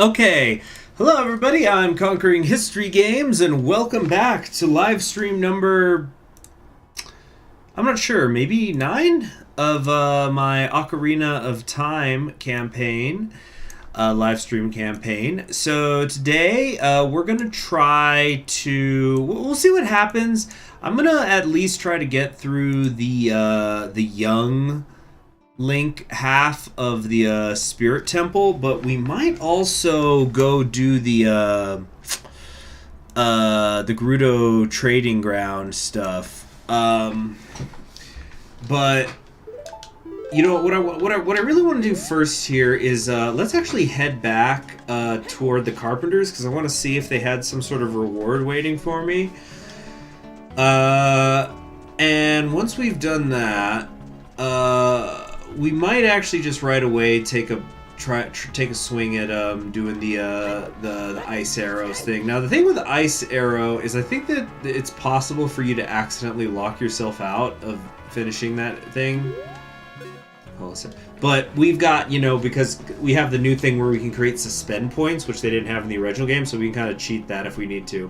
Okay, hello everybody, I'm Conquering History Games, and welcome back to live stream number, I'm not sure, maybe 9 of my Ocarina of Time campaign, live stream campaign. So today we're going to try to, we'll see what happens. I'm going to at least try to get through the young Link half of the Spirit Temple, but we might also go do the Gerudo trading ground stuff. But you know what I really want to do first here is let's actually head back toward the Carpenters, because I want to see if they had some sort of reward waiting for me. And once we've done that, we might actually just right away take a swing at doing the ice arrows thing. Now the thing with the ice arrow is I think that it's possible for you to accidentally lock yourself out of finishing that thing. But we've got, you know, because we have the new thing where we can create suspend points, which they didn't have in the original game, so we can kind of cheat that if we need to.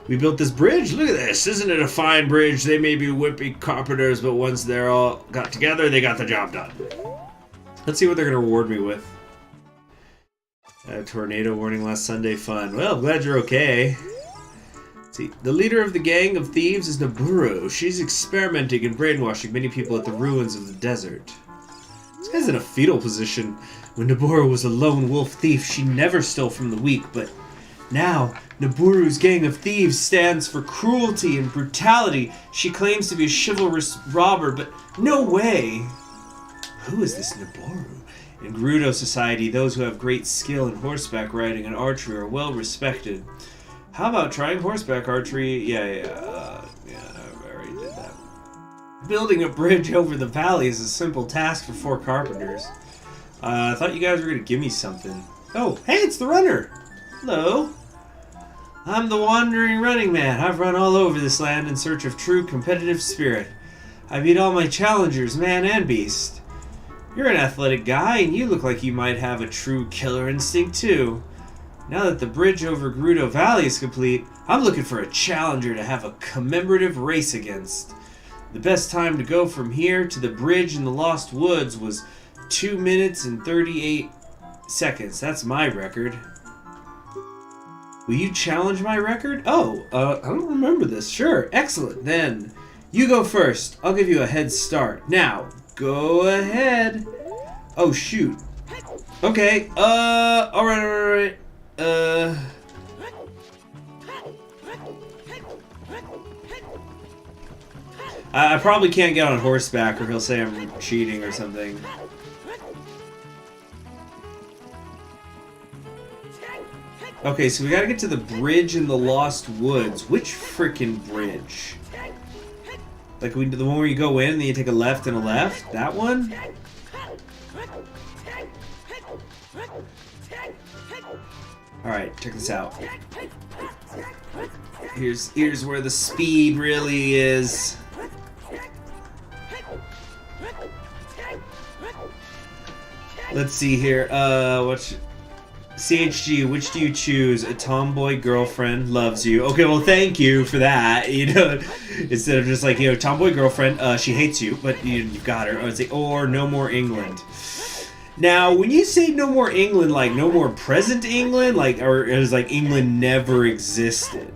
We built this bridge. Look at this. Isn't it a fine bridge? They may be wimpy carpenters, but once they're all got together, they got the job done. Let's see what they're going to reward me with. Tornado warning last Sunday fun. Well, I'm glad you're okay. Let's see. The leader of the gang of thieves is Naburu. She's experimenting and brainwashing many people at the ruins of the desert. This guy's in a fetal position. When Naburu was a lone wolf thief, she never stole from the weak, but now, Naburu's gang of thieves stands for cruelty and brutality. She claims to be a chivalrous robber, but no way! Who is this Naburu? In Gerudo society, those who have great skill in horseback riding and archery are well respected. How about trying horseback archery? Yeah, I already did that. Building a bridge over the valley is a simple task for 4 carpenters. I thought you guys were going to give me something. Oh, hey, it's the runner! Hello. I'm the wandering running man. I've run all over this land in search of true competitive spirit. I beat all my challengers, man and beast. You're an athletic guy, and you look like you might have a true killer instinct too. Now that the bridge over Gerudo Valley is complete, I'm looking for a challenger to have a commemorative race against. The best time to go from here to the bridge in the Lost Woods was 2 minutes and 38 seconds. That's my record. Will you challenge my record? Oh, I don't remember this. Sure, excellent. Then, you go first. I'll give you a head start. Now, go ahead. Oh, shoot. Okay, alright. I probably can't get on horseback or he'll say I'm cheating or something. Okay, so we gotta get to the bridge in the Lost Woods. Which frickin' bridge? Like the one where you go in and then you take a left and a left? That one? Alright, check this out. Here's where the speed really is. Let's see here. CHG, which do you choose? A tomboy girlfriend loves you. Okay, well, thank you for that. You know, instead of just like, you know, tomboy girlfriend, she hates you, but you've got her. Or no more England. Now, when you say no more England, like no more present England, like, or it was like England never existed.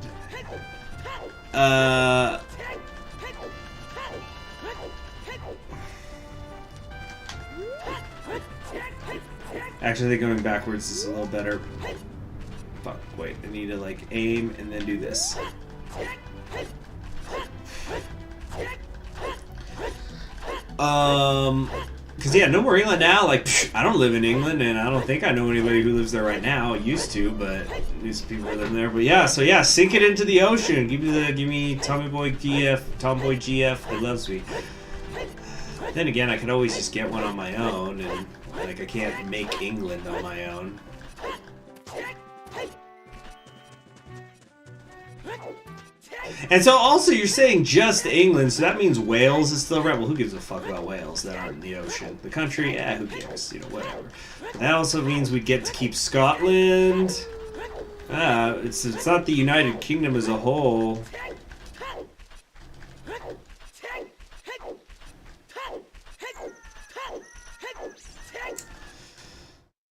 Actually, I think going backwards is a little better. Fuck, wait, I need to like aim and then do this. Cause yeah, no more England now, like, I don't live in England and I don't think I know anybody who lives there right now. I used to, but these people are living there. But yeah, so yeah, sink it into the ocean. Give me Tomboy GF that loves me. Then again, I could always just get one on my own and like, I can't make England on my own. And so also you're saying just England, so that means Wales is still around. Well, who gives a fuck about Wales that aren't in the ocean? The country, who cares? You know, whatever. That also means we get to keep Scotland. It's not the United Kingdom as a whole.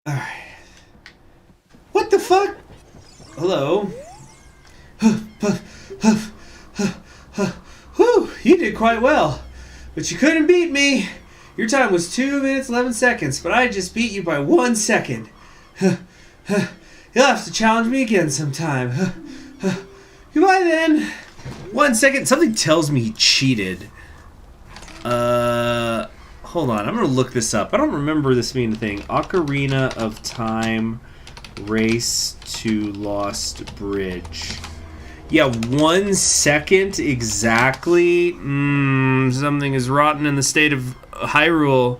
Alright. What the fuck? Hello? Whew, you did quite well. But you couldn't beat me. Your time was 2 minutes 11 seconds, but I just beat you by 1 second. You'll have to challenge me again sometime. Goodbye then. 1 second. Something tells me he cheated. Hold on. I'm going to look this up. I don't remember this being a thing. Ocarina of Time Race to Lost Bridge. Yeah, 1 second exactly. Something is rotten in the state of Hyrule.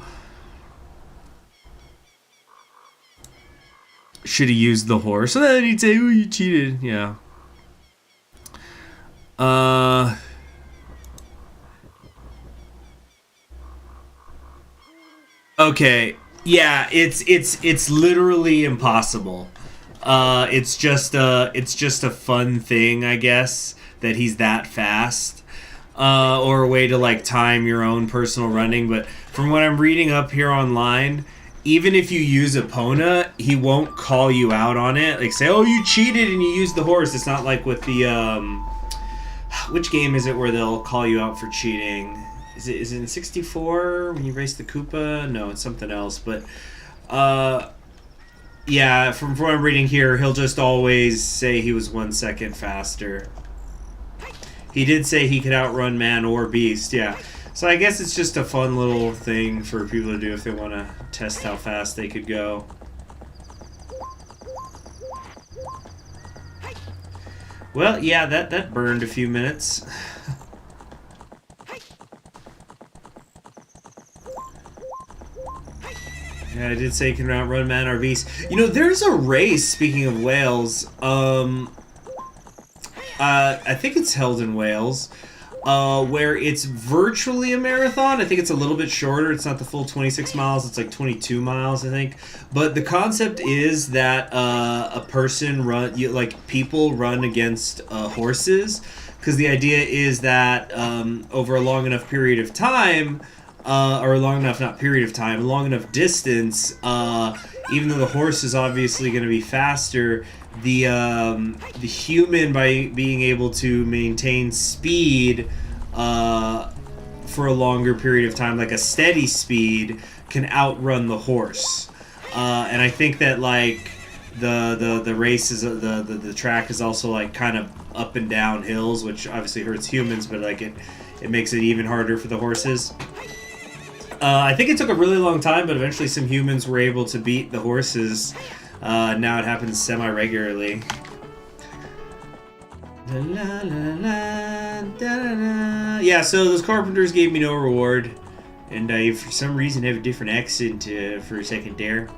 Should have used the horse. And then he'd say, oh, you cheated. Yeah. Okay. Yeah, it's literally impossible. It's just a fun thing, I guess, that he's that fast. Or a way to like time your own personal running, but from what I'm reading up here online, even if you use Epona, he won't call you out on it. Like say, oh, you cheated and you used the horse. It's not like with the which game is it where they'll call you out for cheating? Is it in 64 when you race the Koopa? No, it's something else. But yeah, from what I'm reading here, he'll just always say he was 1 second faster. He did say he could outrun man or beast, yeah. So I guess it's just a fun little thing for people to do if they want to test how fast they could go. Well, yeah, that burned a few minutes. Yeah, I did say you can outrun man or beast. You know, there's a race, speaking of Wales, I think it's held in Wales, where it's virtually a marathon. I think it's a little bit shorter. It's not the full 26 miles. It's like 22 miles, I think. But the concept is that a person people run against horses, because the idea is that over a long enough period of time, long enough distance, even though the horse is obviously going to be faster, the human, by being able to maintain speed for a longer period of time, like a steady speed, can outrun the horse. And I think that like the race is the track is also like kind of up and down hills, which obviously hurts humans, but like it makes it even harder for the horses. I think it took a really long time, but eventually some humans were able to beat the horses. Now it happens semi-regularly. Yeah, so those carpenters gave me no reward. And I, for some reason, have a different accent for a second there.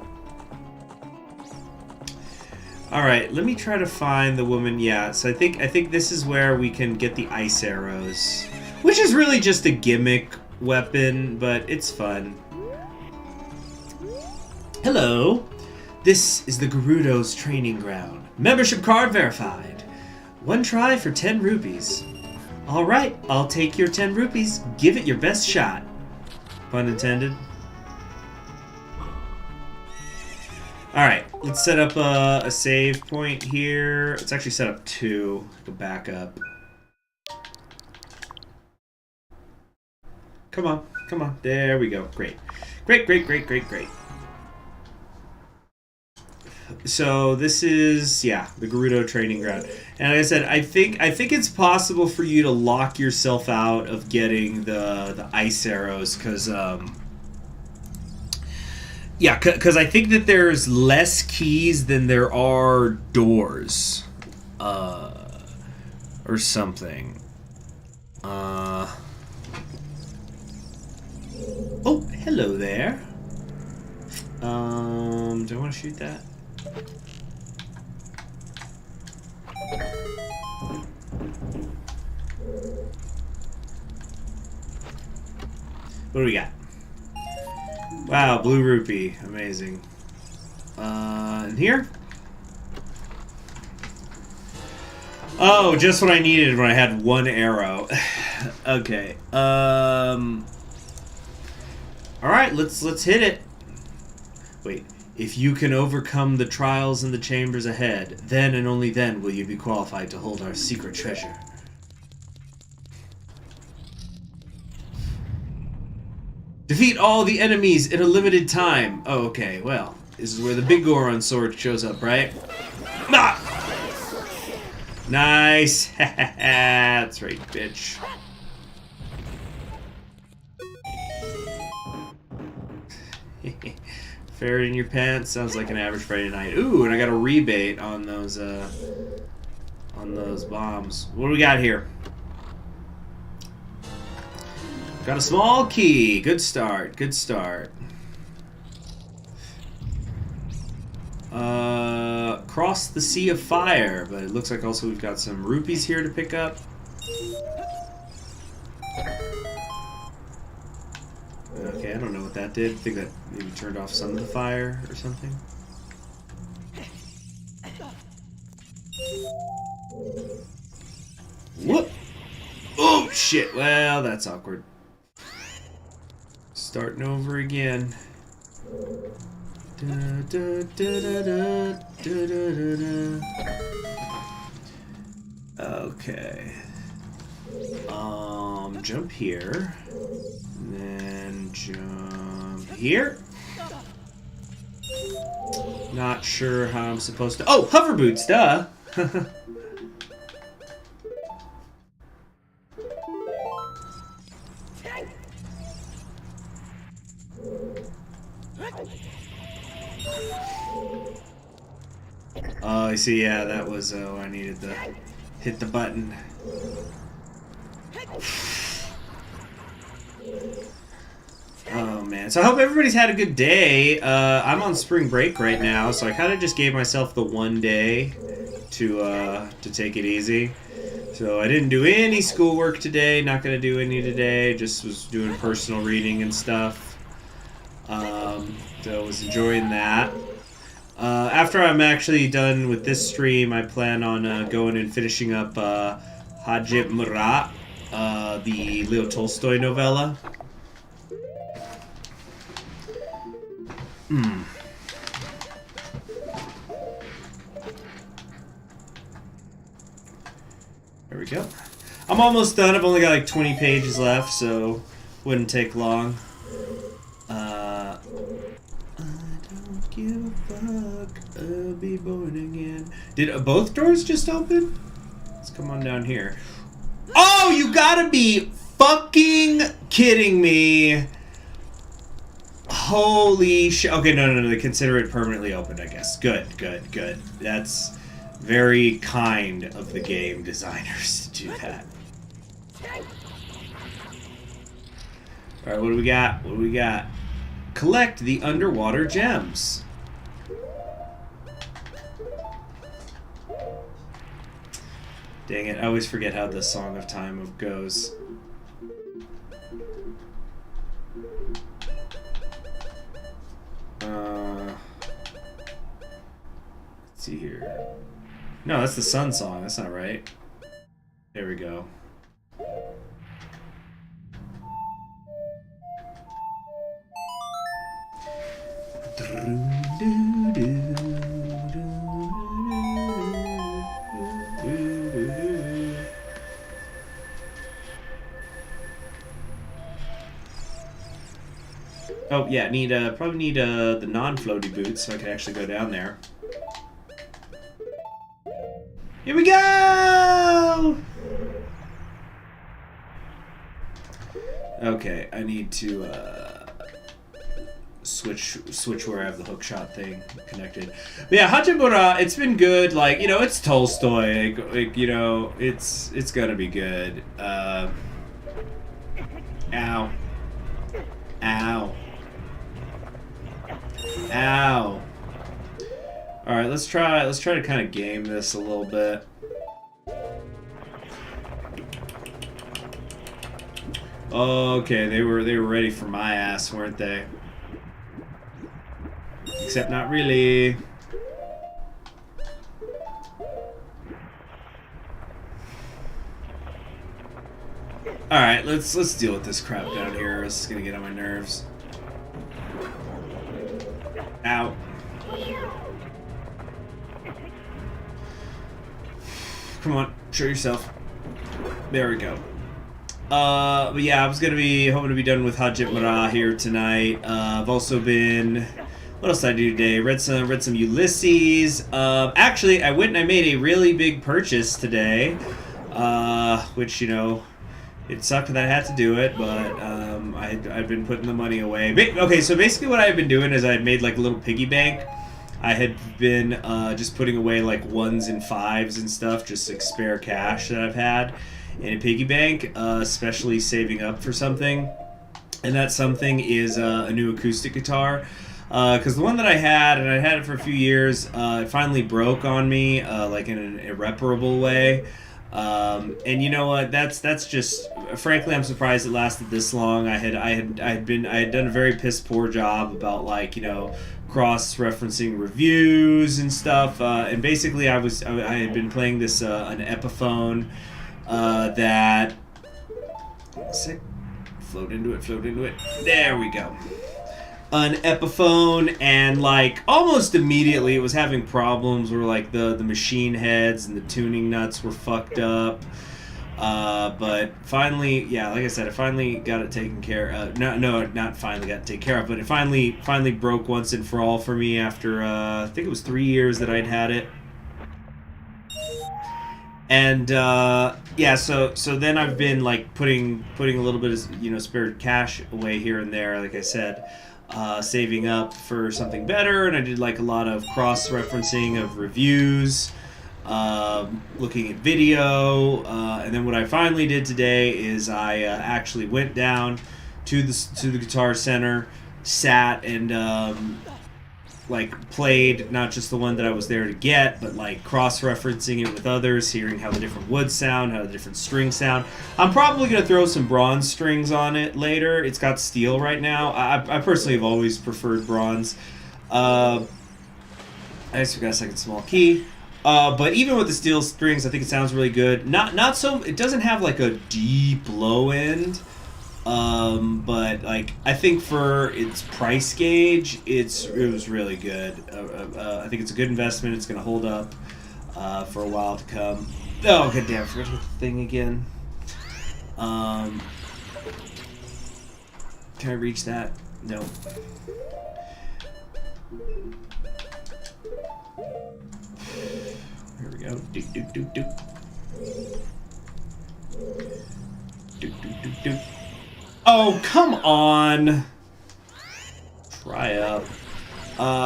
Alright, let me try to find the woman. Yeah, so I think this is where we can get the ice arrows. Which is really just a gimmick weapon, but it's fun. Hello. This is the Gerudo's training ground. Membership card verified. 1 try for 10 rupees. Alright, I'll take your 10 rupees. Give it your best shot. Pun intended. Alright, let's set up a save point here. Let's actually set up 2 to back up. Come on, come on. There we go. Great. Great, great, great, great, great. So this is, yeah, the Gerudo training ground. And like I said, I think it's possible for you to lock yourself out of getting the ice arrows, because because I think that there's less keys than there are doors, or something. Oh, hello there. Do I want to shoot that? What do we got? Wow, blue rupee. Amazing. And here? Oh, just what I needed when I had one arrow. Okay. Alright, let's hit it. Wait. If you can overcome the trials in the chambers ahead, then and only then will you be qualified to hold our secret treasure. Defeat all the enemies in a limited time. Oh, okay, well, this is where the big Goron sword shows up, right? Ah! Nice! That's right, bitch. Ferret in your pants sounds like an average Friday night. Ooh, and I got a rebate on those bombs. What do we got here? Got a small key. Good start. Good start. Cross the Sea of Fire, but it looks like also we've got some rupees here to pick up. Okay, I don't know what that did. I think that maybe turned off some of the fire or something. Whoop! Oh, shit. Well, that's awkward. Starting over again. Okay. Jump here. And then jump here. Not sure how I'm supposed to... Oh, hover boots, duh! Oh, I see, yeah, that was, I needed to hit the button. Oh, man. So I hope everybody's had a good day. I'm on spring break right now, so I kind of just gave myself the one day to take it easy. So I didn't do any schoolwork today, not going to do any today, just was doing personal reading and stuff. So I was enjoying that. After I'm actually done with this stream, I plan on going and finishing up Hajib Murat, the Leo Tolstoy novella. There we go. I'm almost done. I've only got like 20 pages left, so wouldn't take long. I don't give a fuck. I'll be born again. Did both doors just open? Let's come on down here. Oh, you gotta be fucking kidding me. Holy shit. Okay, no. They consider it permanently opened, I guess. Good. That's very kind of the game designers to do that. Alright, what do we got? Collect the underwater gems. Dang it, I always forget how the Song of Time goes. Let's see here. No, that's the Sun Song. That's not right. There we go. Oh yeah, probably need the non-floaty boots so I can actually go down there. Here we go! Okay, I need to switch where I have the hookshot thing connected. But yeah, Hachimura, it's been good. Like, you know, it's Tolstoy. Like, you know, it's gonna be good. Ow. Ow. Ow. Alright, let's try to kind of game this a little bit. Okay, they were ready for my ass, weren't they? Except not really. Alright, let's deal with this crap down here. This is gonna get on my nerves. Ow. Come on, show yourself. There we go. But yeah, I was gonna be hoping to be done with Hajit Mara here tonight. I've also been... What else did I do today? Read some Ulysses. Actually, I went and I made a really big purchase today. Which, you know, it sucked that I had to do it, but I'd been putting the money away. Okay, so basically what I had been doing is I had made like a little piggy bank. I had been just putting away like 1s and 5s and stuff, just like spare cash that I've had in a piggy bank, especially saving up for something. And that something is a new acoustic guitar. Because the one that I had, and I had it for a few years, it finally broke on me, like in an irreparable way. And you know what? That's just, frankly, I'm surprised it lasted this long. I had done a very piss poor job about, like, you know, cross-referencing reviews and stuff. And basically, I had been playing this an Epiphone that. Sick. Float into it. There we go. An Epiphone, and like almost immediately it was having problems where like the machine heads and the tuning nuts were fucked up. But finally, yeah, like I said, I finally got it taken care of. No, not finally got it taken care of, but it finally broke once and for all for me after I think it was 3 years that I'd had it. And yeah, so then I've been like putting a little bit of, you know, spare cash away here and there, like I said. Saving up for something better, and I did like a lot of cross-referencing of reviews, looking at video, and then what I finally did today is I actually went down to the Guitar Center, sat and like played not just the one that I was there to get, but like cross-referencing it with others, hearing how the different woods sound, how the different strings sound. I'm probably going to throw some bronze strings on it later. It's got steel right now. I personally have always preferred bronze. I just forgot a second small key. But even with the steel strings, I think it sounds really good. Not so, it doesn't have like a deep low end. But like I think for its price gauge, it was really good. I think it's a good investment. It's going to hold up for a while to come. Oh, god damn! I forgot the thing again. Can I reach that? No. Here we go. Doop doop doop doop. Doop doop doop doop. Oh, come on! Try up.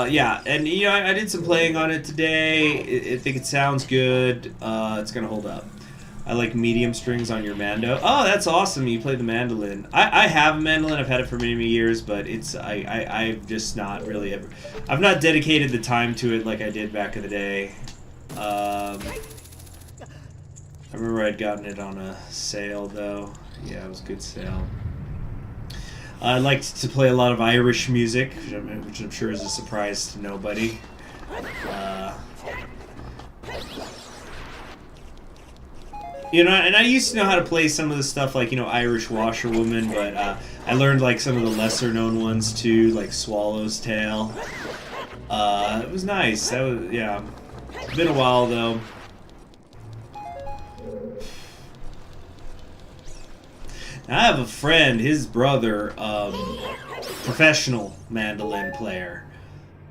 Yeah, and you know, I did some playing on it today. I think it sounds good. It's gonna hold up. I like medium strings on your mando. Oh, that's awesome! You play the mandolin. I have a mandolin. I've had it for many, many years, but it's I've just not really ever. I've not dedicated the time to it like I did back in the day. I remember I'd gotten it on a sale though. Yeah, it was a good sale. I liked to play a lot of Irish music, which I'm sure is a surprise to nobody. You know, and I used to know how to play some of the stuff like, you know, Irish Washerwoman, but I learned like some of the lesser known ones too, like Swallow's Tale. It was nice. That was, yeah. It's been a while though. I have a friend, his brother, professional mandolin player,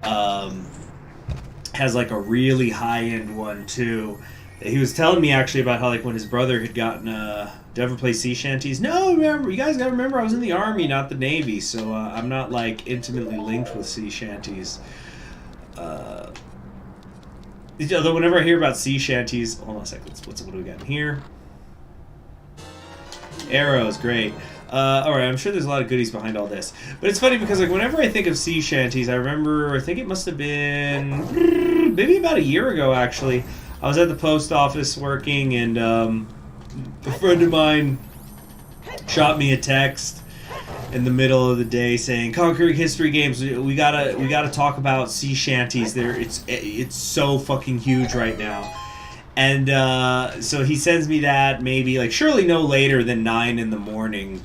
has like a really high-end one too. He was telling me actually about how like when his brother had gotten, did you ever play sea shanties? No, remember, you guys gotta remember I was in the Army, not the Navy, so I'm not like intimately linked with sea shanties. Although whenever I hear about sea shanties, hold on a second, what do we got in here? Arrows, great. Alright, I'm sure there's a lot of goodies behind all this. But it's funny because like whenever I think of sea shanties, I think it must have been maybe about a year ago actually. I was at the post office working and a friend of mine shot me a text in the middle of the day saying, "Conquering History Games, we gotta talk about sea shanties. It's so fucking huge right now." And so he sends me that maybe like surely no later than 9 in the morning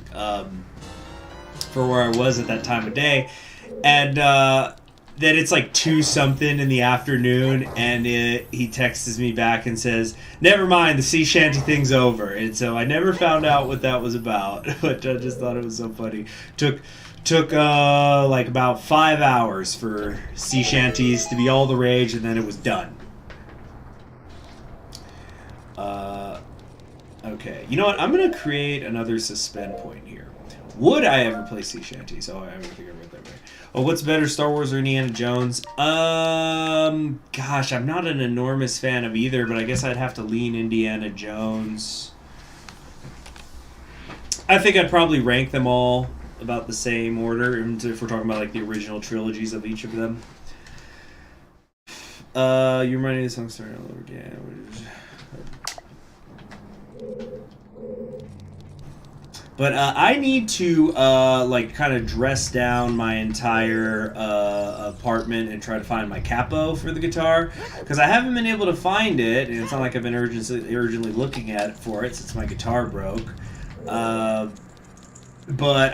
for where I was at that time of day, and then it's like 2 something in the afternoon, and he texts me back and says, "Never mind, the sea shanty thing's over." And so I never found out what that was about, but I just thought it was so funny. Took like about 5 hours for sea shanties to be all the rage, and then it was done. Okay, you know what? I'm gonna create another suspend point here. Would I ever play sea shanties? Oh, I think I read that right. Oh, what's better, Star Wars or Indiana Jones? Gosh, I'm not an enormous fan of either, but I guess I'd have to lean Indiana Jones. I think I'd probably rank them all about the same order, if we're talking about like the original trilogies of each of them. You reminded me of the song starting all over again. But I need to like kind of dress down my entire apartment and try to find my capo for the guitar, because I haven't been able to find it, and it's not like I've been urgently looking at it for it since my guitar broke. But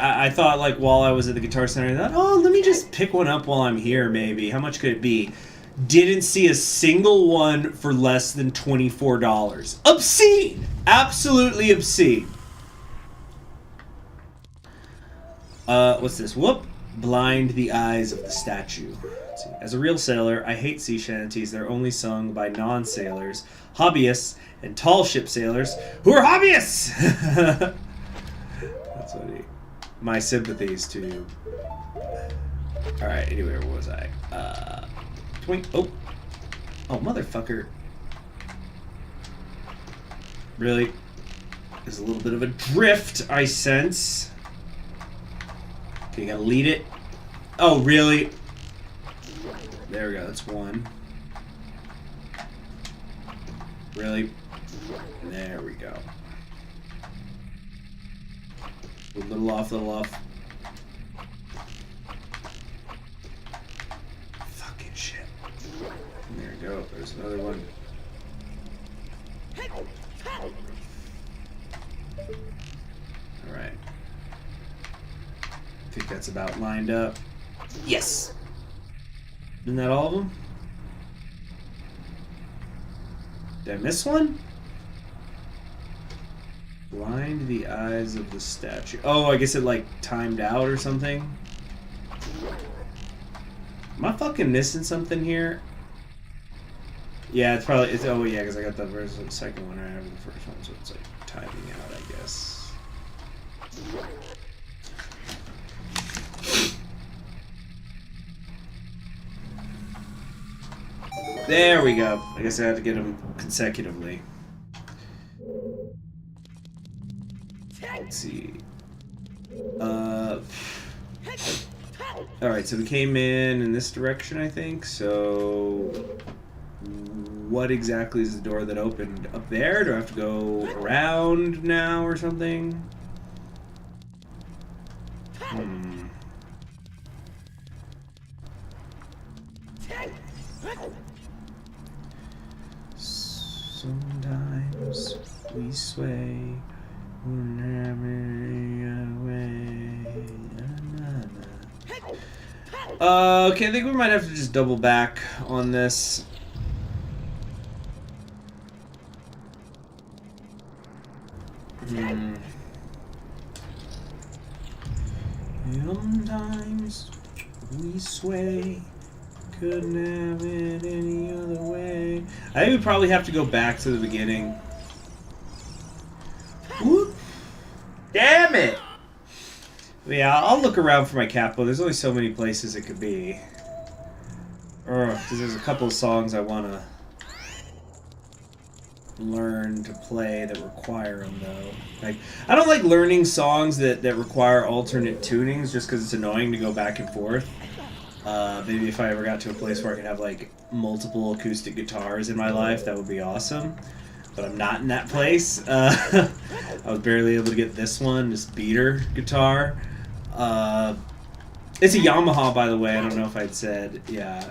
I thought, like, while I was at the Guitar Center, I thought, oh, let me just pick one up while I'm here, maybe. How much could it be? Didn't see a single one for less than $24. Obscene! Absolutely obscene. What's this? Whoop! Blind the eyes of the statue. Let's see. As a real sailor, I hate sea shanties. They're only sung by non-sailors, hobbyists, and tall ship sailors who are hobbyists! That's funny. My sympathies to you. Alright, anyway, where was I? Twink. Oh, motherfucker. Really? There's a little bit of a drift, I sense. Okay, you gotta lead it. Oh, really? There we go, that's one. Really? There we go. A little off, Fucking shit. There we go, there's another one. Alright. I think that's about lined up. Yes! Isn't that all of them? Did I miss one? Blind the eyes of the statue. Oh, I guess it like timed out or something. Am I fucking missing something here? Yeah, it's probably, oh yeah, because I got the second one right after the first one, so it's like timing out, I guess. There we go. I guess I had to get them consecutively. Let's see. Alright, so we came in this direction, I think. So, what exactly is the door that opened? Up there? Do I have to go around now or something? Sometimes we sway, okay, I think we might have to just double back on this. Sometimes we sway, couldn't have it any other way. I think we probably have to go back to the beginning. Whoop. Damn it! Yeah, I'll look around for my capo. There's only so many places it could be. Because there's a couple of songs I want to learn to play that require them, though. Like, I don't like learning songs that require alternate tunings just because it's annoying to go back and forth. Maybe if I ever got to a place where I could have, like, multiple acoustic guitars in my life, that would be awesome. But I'm not in that place. I was barely able to get this one, this beater guitar. It's a Yamaha, by the way. I don't know if I'd said. Yeah.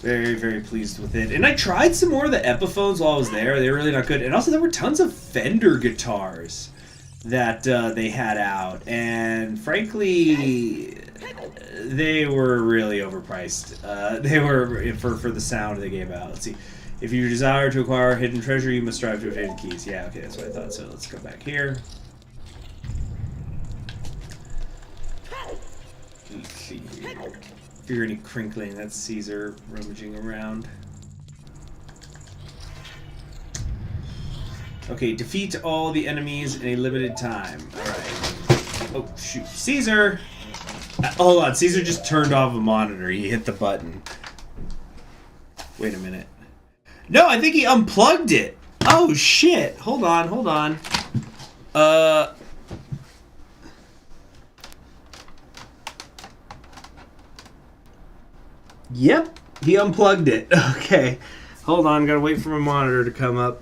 Very, very pleased with it. And I tried some more of the Epiphones while I was there. They were really not good. And also, there were tons of Fender guitars that they had out. And frankly, they were really overpriced. They were for the sound they gave out. Let's see. If you desire to acquire hidden treasure, you must strive to obtain keys. Yeah, okay, that's what I thought. So let's go back here. Let's see here. If you hear any crinkling, that's Caesar rummaging around. Okay, defeat all the enemies in a limited time. Alright. Oh, shoot. Caesar! Hold on, Caesar just turned off a monitor. He hit the button. Wait a minute. No, I think he unplugged it. Oh, shit. Hold on, hold on. Yep, he unplugged it. Okay. Hold on, gotta wait for my monitor to come up.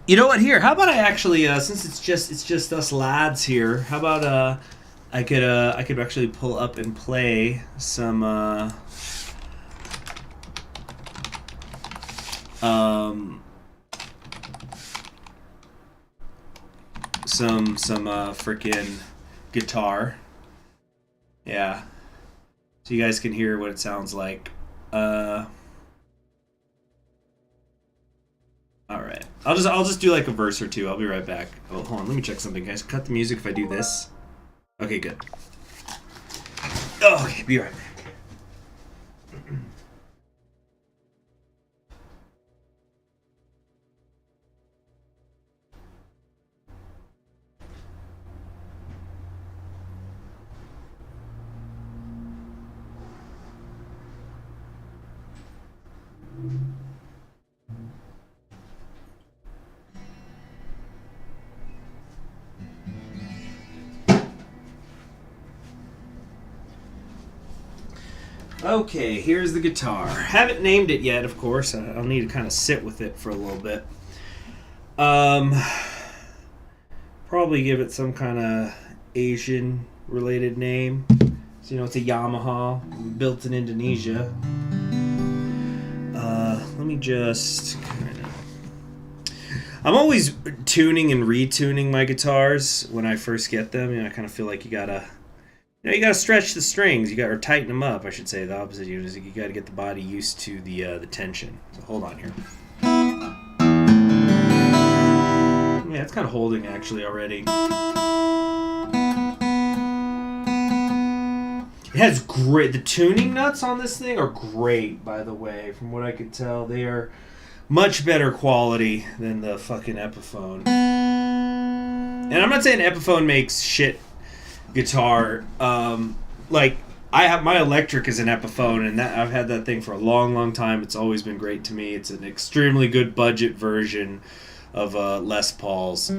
You know what? Here, how about I actually, since it's just us lads here, how about I could actually pull up and play some freaking guitar. Yeah. So you guys can hear what it sounds like. All right. I'll just do like a verse or two. I'll be right back. Oh, hold on. Let me check something, guys. Cut the music if I do this. Okay, good. Oh, okay, be right back. Okay, here's the guitar. Haven't named it yet, of course. I'll need to kind of sit with it for a little bit. Probably give it some kind of Asian-related name. So, you know, it's a Yamaha, built in Indonesia. Let me just kind of... I'm always tuning and retuning my guitars when I first get them. You know, I kind of feel like you gotta stretch the strings. Or tighten them up, I should say. The opposite is you gotta get the body used to the tension. So hold on here. Yeah, it's kind of holding actually already. It has great... The tuning nuts on this thing are great, by the way. From what I could tell, they are much better quality than the fucking Epiphone. And I'm not saying Epiphone makes shit guitar. Like, I have my electric is an Epiphone, and that I've had that thing for a long, long time. It's always been great to me. It's an extremely good budget version of Les Pauls.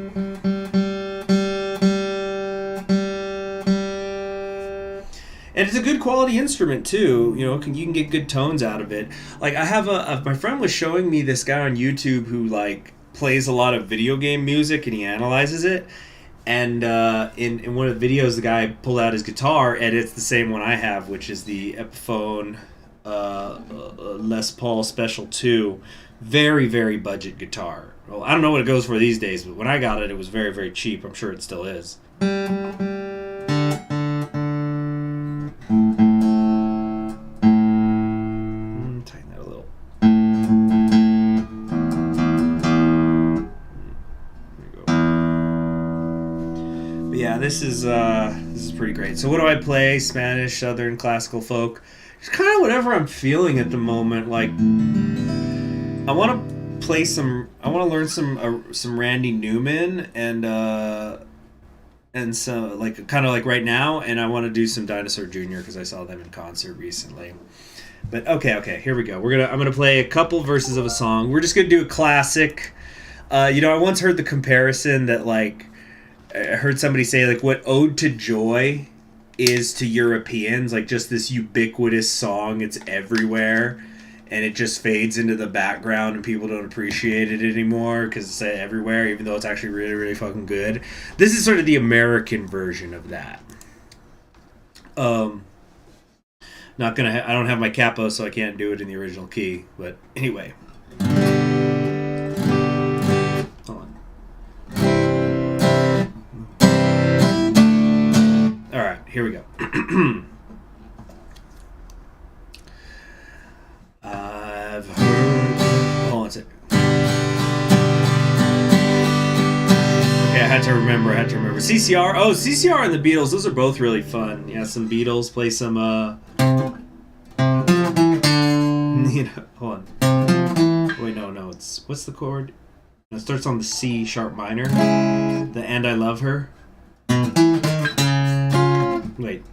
And it's a good quality instrument too. You know, you can get good tones out of it. Like I have my friend was showing me this guy on YouTube who like plays a lot of video game music and he analyzes it. And in one of the videos, the guy pulled out his guitar, and it's the same one I have, which is the Epiphone Les Paul Special 2. Very, very budget guitar. Well, I don't know what it goes for these days, but when I got it, it was very, very cheap. I'm sure it still is. Tighten that a little. There you go. But yeah, this is pretty great. So what do I play? Spanish, Southern, classical, folk. It's kind of whatever I'm feeling at the moment. Like, I want to play some. I want to learn some Randy Newman and so like kind of like right now, and I want to do some Dinosaur Jr. because I saw them in concert recently. But okay, here we go. I'm gonna play a couple verses of a song. We're just gonna do a classic. I once heard the comparison that like I heard somebody say like what Ode to Joy is to Europeans, like just this ubiquitous song. It's everywhere, and it just fades into the background, and people don't appreciate it anymore because it's everywhere, even though it's actually really, really fucking good. This is sort of the American version of that. Not gonna. I don't have my capo, so I can't do it in the original key. But anyway, hold on. All right, here we go. I've heard. Hold on a second. Okay, I had to remember. CCR. Oh, CCR and the Beatles. Those are both really fun. Yeah, some Beatles. Play some. Hold on. Wait, no. It's what's the chord? It starts on the C sharp minor. The "And I Love Her." Wait.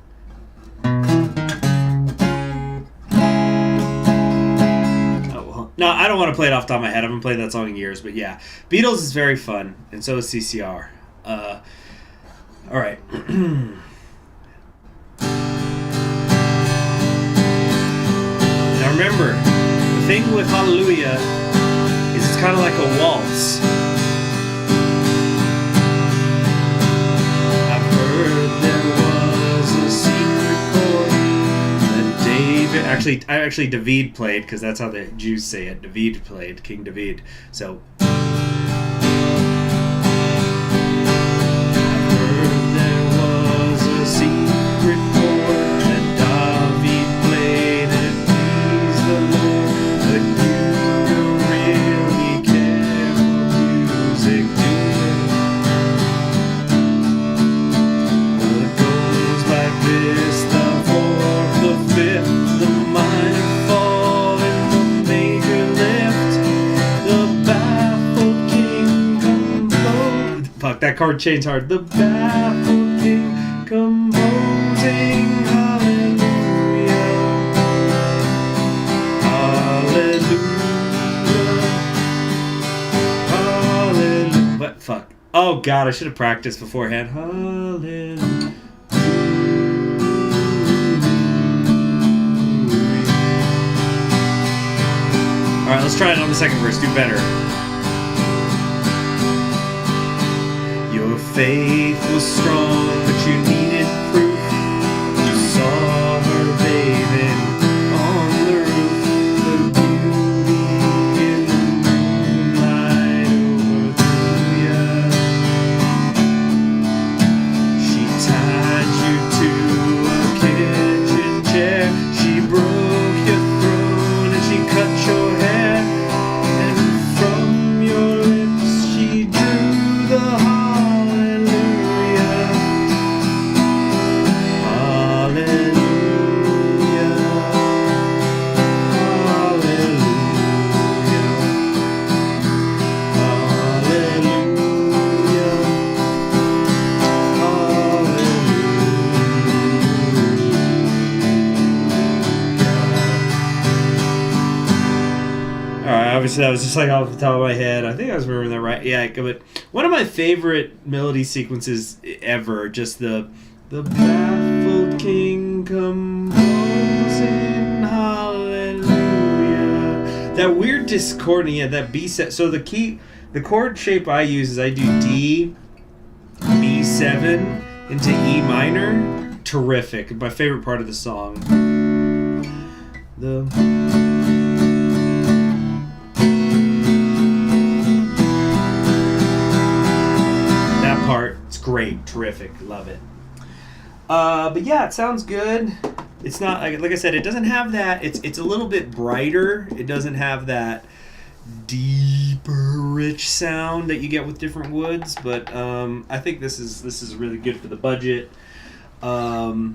No, I don't want to play it off the top of my head. I haven't played that song in years, but yeah. Beatles is very fun, and so is CCR. Alright. Now remember, the thing with Hallelujah is it's kind of like a waltz. I've heard there was a secret chord that David... Actually, David played, because that's how the Jews say it. David played, King David. So... That chord changed hard. The baffled king composing hallelujah, hallelujah, hallelujah. What? Fuck. Oh god, I should have practiced beforehand. Hallelujah. Alright, let's try it on the second verse. Do better. Faith was strong, but you needed proof. You saw her bathing on the roof. The beauty in the moonlight overthrew ya. She tied you to a kitchen chair. She broke your throne and she cut your hair. And from your lips she drew the heart. Obviously, that was just like off the top of my head. I think I was remembering that right. Yeah, but one of my favorite melody sequences ever, just the baffled king composing hallelujah. That weird discordia, that B set. So the chord shape I use is I do D, B7 into E minor. Terrific. My favorite part of the song. It's great, terrific, love it. But yeah, it sounds good. It's not like I said. It doesn't have that. It's a little bit brighter. It doesn't have that deeper, rich sound that you get with different woods. But I think this is really good for the budget. Yeah.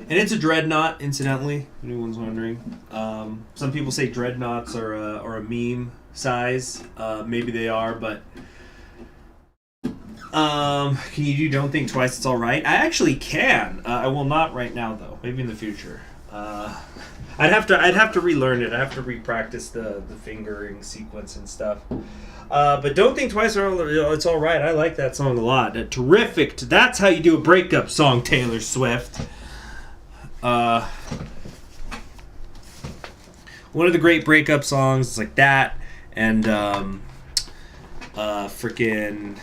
And it's a dreadnought, incidentally. If anyone's wondering. Some people say dreadnoughts are a meme size. Maybe they are, but. Can you do Don't Think Twice, It's Alright? I actually can. I will not right now, though. Maybe in the future. I I'd have to relearn it. I have to re-practice the fingering sequence and stuff. But Don't Think Twice, it's all right. I like that song a lot. Terrific. That's how you do a breakup song, Taylor Swift. One of the great breakup songs is like that, and freaking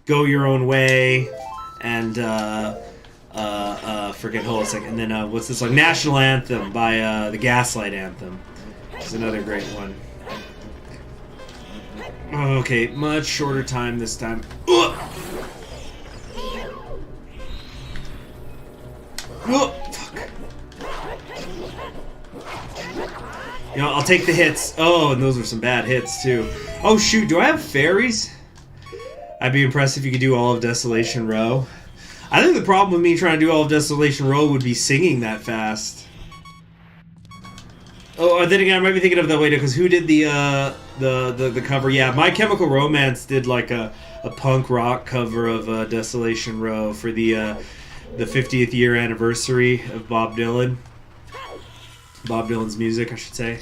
Go Your Own Way, and freaking hold on a second, and then what's this song? National Anthem by the Gaslight Anthem. Which is another great one. Okay, much shorter time this time. Ugh! Fuck. You know, I'll take the hits. Oh, and those were some bad hits, too. Oh, shoot, do I have fairies? I'd be impressed if you could do all of Desolation Row. I think the problem with me trying to do all of Desolation Row would be singing that fast. Oh, then again, I might be thinking of that way, because who did the cover? Yeah, My Chemical Romance did, like, a punk rock cover of Desolation Row for the 50th year anniversary of Bob Dylan. Bob Dylan's music, I should say.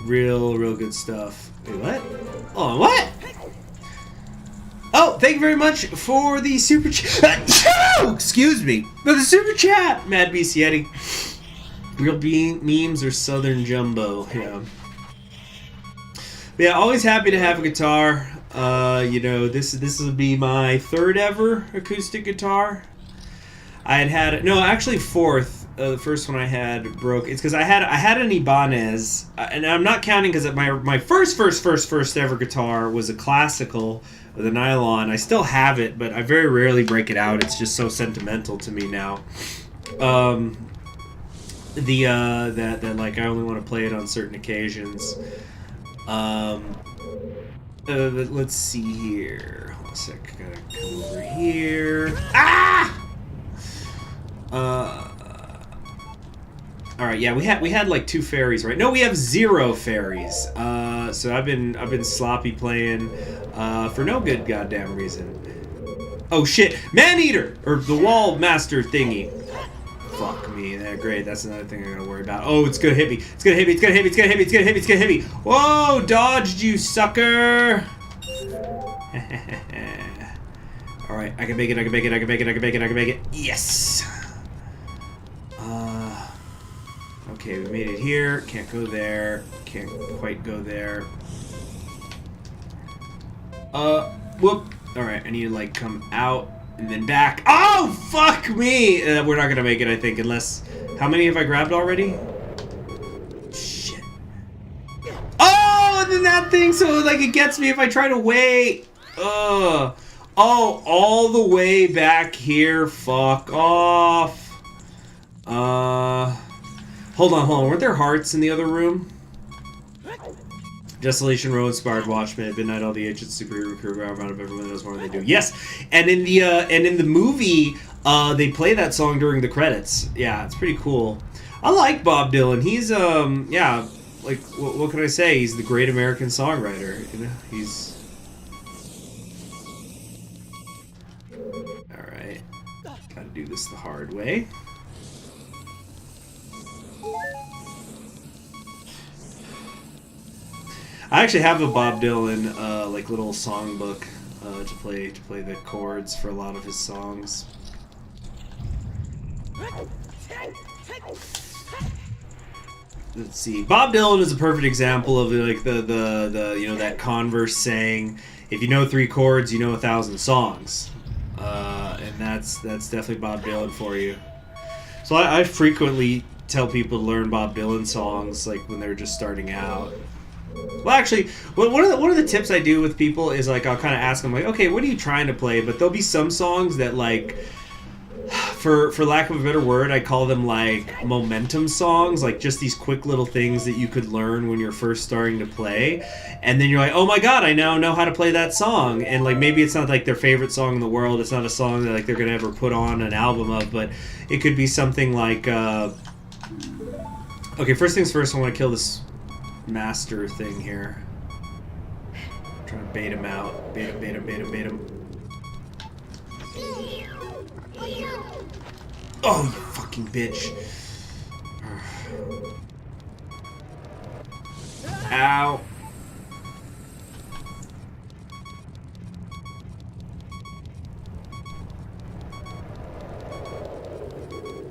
Real good stuff. Wait, what? Oh, what? Oh, thank you very much for the super chat. Excuse me. For the super chat, Mad Beast Yeti. Real memes or Southern Jumbo, yeah. But yeah, always happy to have a guitar. You know, this will be my third ever acoustic guitar. I had it, no, actually fourth. The first one I had broke. It's because I had an Ibanez, and I'm not counting because my first ever guitar was a classical with a nylon. I still have it, but I very rarely break it out. It's just so sentimental to me now. That like I only want to play it on certain occasions. Let's see here. Hold on a sec. Gotta come over here. Ah! All right, yeah, we had like 2 fairies, right? No, we have 0 fairies. So I've been sloppy playing for no good goddamn reason. Oh shit, Man-Eater or the Wall Master thingy. Fuck me. Great, that's another thing I gotta worry about. Oh, it's gonna hit me. It's gonna hit me. It's gonna hit me. It's gonna hit me. It's gonna hit me. It's gonna hit me. Whoa, dodged, you sucker. All right, I can make it. I can make it. I can make it. I can make it. I can make it. Yes. Okay, we made it here. Can't go there. Can't quite go there. Whoop. Alright, I need to, like, come out and then back. Oh, fuck me! We're not gonna make it, I think, unless... How many have I grabbed already? Shit. Oh, and then that thing, so, like, it gets me if I try to wait. Oh, all the way back here. Fuck off. Hold on. Weren't there hearts in the other room? Desolation Row inspired Watchmen, Midnight All the Ancient Superhero Crew, round of everyone knows more than they do. Yes, and in the movie, they play that song during the credits. Yeah, it's pretty cool. I like Bob Dylan. He's yeah, like what can I say? He's the great American songwriter. You know, he's. All right, gotta do this the hard way. I actually have a Bob Dylan like little songbook to play the chords for a lot of his songs. Let's see. Bob Dylan is a perfect example of like the you know that Converse saying, if you know 3 chords, you know 1,000 songs, and that's definitely Bob Dylan for you. So I frequently tell people to learn Bob Dylan songs like when they're just starting out. Well, actually, one of the tips I do with people is like I'll kind of ask them like, okay, what are you trying to play? But there'll be some songs that like, for lack of a better word, I call them like momentum songs, like just these quick little things that you could learn when you're first starting to play, and then you're like, oh my god, I now know how to play that song. And like maybe it's not like their favorite song in the world, it's not a song that like they're gonna ever put on an album of, but it could be something like, okay, first things first, I want to kill this master thing here. I'm trying to bait him out. Bait him. Oh, you fucking bitch. Ow.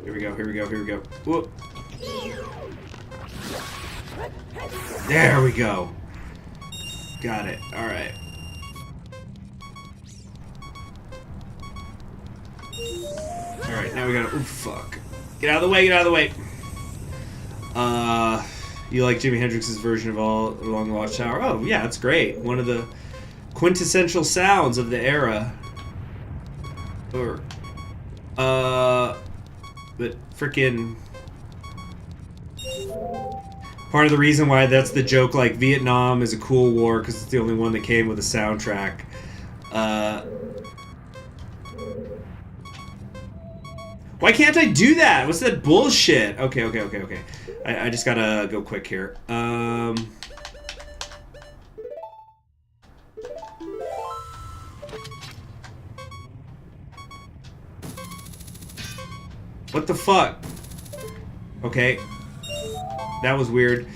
Here we go, here we go, here we go. Whoop. There we go. Got it. Alright. Alright, now we gotta... Ooh, fuck. Get out of the way, get out of the way! You like Jimi Hendrix's version of All Along the Watchtower? Oh, yeah, that's great. One of the quintessential sounds of the era. Or... But frickin'... Part of the reason why that's the joke, like, Vietnam is a cool war, because it's the only one that came with a soundtrack. Why can't I do that? What's that bullshit? Okay. I just gotta go quick here. What the fuck? Okay. That was weird.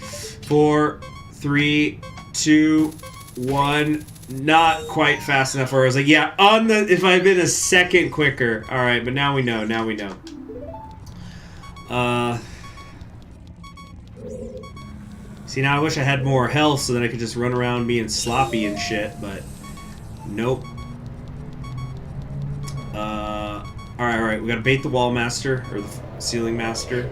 4, 3, 2, 1. Not quite fast enough where I was like, yeah, on the... If I'd been a second quicker. Alright, but now we know. Now we know. See, now I wish I had more health so that I could just run around being sloppy and shit, but... Nope. Alright. We gotta bait the wall master, or the ceiling master.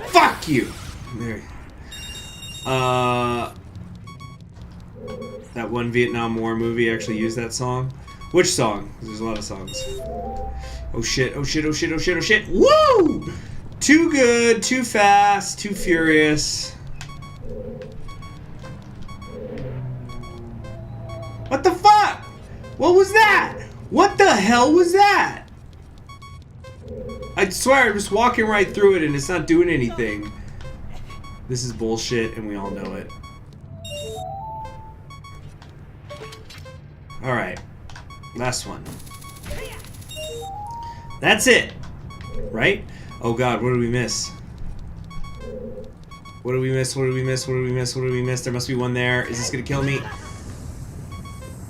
Fuck you! There. That one Vietnam War movie actually used that song. Which song? There's a lot of songs. Oh shit, oh shit, oh shit, oh shit, oh shit! Woo! Too good, too fast, too furious. What the fuck? What was that? What the hell was that? I swear I'm just walking right through it and it's not doing anything. This is bullshit and we all know it. Alright. Last one. That's it! Right? Oh god, what did we miss? What did we miss? What did we miss? What did we miss? What did we miss? There must be one there. Is this gonna kill me?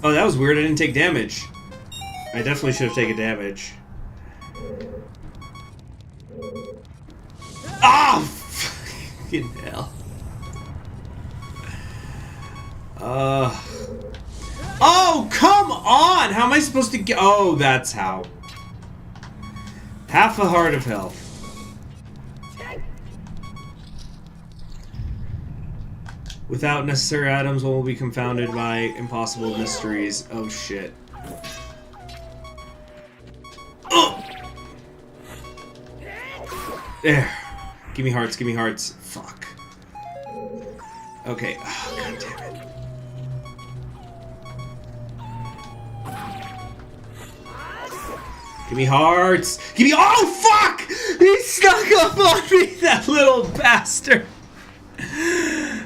Oh, that was weird. I didn't take damage. I definitely should have taken damage. Oh! Fucking hell. Oh, come on! How am I supposed to get... Oh, that's how. Half a heart of health. Without necessary items, one will be confounded by impossible mysteries. Oh, shit. Oh! There. Give me hearts, give me hearts. Fuck. Okay. Oh, god damn it. Give me hearts! Give me- Oh, fuck! He snuck up on me, that little bastard!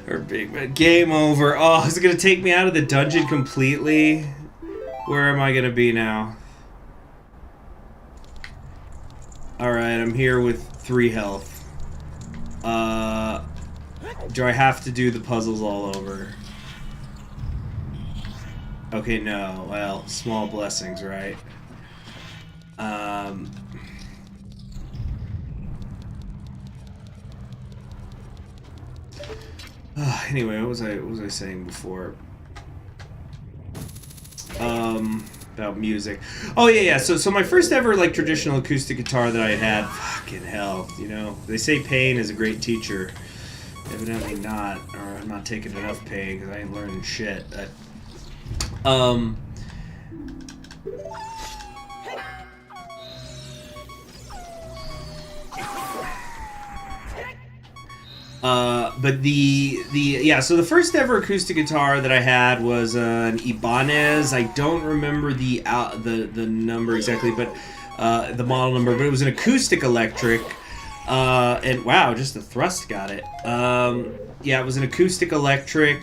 Or big man. Game over. Oh, is it gonna take me out of the dungeon completely? Where am I gonna be now? Alright, I'm here with 3 health. Do I have to do the puzzles all over? Okay, no. Well, small blessings, right? Anyway, what was I saying before? About music. Oh yeah. So my first ever like traditional acoustic guitar that I had, fucking hell, you know. They say pain is a great teacher. Evidently not, or I'm not taking enough pain because I ain't learning shit. But so the first ever acoustic guitar that I had was an Ibanez. I don't remember the number exactly, but the model number. But it was an acoustic electric, and wow, just the thrust got it. Yeah, it was an acoustic electric,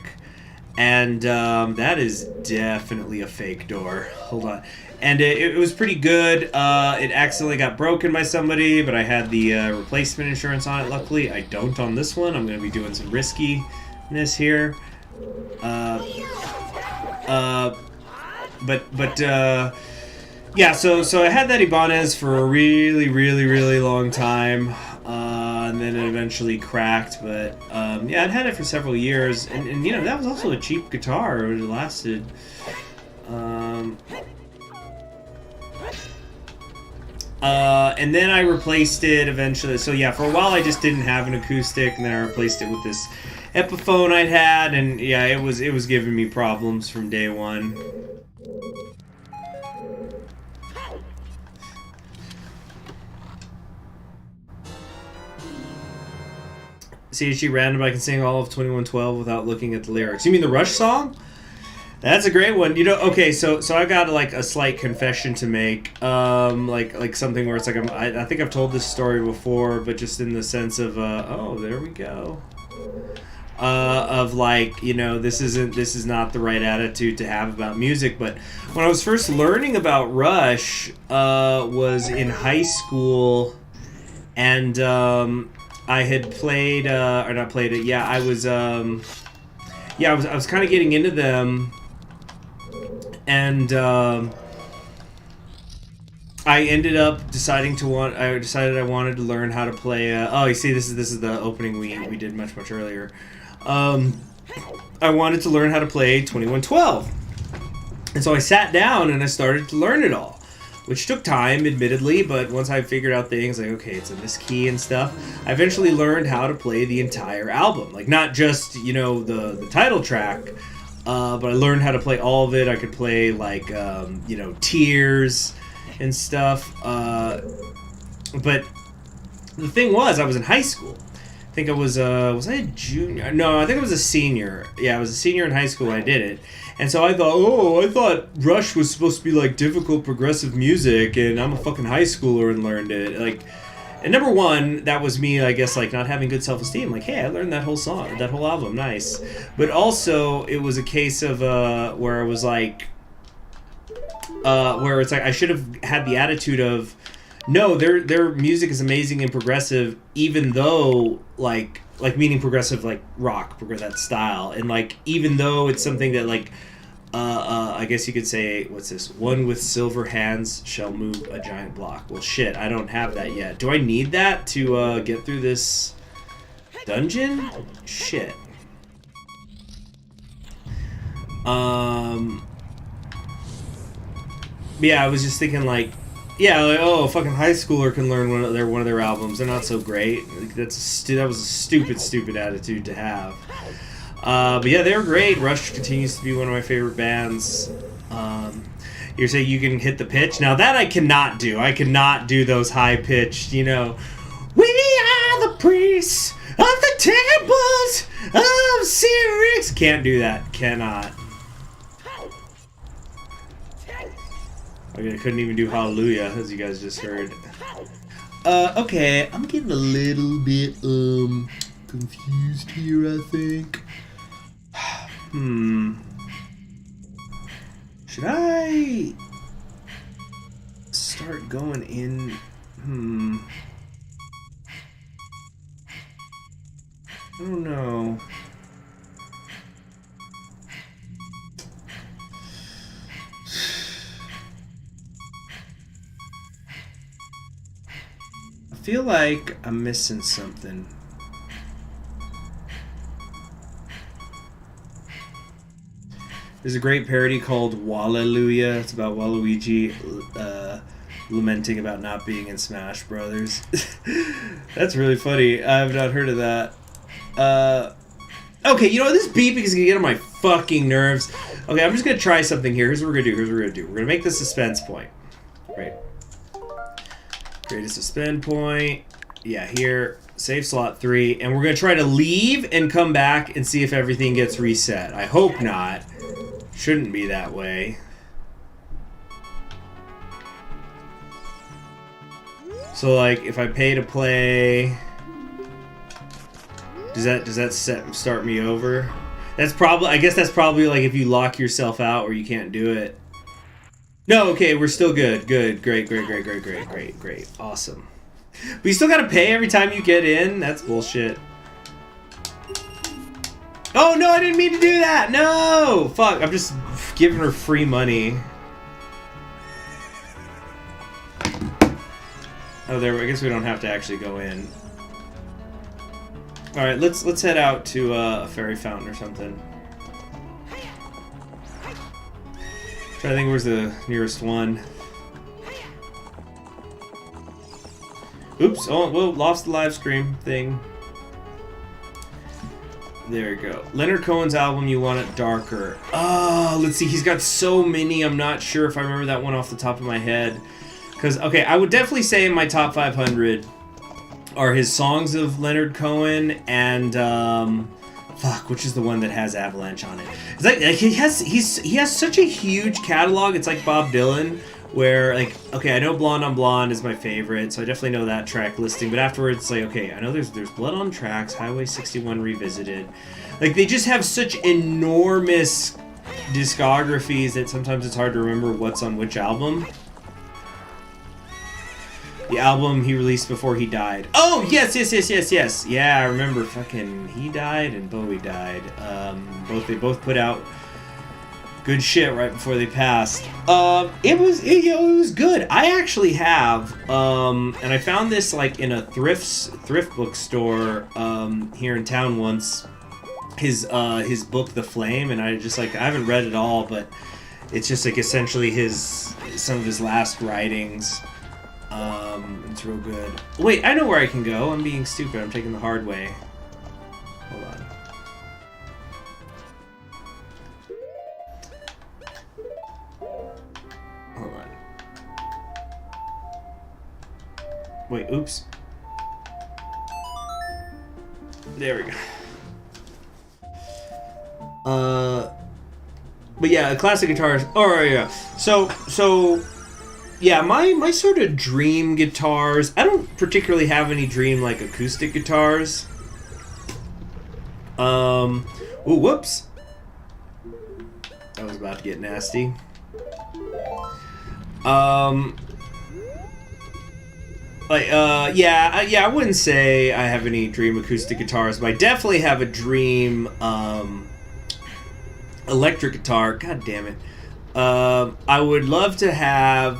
And that is definitely a fake door. Hold on. And it was pretty good. It accidentally got broken by somebody, but I had the replacement insurance on it. Luckily, I don't on this one. I'm going to be doing some riskiness here. Yeah, so I had that Ibanez for a really, really, really long time, and then it eventually cracked, but yeah, I'd had it for several years, and you know, that was also a cheap guitar. It lasted, and then I replaced it eventually. So yeah, for a while I just didn't have an acoustic, and then I replaced it with this Epiphone I'd had, and yeah, it was giving me problems from day one. CHG random, I can sing all of 2112 without looking at the lyrics. You mean the Rush song? That's a great one. You know, okay, so I got like a slight confession to make, like something where it's like I think I've told this story before, but just in the sense of oh, there we go, of like, you know, this is not the right attitude to have about music. But when I was first learning about Rush, was in high school, and I had played or not played it. Yeah, I was I was kind of getting into them. And I ended up deciding I wanted to learn how to play. Oh, you see, this is the opening we did much earlier. I wanted to learn how to play 2112, and so I sat down and I started to learn it all, which took time, admittedly. But once I figured out things like, okay, it's in this key and stuff, I eventually learned how to play the entire album, like not just, you know, the title track. But I learned how to play all of it. I could play, like, you know, Tears and stuff. But the thing was, I was in high school. I think I was I a junior? No, I think I was a senior. Yeah, I was a senior in high school when I did it. And so I thought Rush was supposed to be, like, difficult progressive music, and I'm a fucking high schooler and learned it. Like, and number one, that was me, I guess, like, not having good self-esteem. Like, hey, I learned that whole song, that whole album, nice. But also, it was a case of where I was like, where it's like I should have had the attitude of, no, their music is amazing and progressive, even though like meaning progressive, like rock, that style, and like even though it's something that like. I guess you could say, what's this? One with silver hands shall move a giant block. Well, shit, I don't have that yet. Do I need that to get through this dungeon? Shit. Yeah, I was just thinking like, yeah, like, oh, a fucking high schooler can learn one of their albums. They're not so great. Like, that was a stupid attitude to have. But yeah, they were great. Rush continues to be one of my favorite bands. You're saying you can hit the pitch? Now that I cannot do. I cannot do those high-pitched, you know, we are the priests of the temples of Syrinx. Can't do that. Cannot. I mean, I couldn't even do Hallelujah, as you guys just heard. Okay, I'm getting a little bit, confused here, I think. Should I start going in? I don't know. I feel like I'm missing something. There's a great parody called Wallelujah. It's about Waluigi lamenting about not being in Smash Brothers. That's really funny. I have not heard of that. Okay, you know what? This beeping is going to get on my fucking nerves. Okay, I'm just going to try something here. Here's what we're going to do. We're going to make the suspense point. Right. Create a suspend point. Yeah, here. Save slot 3. And we're going to try to leave and come back and see if everything gets reset. I hope not. Shouldn't be that way. So like if I pay to play, does that start me over? That's probably, I guess that's probably like if you lock yourself out or you can't do it. No, okay, we're still good. Good, great, great, great, great, great, great, great. Awesome. But you still gotta pay every time you get in? That's bullshit. Oh no, I didn't mean to do that! No! Fuck, I'm just giving her free money. Oh, there, I guess we don't have to actually go in. Alright, let's head out to a fairy fountain or something. Try to think where's the nearest one. Oops, oh, well, lost the live stream thing. There we go. Leonard Cohen's album, You Want It Darker. Oh, let's see, he's got so many, I'm not sure if I remember that one off the top of my head. Because, okay, I would definitely say in my top 500 are his songs of Leonard Cohen and, fuck, which is the one that has Avalanche on it? It's like he has such a huge catalog. It's like Bob Dylan, where like, okay, I know Blonde on Blonde is my favorite, so I definitely know that track listing. But afterwards, it's like, okay, I know there's Blood on Tracks, Highway 61 Revisited. Like they just have such enormous discographies that sometimes it's hard to remember what's on which album. The album he released before he died. Oh, yes. Yeah, I remember fucking he died and Bowie died. They both put out good shit right before they passed. It was good. I actually have, and I found this like in a thrift bookstore here in town once. His book The Flame, and I haven't read it all, but it's just like essentially some of his last writings. It's real good. Wait, I know where I can go. I'm being stupid. I'm taking the hard way. Hold on. Hold on. Wait, oops. There we go. But yeah, classic guitars. Oh, yeah. So yeah, my sort of dream guitars, I don't particularly have any dream, like, acoustic guitars. Ooh, whoops. That was about to get nasty. Yeah, I wouldn't say I have any dream acoustic guitars, but I definitely have a dream, electric guitar. God damn it. I would love to have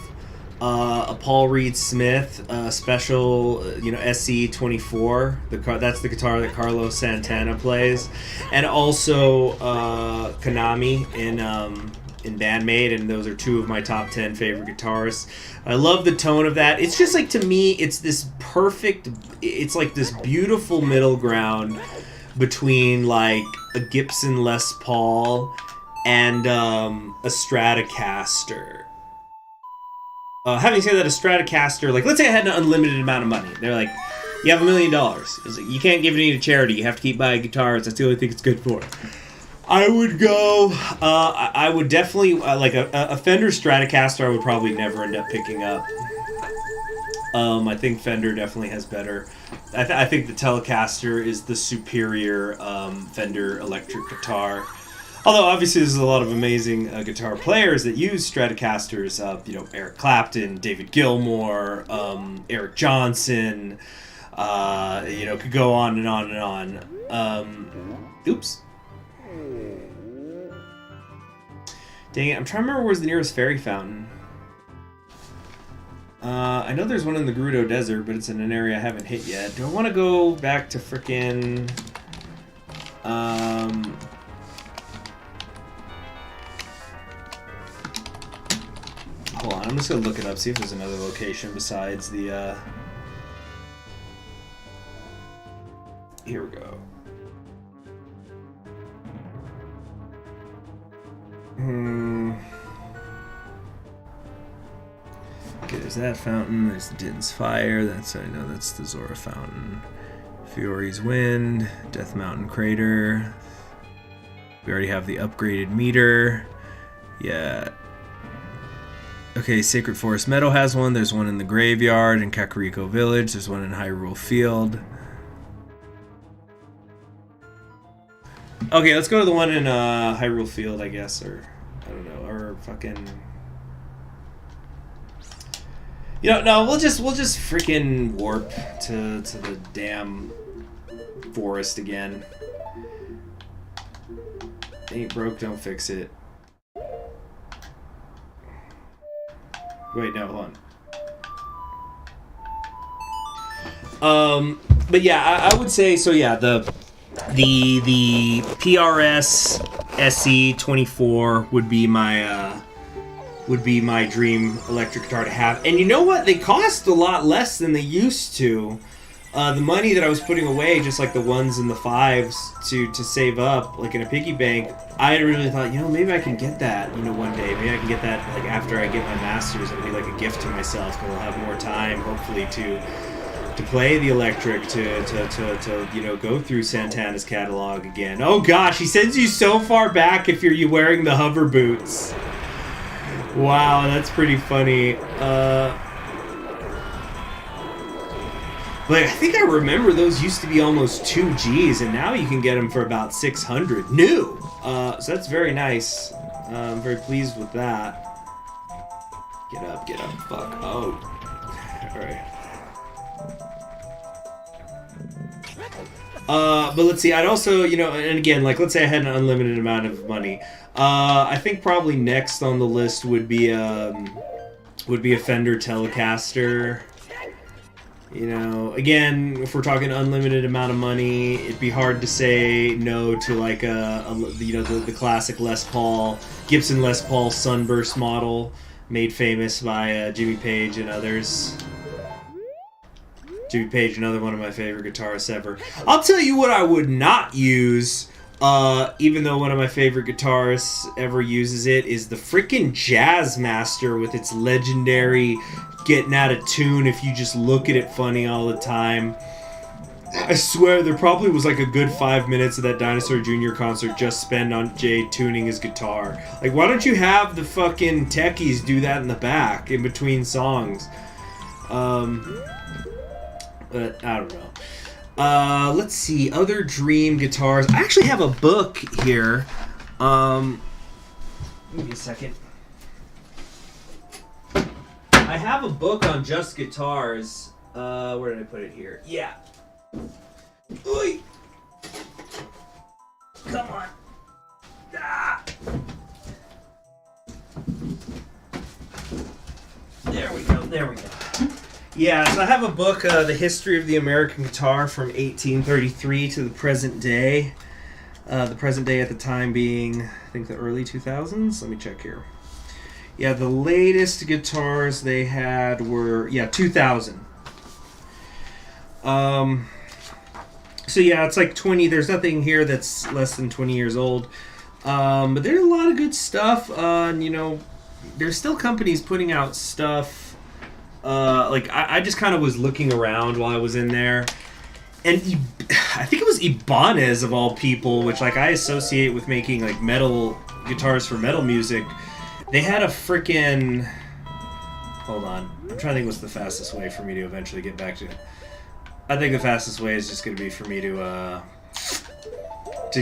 a Paul Reed Smith special, SC24. That's the guitar that Carlos Santana plays, and also Konami in Bandmate, and those are two of my top 10 favorite guitarists. I love the tone of that. It's just like, to me, it's this perfect. It's like this beautiful middle ground between like a Gibson Les Paul and a Stratocaster. Having said that, a Stratocaster, like, let's say I had an unlimited amount of money. They're like, you have $1 million. It's like, you can't give any to charity. You have to keep buying guitars. That's the only thing it's good for. I would go, I would definitely, like, a Fender Stratocaster I would probably never end up picking up. I think Fender definitely has better. I think the Telecaster is the superior Fender electric guitar. Although, obviously, there's a lot of amazing guitar players that use Stratocasters. Eric Clapton, David Gilmour, Eric Johnson. Could go on and on and on. Oops. Dang it, I'm trying to remember where's the nearest fairy fountain. I know there's one in the Gerudo Desert, but it's in an area I haven't hit yet. Do I want to go back to frickin'... Hold on, I'm just gonna look it up, see if there's another location besides the, Here we go. Okay, there's that fountain, there's Din's Fire, I know that's the Zora Fountain. Fiore's Wind, Death Mountain Crater. We already have the upgraded meter. Yeah. Okay, Sacred Forest Meadow has one. There's one in the Graveyard in Kakariko Village. There's one in Hyrule Field. Okay, let's go to the one in Hyrule Field, I guess, or I don't know, or fucking. No, we'll just freaking warp to the damn forest again. Ain't broke, don't fix it. Wait, no, hold on. But yeah, I would say so. Yeah, the PRS SE24 would be my dream electric guitar to have. And you know what? They cost a lot less than they used to. The money that I was putting away, just like the 1s and the 5s, to save up, like in a piggy bank, I really thought, maybe I can get that, one day. Maybe I can get that, like, after I get my master's. It'll be like a gift to myself, because I'll have more time, hopefully, to play the electric, to go through Santana's catalog again. Oh gosh, he sends you so far back if you're wearing the hover boots. Wow, that's pretty funny. Like, I think I remember those used to be almost 2 G's, and now you can get them for about 600 new. So that's very nice. I'm very pleased with that. Get up, fuck. Oh. Alright. But let's see, I'd also, and again, like, let's say I had an unlimited amount of money. I think probably next on the list would be a Fender Telecaster. Again, if we're talking unlimited amount of money, it'd be hard to say no to like the classic Les Paul, Gibson Les Paul Sunburst model, made famous by Jimmy Page and others. Jimmy Page, another one of my favorite guitarists ever. I'll tell you what I would not use, even though one of my favorite guitarists ever uses it, is the frickin' Jazzmaster with its legendary getting out of tune if you just look at it funny all the time. I swear there probably was like a good 5 minutes of that Dinosaur Jr. concert just spent on Jay tuning his guitar. Like, why don't you have the fucking techies do that in the back in between songs? But I don't know. Let's see, other dream guitars. I actually have a book here. Give me a second. I have a book on just guitars. Where did I put it here? Yeah. Oy! Come on. Ah! There we go. Yeah, so I have a book, The History of the American Guitar from 1833 to the present day. The present day at the time being, I think, the early 2000s. Let me check here. Yeah, the latest guitars they had were, 2000. So yeah, it's like 20, there's nothing here that's less than 20 years old. But there's a lot of good stuff. There's still companies putting out stuff. I just kind of was looking around while I was in there. And I think it was Ibanez, of all people, which I associate with making like metal guitars for metal music. They had a frickin'... Hold on. I'm trying to think what's the fastest way for me to eventually get back to it. I think the fastest way is just going to be for me to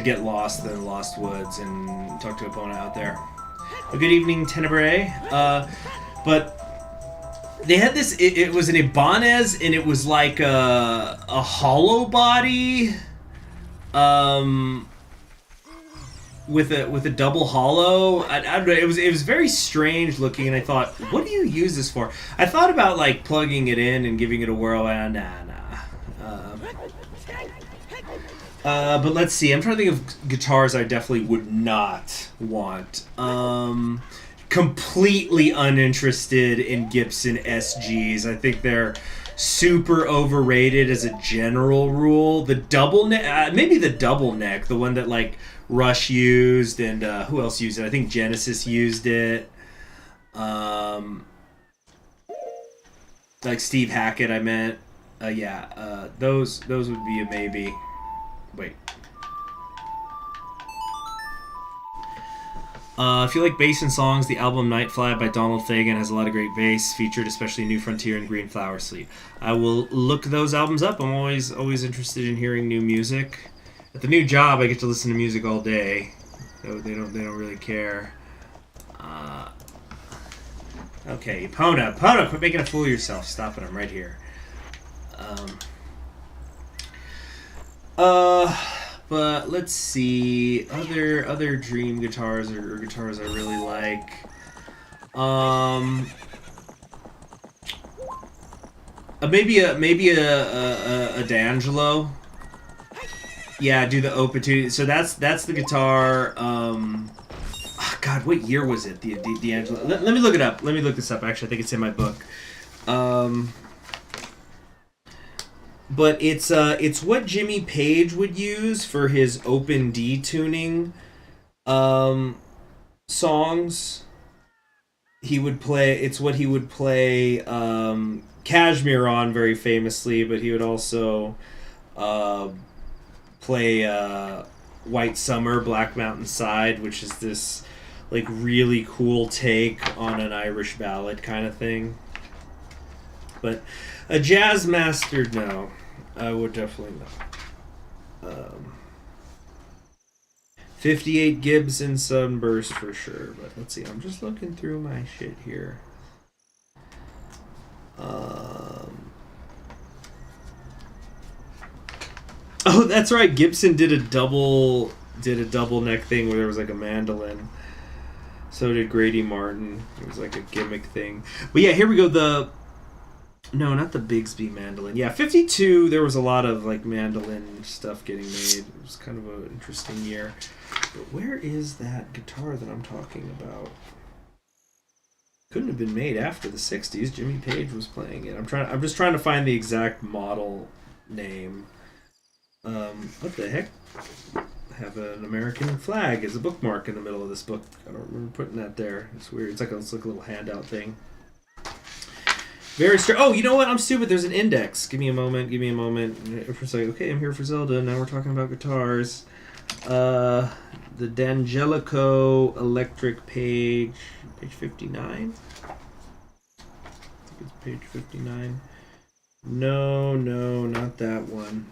get lost in Lost Woods and talk to a opponent out there. Well, good evening, Tenebrae. But they had this... It was an Ibanez, and it was like a hollow body... with a double hollow. I don't know, it was very strange looking, and I thought, what do you use this for? I thought about like plugging it in and giving it a whirl. Nah. But let's see. I'm trying to think of guitars I definitely would not want. Completely uninterested in Gibson SGs. I think they're super overrated as a general rule. The double neck, maybe the double neck, the one that like Rush used, and who else used it? I think Genesis used it. Like Steve Hackett, I meant. Those would be a maybe. Wait. If you like bass and songs, the album Nightfly by Donald Fagen has a lot of great bass featured, especially New Frontier and Green Flower Sleep. I will look those albums up. I'm always interested in hearing new music. At the new job, I get to listen to music all day. So they don't really care. Okay, Epona, quit making a fool of yourself. Stop it, I'm right here. But let's see other dream guitars or guitars I really like. Maybe a D'Angelo. Yeah, do the Opitude. So that's the guitar. God, what year was it? The D'Angelo. Let me look it up. Let me look this up. Actually, I think it's in my book. But it's what Jimmy Page would use for his open D tuning songs. He would play. It's what he would play Cashmere on very famously, but he would also play White Summer, Black Mountain Side, which is this like really cool take on an Irish ballad kind of thing. But a jazz master, no, I would definitely not. 58 Gibson Sunburst for sure, but let's see. I'm just looking through my shit here. Oh, that's right. Gibson did a double neck thing where there was like a mandolin. So did Grady Martin. It was like a gimmick thing. But yeah, here we go. No, not the Bigsby mandolin. Yeah, 52, there was a lot of like mandolin stuff getting made. It was kind of an interesting year. But where is that guitar that I'm talking about? Couldn't have been made after the 60s. Jimmy Page was playing it. I'm just trying to find the exact model name. What the heck? I have an American flag as a bookmark in the middle of this book. I don't remember putting that there. It's weird. It's like a little handout thing. Very strange. Oh, you know what? I'm stupid. There's an index. Give me a moment. It's like, okay, I'm here for Zelda. Now we're talking about guitars. The D'Angelico Electric page 59. I think it's page 59. No, not that one.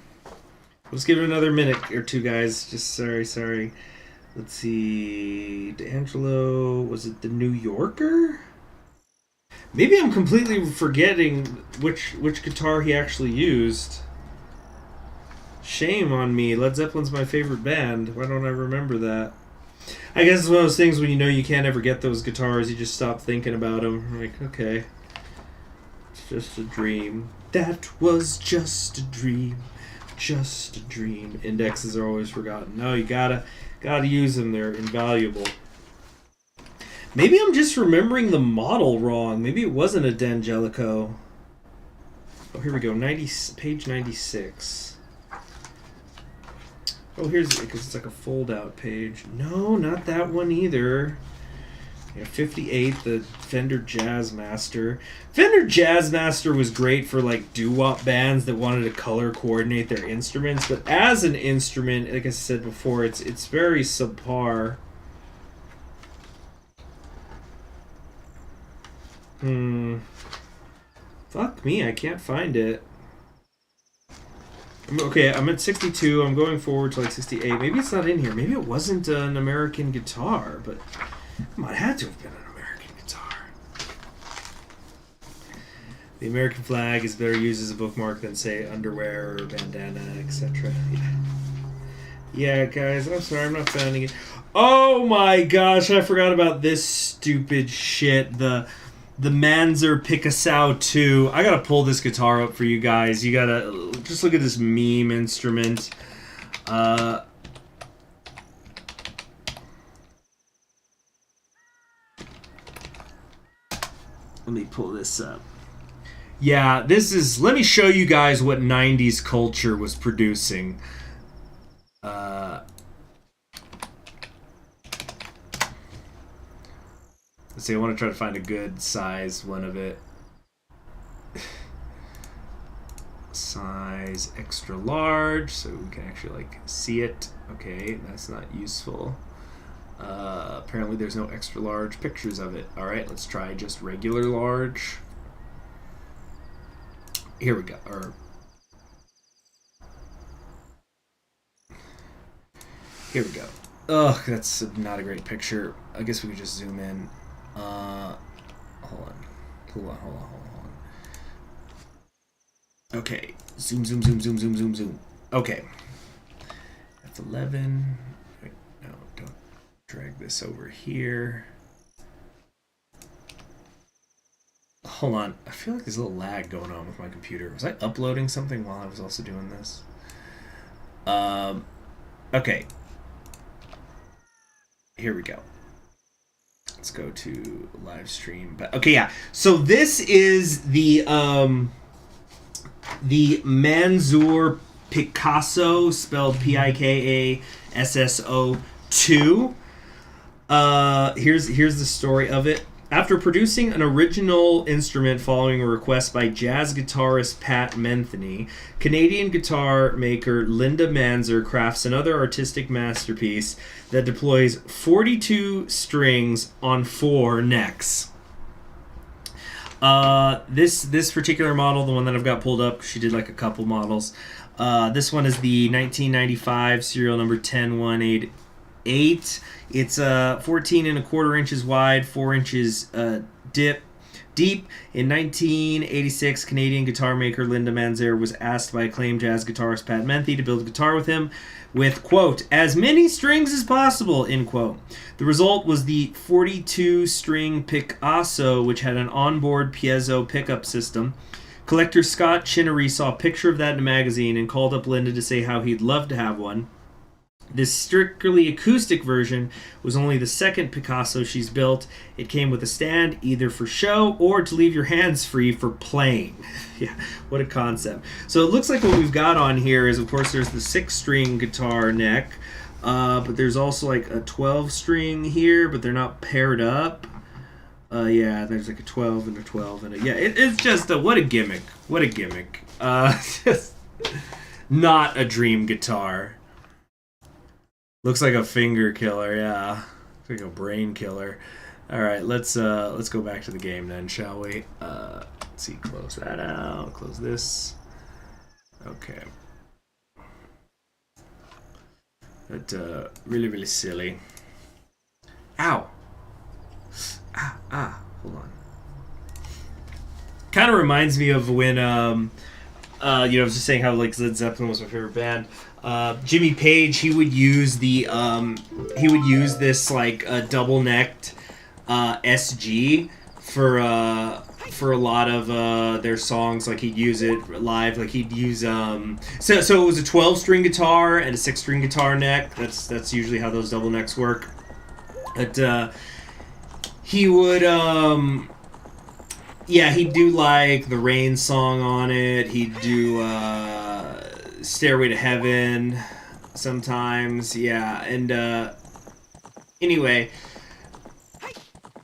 Let's give it another minute or two, guys. Just sorry. Let's see. D'Angelo, was it the New Yorker? Maybe I'm completely forgetting which guitar he actually used. Shame on me. Led Zeppelin's my favorite band. Why don't I remember that? I guess it's one of those things when you know you can't ever get those guitars, you just stop thinking about them. Like, okay. It's just a dream. That was just a dream. Just a dream. Indexes are always forgotten. No, you gotta use them. They're invaluable. Maybe I'm just remembering the model wrong. Maybe it wasn't a D'Angelico. Oh, here we go. Page 96. Oh, here's it, because it's like a fold-out page. No, not that one either. Yeah, 58, the Fender Jazzmaster. Fender Jazzmaster was great for like doo-wop bands that wanted to color coordinate their instruments, but as an instrument, like I said before, it's very subpar. Fuck me, I can't find it. Okay, I'm at 62. I'm going forward to like 68. Maybe it's not in here. Maybe it wasn't an American guitar, but come on, it had to have been an American guitar. The American flag is better used as a bookmark than, say, underwear or bandana, etc. Yeah, guys, I'm sorry, I'm not finding it. Oh my gosh, I forgot about this stupid shit. The Manzer Picasso 2. I gotta pull this guitar up for you guys. You gotta just look at this meme instrument. Let me pull this up. Yeah, this is... Let me show you guys what 90s culture was producing. Let's see, I want to try to find a good size one of it. Size extra large, so we can actually like see it. Okay, that's not useful. Apparently there's no extra large pictures of it. Alright, let's try just regular large. Here we go. Here we go. Ugh, that's not a great picture. I guess we could just zoom in. Hold on. Okay, zoom. Okay. F11. Wait, no, don't drag this over here. Hold on, I feel like there's a little lag going on with my computer. Was I uploading something while I was also doing this? Okay. Here we go. Let's go to live stream. But okay, yeah. So this is the Manzoor Picasso, spelled Pikasso 2. Here's the story of it. After producing an original instrument following a request by jazz guitarist Pat Metheny, Canadian guitar maker Linda Manzoor crafts another artistic masterpiece that deploys 42 strings on 4 necks. This particular model, the one that I've got pulled up, she did like a couple models. This one is the 1995 serial number 10188. It's 14 and a quarter inches wide, 4 inches deep. In 1986, Canadian guitar maker Linda Manzoor was asked by acclaimed jazz guitarist Pat Metheny to build a guitar with him with, quote, as many strings as possible, end quote. The result was the 42-string Picasso, which had an onboard piezo pickup system. Collector Scott Chinnery saw a picture of that in a magazine and called up Linda to say how he'd love to have one. This strictly acoustic version was only the second Picasso she's built. It came with a stand either for show or to leave your hands free for playing. Yeah, what a concept. So it looks like what we've got on here is, of course, there's the 6-string guitar neck, but there's also like a 12-string here, but they're not paired up. Yeah, there's like a 12 and a 12 and a... Yeah, it's just a... What a gimmick. What a gimmick. Just not a dream guitar. Looks like a finger killer, yeah. Looks like a brain killer. All right, let's go back to the game then, shall we? Let's see, close that out. Close this. Okay. That really silly. Ow. Hold on. Kind of reminds me of when I was just saying how like Led Zeppelin was my favorite band. Jimmy Page, he would use this like double-necked SG for a lot of their songs. Like he'd use it live. Like he'd use so it was a 12-string guitar and a 6-string guitar neck. That's usually how those double necks work. But he would he'd do like the Rain song on it. He'd do Stairway to Heaven sometimes, yeah. And anyway,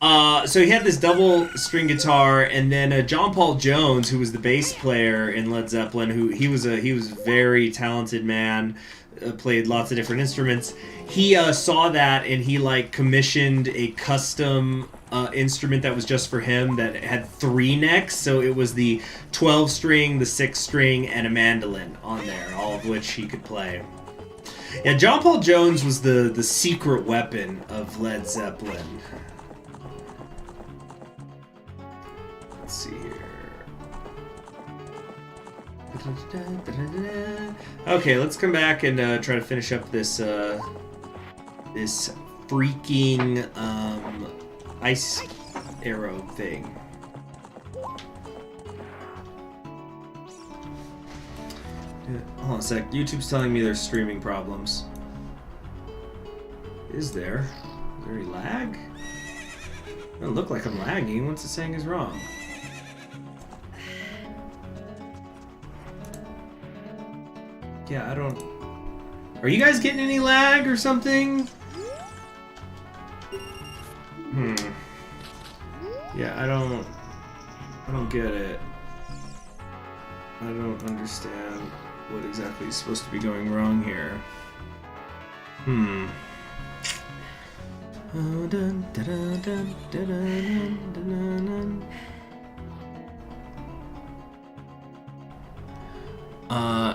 so he had this double string guitar, and then John Paul Jones, who was the bass player in Led Zeppelin, he was a very talented man, played lots of different instruments. He saw that and he like commissioned a custom instrument that was just for him that had 3 necks. So it was the 12-string, the 6-string, and a mandolin on there, all of which he could play. Yeah, John Paul Jones was the secret weapon of Led Zeppelin. Let's see here. Okay, let's come back and try to finish up this this freaking ice arrow thing. Hold on a sec. YouTube's telling me there's streaming problems. Is there? Is there any lag? It doesn't look like I'm lagging. What's it saying is wrong? Yeah, I don't... Are you guys getting any lag or something? Yeah, I don't get it. I don't understand what exactly is supposed to be going wrong here.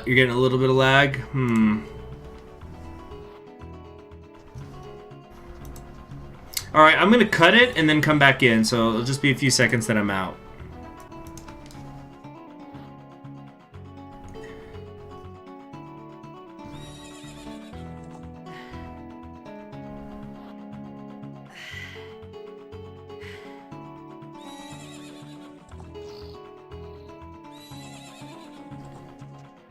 You're getting a little bit of lag? Alright, I'm gonna cut it and then come back in, so it'll just be a few seconds that I'm out.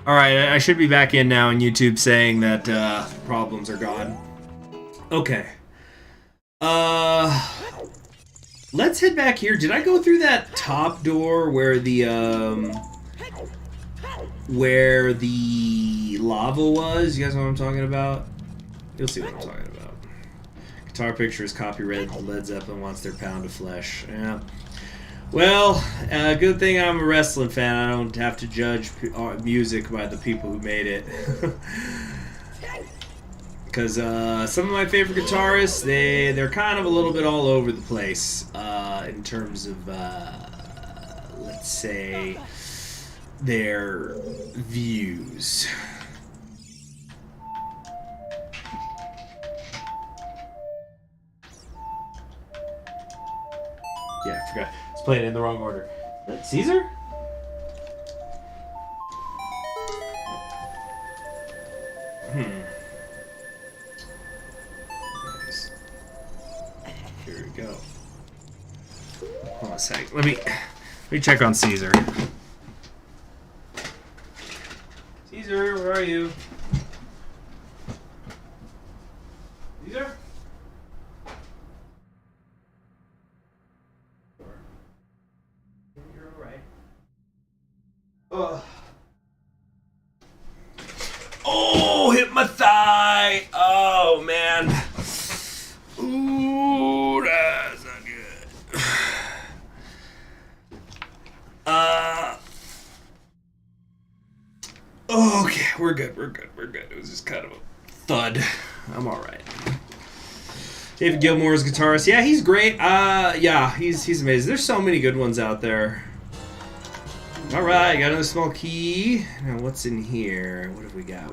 Alright, I should be back in now on YouTube saying that problems are gone. Okay. Let's head back here. Did I go through that top door where the lava was? You guys know what I'm talking about? You'll see what I'm talking about. Guitar picture is copyrighted. Led Zeppelin wants their pound of flesh. Yeah. Well, good thing I'm a wrestling fan. I don't have to judge music by the people who made it. Because some of my favorite guitarists, they're kind of a little bit all over the place in terms of, let's say, their views. Yeah, I forgot. I was playing it in the wrong order. Is that Caesar? Nice. Here we go. Hold on a sec. Let me check on Caesar. Caesar, where are you? Caesar? You're alright. Oh, hit my thigh. Oh, man. Ooh, that's not good. Okay, we're good. It was just kind of a thud. I'm alright. David Gilmour's guitarist. Yeah, he's great. Yeah, he's amazing. There's so many good ones out there. Alright, got another small key. Now, what's in here? What have we got?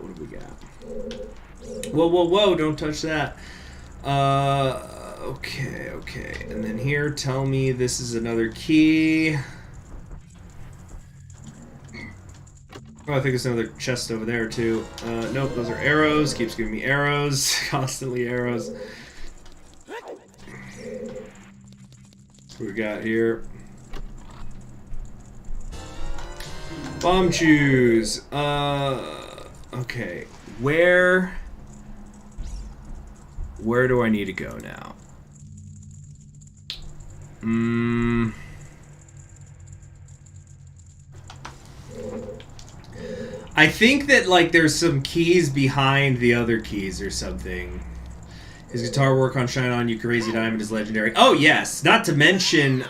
Whoa, don't touch that. Okay. And then here, tell me this is another key. Oh, I think there's another chest over there, too. Nope, those are arrows. Keeps giving me arrows. Constantly arrows. What we got here? Bomb shoes. Okay. Where do I need to go now? I think that, like, there's some keys behind the other keys or something. His guitar work on Shine On You Crazy Diamond is legendary. Oh, yes. Not to mention,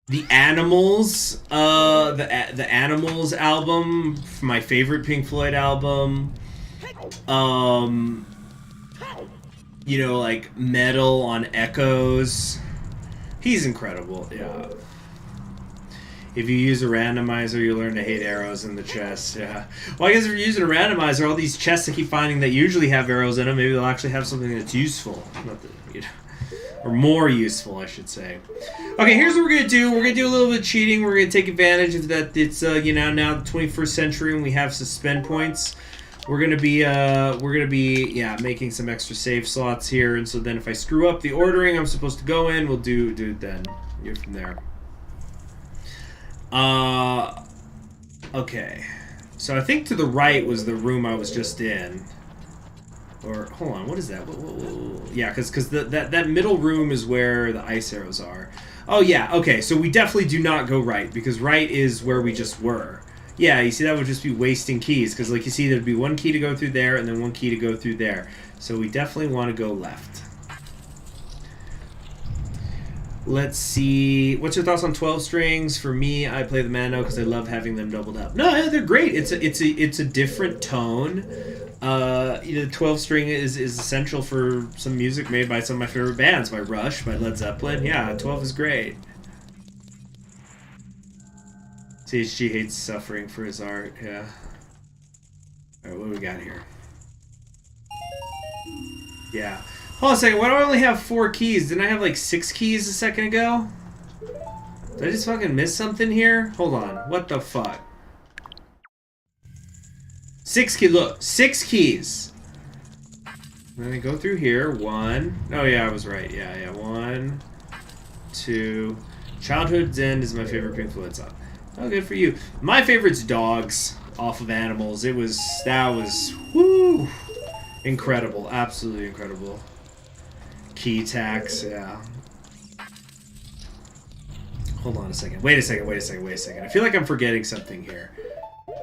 the Animals, the Animals album, my favorite Pink Floyd album. You know, like, Metal on Echoes. He's incredible, yeah. If you use a randomizer, you learn to hate arrows in the chest. Yeah. Well, I guess if you're using a randomizer, all these chests I keep finding that usually have arrows in them, maybe they'll actually have something that's useful. Not that, you know, or more useful, I should say. Okay, here's what we're gonna do. We're gonna do a little bit of cheating. We're gonna take advantage of that. It's you know, now the 21st century and we have suspend points. We're gonna be making some extra save slots here, and so then if I screw up the ordering I'm supposed to go in, we'll do it then. You're from there. Okay. So I think to the right was the room I was just in. Or, hold on, what is that? Whoa. Yeah, because that middle room is where the ice arrows are. Oh, yeah, okay, so we definitely do not go right, because right is where we just were. Yeah, you see, that would just be wasting keys, because, like, you see, there'd be one key to go through there, and then one key to go through there. So we definitely want to go left. Let's see. What's your thoughts on 12 strings? For me, I play the Mano because I love having them doubled up. No, they're great. It's a different tone. You know, 12 string is essential for some music made by some of my favorite bands, by Rush, by Led Zeppelin. Yeah, 12 is great. THG hates suffering for his art. Yeah. All right, what do we got here? Yeah. Hold on a second, why do I only have 4 keys? Didn't I have like 6 keys a second ago? Did I just fucking miss something here? Hold on, what the fuck? 6 keys, look, 6 keys. Then I go through here, 1. Oh yeah, I was right, yeah, 1, 2. Childhood's End is my favorite painful it's on. Oh, good for you. My favorite's dogs off of Animals. That was, woo, incredible, absolutely incredible. Key tax, yeah. Hold on a second. Wait a second. I feel like I'm forgetting something here.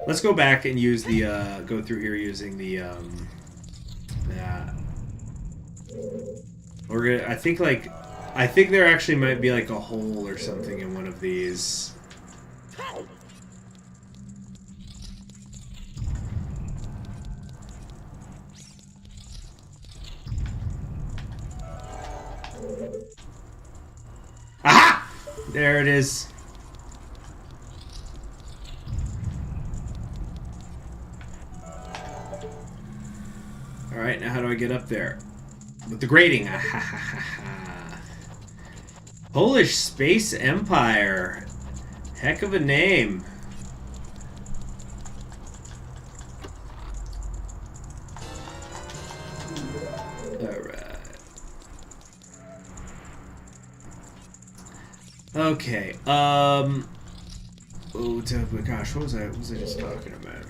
Let's go back and use the, go through here using the, that. We're gonna, I think there actually might be like a hole or something in one of these. Aha! There it is. Alright, now how do I get up there? With the grating. Polish Space Empire. Heck of a name. Alright. Okay, oh gosh, what was I just talking about?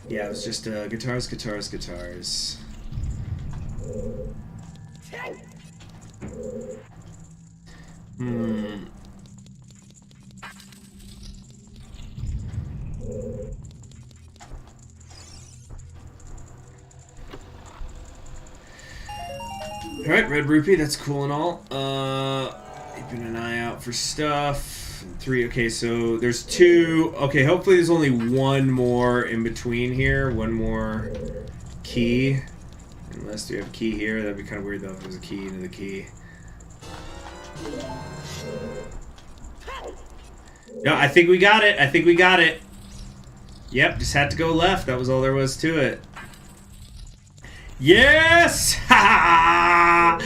Yeah, it was just, guitars. Alright, Red Rupee, that's cool and all. Keeping an eye out for stuff. 3, okay, so there's 2. Okay, hopefully there's only 1 more in between here. 1 more key. Unless we have a key here. That'd be kind of weird though if there's a key into the key. No, I think we got it. Yep, just had to go left. That was all there was to it. Yes! Ha!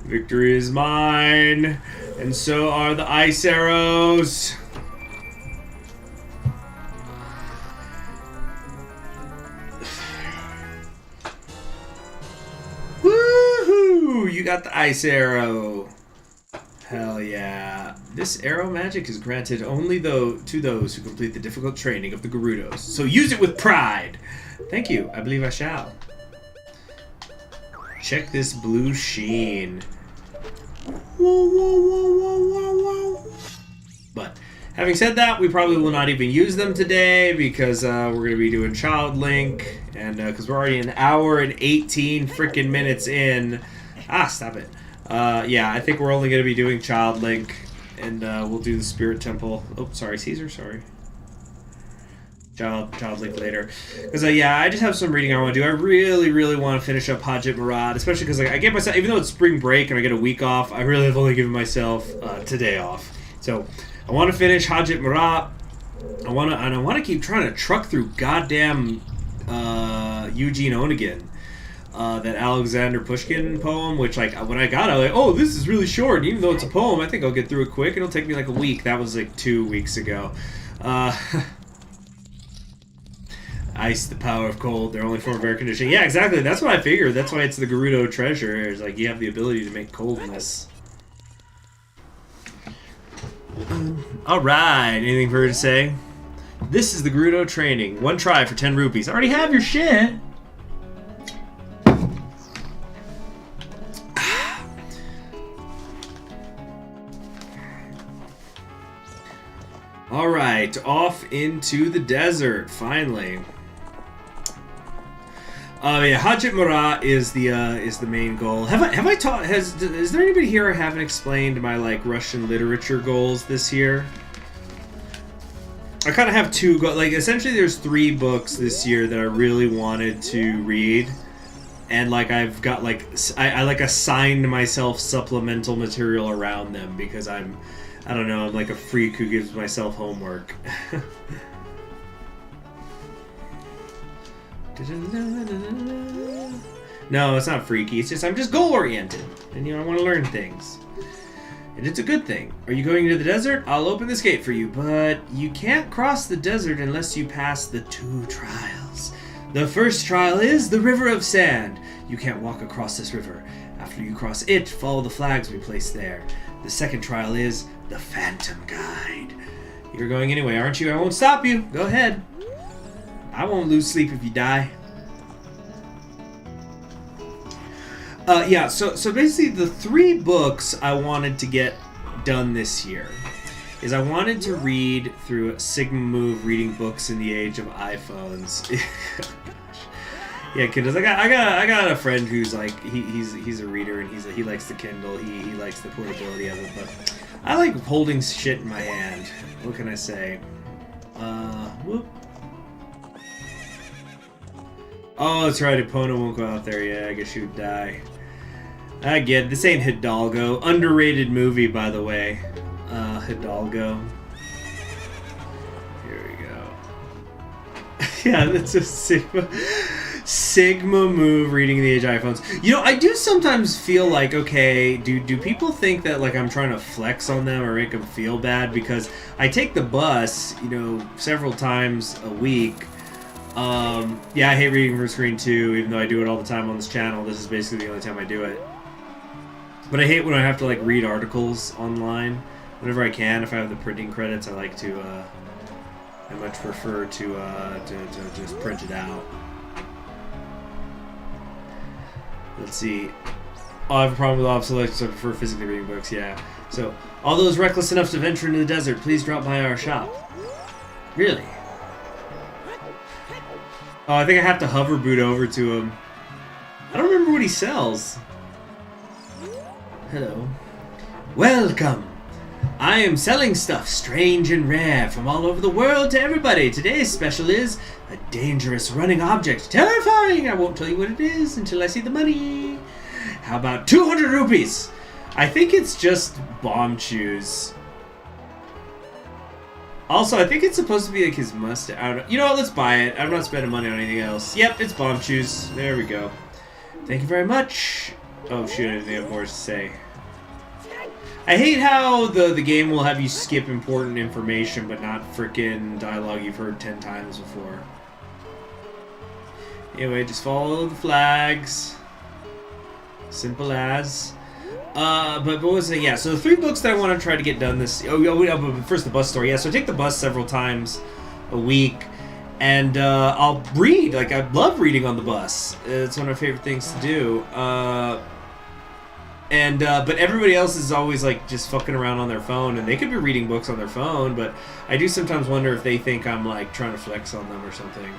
Victory is mine. And so are the ice arrows. Woohoo! You got the ice arrow. Hell yeah. This arrow magic is granted only to those who complete the difficult training of the Gerudos. So use it with pride. Thank you. I believe I shall. Check this blue sheen. Whoa. But having said that, we probably will not even use them today because we're going to be doing Child Link, and because we're already an hour and 18 freaking minutes in. Ah, stop it. Yeah, I think we're only going to be doing Child Link, and we'll do the Spirit Temple. Oh, sorry, Caesar, sorry. Child Link later. Because, yeah, I just have some reading I want to do. I really want to finish up Hajit Murad, especially because like, I get myself, even though it's spring break and I get a week off, I really have only given myself today off. So, I want to finish Hajit Murad. I want to keep trying to truck through goddamn Eugene Onegin. That Alexander Pushkin poem, which, like, when I got it, I was like, oh, this is really short. And even though it's a poem, I think I'll get through it quick. It'll take me, like, a week. That was, like, 2 weeks ago. Ice, the power of cold, their only form of air conditioning. Yeah, exactly. That's what I figured. That's why it's the Gerudo treasure. It's like, you have the ability to make coldness. Alright, anything for her to say? This is the Gerudo training. 1 try for 10 rupees. I already have your shit. Alright, off into the desert, finally. Yeah, Hajit Murad is the main goal. Is there anybody here I haven't explained my, like, Russian literature goals this year? I kind of have 2 like, essentially there's 3 books this year that I really wanted to read. And, like, I've got, like, I like, assigned myself supplemental material around them because I don't know, I'm like a freak who gives myself homework. No, it's not freaky. It's just I'm just goal-oriented. And, you know, I want to learn things. And it's a good thing. Are you going into the desert? I'll open this gate for you, but you can't cross the desert unless you pass the 2 trials. The first trial is the River of Sand. You can't walk across this river. After you cross it, follow the flags we placed there. The second trial is the Phantom Guide. You're going anyway, aren't you? I won't stop you. Go ahead. I won't lose sleep if you die. Yeah, so basically the 3 books I wanted to get done this year is I wanted to read through Sigma Move reading books in the age of iPhones. Yeah, because I got a friend who's like he's a reader and he likes the Kindle. He likes the portability of it, but I like holding shit in my hand. What can I say? Whoop. Oh, that's right. Epona won't go out there. Yeah, I guess she would die. I get it. This ain't Hidalgo. Underrated movie, by the way. Hidalgo. Here we go. Yeah, that's a Sigma Move reading the age iPhones. You know, I do sometimes feel like, okay, do people think that like I'm trying to flex on them or make them feel bad? Because I take the bus, you know, several times a week. Yeah, I hate reading from screen too, even though I do it all the time on this channel. This is basically the only time I do it. But I hate when I have to like read articles online. Whenever I can, if I have the printing credits, I like to, I much prefer to just print it out. Let's see. Oh, I have a problem with obsolescence, so I prefer physically reading books, yeah. So, all those reckless enough to venture into the desert, please drop by our shop. Really? Oh, I think I have to hover boot over to him. I don't remember what he sells. Hello. Welcome! I am selling stuff strange and rare from all over the world to everybody. Today's special is a dangerous running object. Terrifying! I won't tell you what it is until I see the money. How about 200 rupees? I think it's just bomb shoes. Also, I think it's supposed to be like his mustache. You know what? Let's buy it. I'm not spending money on anything else. Yep, it's bomb shoes. There we go. Thank you very much. Oh shoot, I didn't have more to say. I hate how the game will have you skip important information, but not frickin' dialogue you've heard 10 times before. Anyway, just follow the flags. Simple as. But what was it? Yeah, so the 3 books that I want to try to get done this... Oh, first the bus story. Yeah, so I take the bus several times a week, and I'll read. Like, I love reading on the bus. It's one of my favorite things to do. But everybody else is always, like, just fucking around on their phone, and they could be reading books on their phone, but I do sometimes wonder if they think I'm, like, trying to flex on them or something.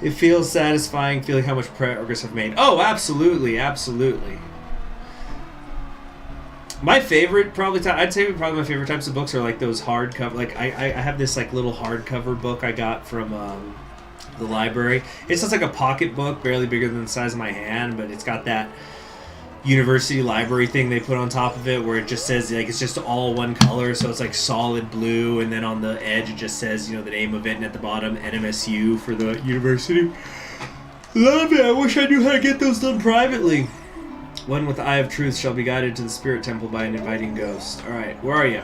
It feels satisfying feeling how much progress I've made. Oh, absolutely, absolutely. My favorite, I'd say probably my favorite types of books are like those hardcover. Like I have this like little hardcover book I got from the library. It's just like a pocket book, barely bigger than the size of my hand, but it's got that university library thing they put on top of it where it just says like it's just all one color, so it's like solid blue, and then on the edge it just says, you know, the name of it, and at the bottom NMSU for the university. Love it. I wish I knew how to get those done privately. One with the Eye of Truth shall be guided to the Spirit Temple by an inviting ghost. Alright, where are you?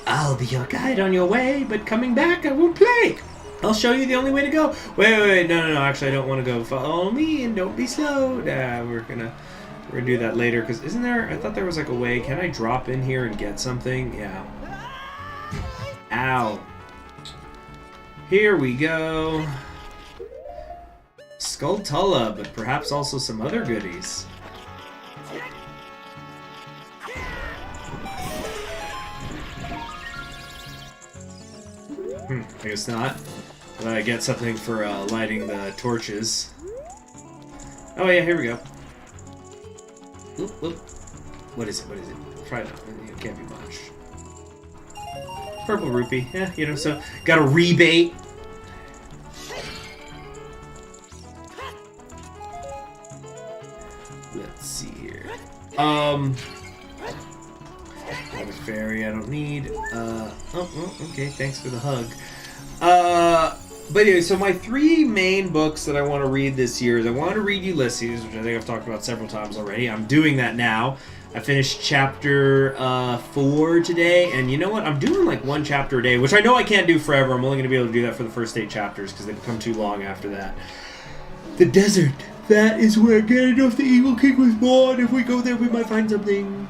I'll be your guide on your way, but coming back I won't play. I'll show you the only way to go. Wait, no, actually I don't want to go. Follow me and don't be slow. Nah, we're gonna do that later, because isn't there, I thought there was like a way, can I drop in here and get something? Yeah. Ow. Here we go. Skulltula, but perhaps also some other goodies. I guess not. But I get something for lighting the torches. Oh yeah, here we go. Oop, oop. What is it? What is it? Try it out. It can't be much. Purple rupee. Yeah, you know, so got a rebate. Let's see here. Another fairy I don't need. Oh, okay, thanks for the hug. But anyway, so my 3 main books that I want to read this year is I want to read Ulysses, which I think I've talked about several times already. I'm doing that now. I finished chapter 4 today, and you know what? I'm doing like 1 chapter a day, which I know I can't do forever. I'm only going to be able to do that for the first 8 chapters because they become too long after that. The desert. That is where Ganondorf the Evil King was born. If we go there, we might find something.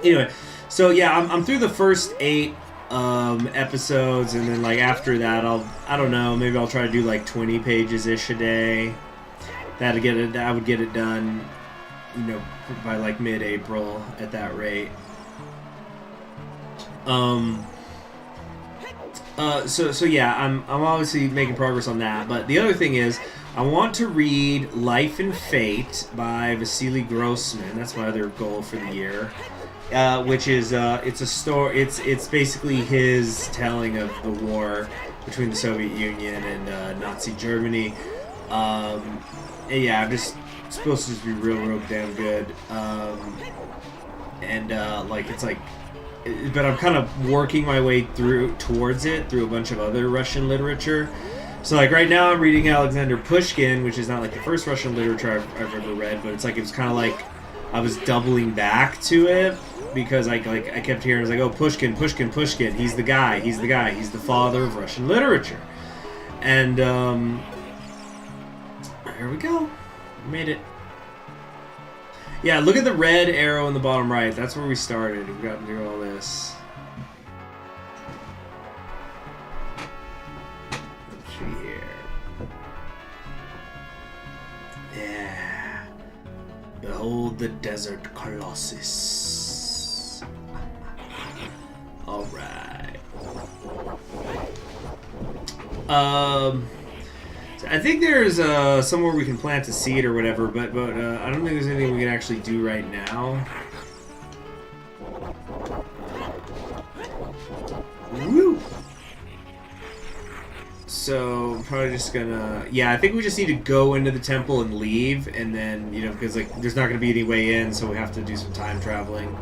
Anyway, so yeah, I'm through the first 8 episodes, and then like after that, I don't know, maybe I'll try to do like 20 pages ish a day. I would get it done, you know, by like mid-April at that rate. So yeah, I'm obviously making progress on that. But the other thing is, I want to read Life and Fate by Vasily Grossman. That's my other goal for the year. Which is it's a story. It's basically his telling of the war between the Soviet Union and Nazi Germany. Yeah, I'm just supposed to just be real damn good. Like it's like. But I'm kind of working my way towards it through a bunch of other Russian literature. So like right now I'm reading Alexander Pushkin, which is not like the first Russian literature I've ever read, but it's like it was kind of like I was doubling back to it because I kept hearing, I was like, oh, Pushkin, he's the guy, he's the father of Russian literature. And here we go, we made it. Yeah, look at the red arrow in the bottom right. That's where we started. We've got to do all this. Let's see here. Yeah. Behold the desert colossus. Alright. I think there's somewhere we can plant a seed or whatever, but I don't think there's anything we can actually do right now. Woo! So I'm probably just gonna, yeah, I think we just need to go into the temple and leave, and then, you know, because like there's not gonna be any way in, so we have to do some time traveling.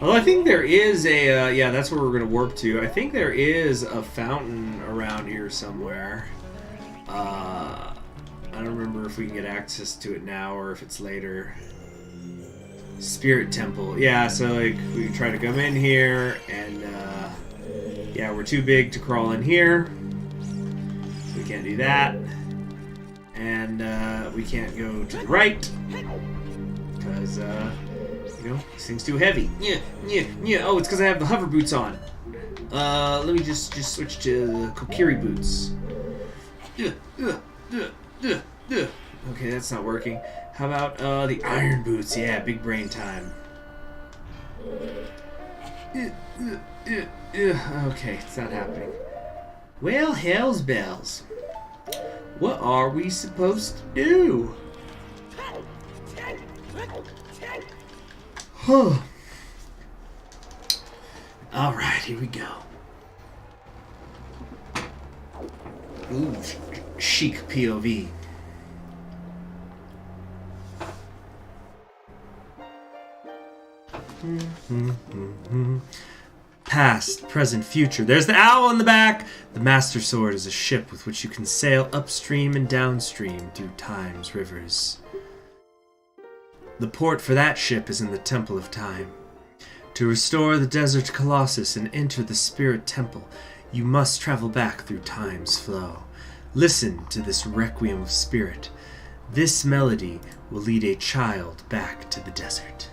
Well, I think there is a, yeah, that's where we're going to warp to. I think there is a fountain around here somewhere. I don't remember if we can get access to it now or if it's later. Spirit Temple. Yeah, so like we try to come in here and, yeah, we're too big to crawl in here. So we can't do that. And we can't go to the right because, you know, this thing's too heavy. Yeah. Oh, it's because I have the hover boots on. Let me just switch to the Kokiri boots. Okay, that's not working. How about the iron boots? Yeah, big brain time. Okay, it's not happening. Well, hell's bells. What are we supposed to do? Huh. Alright, here we go. Ooh, chic POV. Past, present, future. There's the owl in the back! The Master Sword is a ship with which you can sail upstream and downstream through time's rivers. The port for that ship is in the Temple of Time. To restore the Desert Colossus and enter the Spirit Temple, you must travel back through time's flow. Listen to this Requiem of Spirit. This melody will lead a child back to the desert.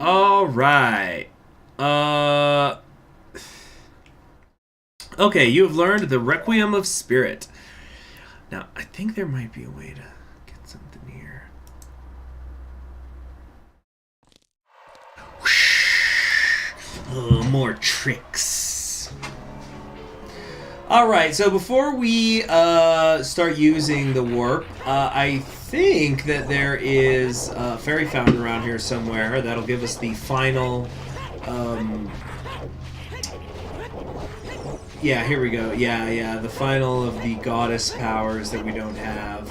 All right. Okay, you have learned the Requiem of Spirit. Now, I think there might be a way to get something here. Oh, more tricks. Alright, so before we start using the warp, I think that there is a fairy fountain around here somewhere that'll give us the final... yeah, here we go. Yeah, the final of the goddess powers that we don't have.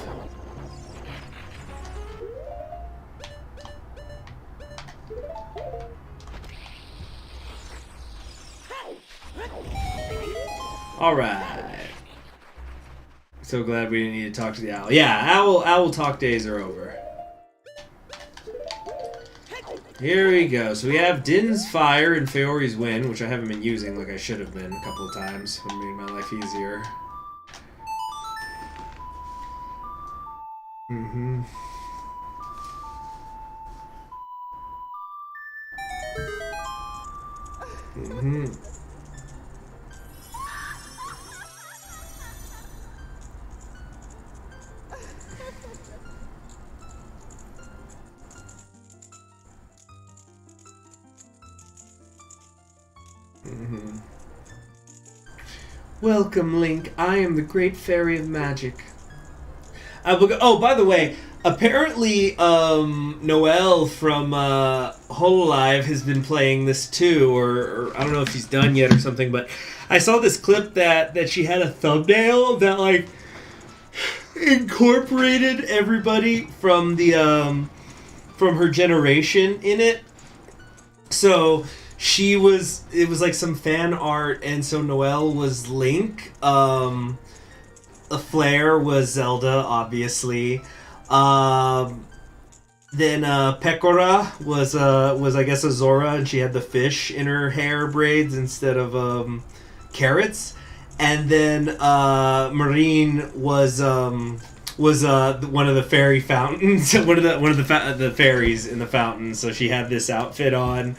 Alright. So glad we didn't need to talk to the owl. Yeah, owl talk days are over. Here we go. So we have Din's Fire and Feori's Wind, which I haven't been using like I should have been a couple of times. Would have made my life easier. Mm-hmm. Mm-hmm. Mm-hmm. Welcome, Link. I am the Great Fairy of Magic. Oh, by the way, apparently Noel from Hololive has been playing this too, or I don't know if he's done yet or something, but I saw this clip that she had a thumbnail that like incorporated everybody from the from her generation in it. So it was like some fan art, and so Noelle was Link, Flair was Zelda, obviously, then Pecora was I guess a Zora, and she had the fish in her hair braids instead of carrots, and then Marine was one of the fairy fountains, one of the fairies in the fountain, so she had this outfit on.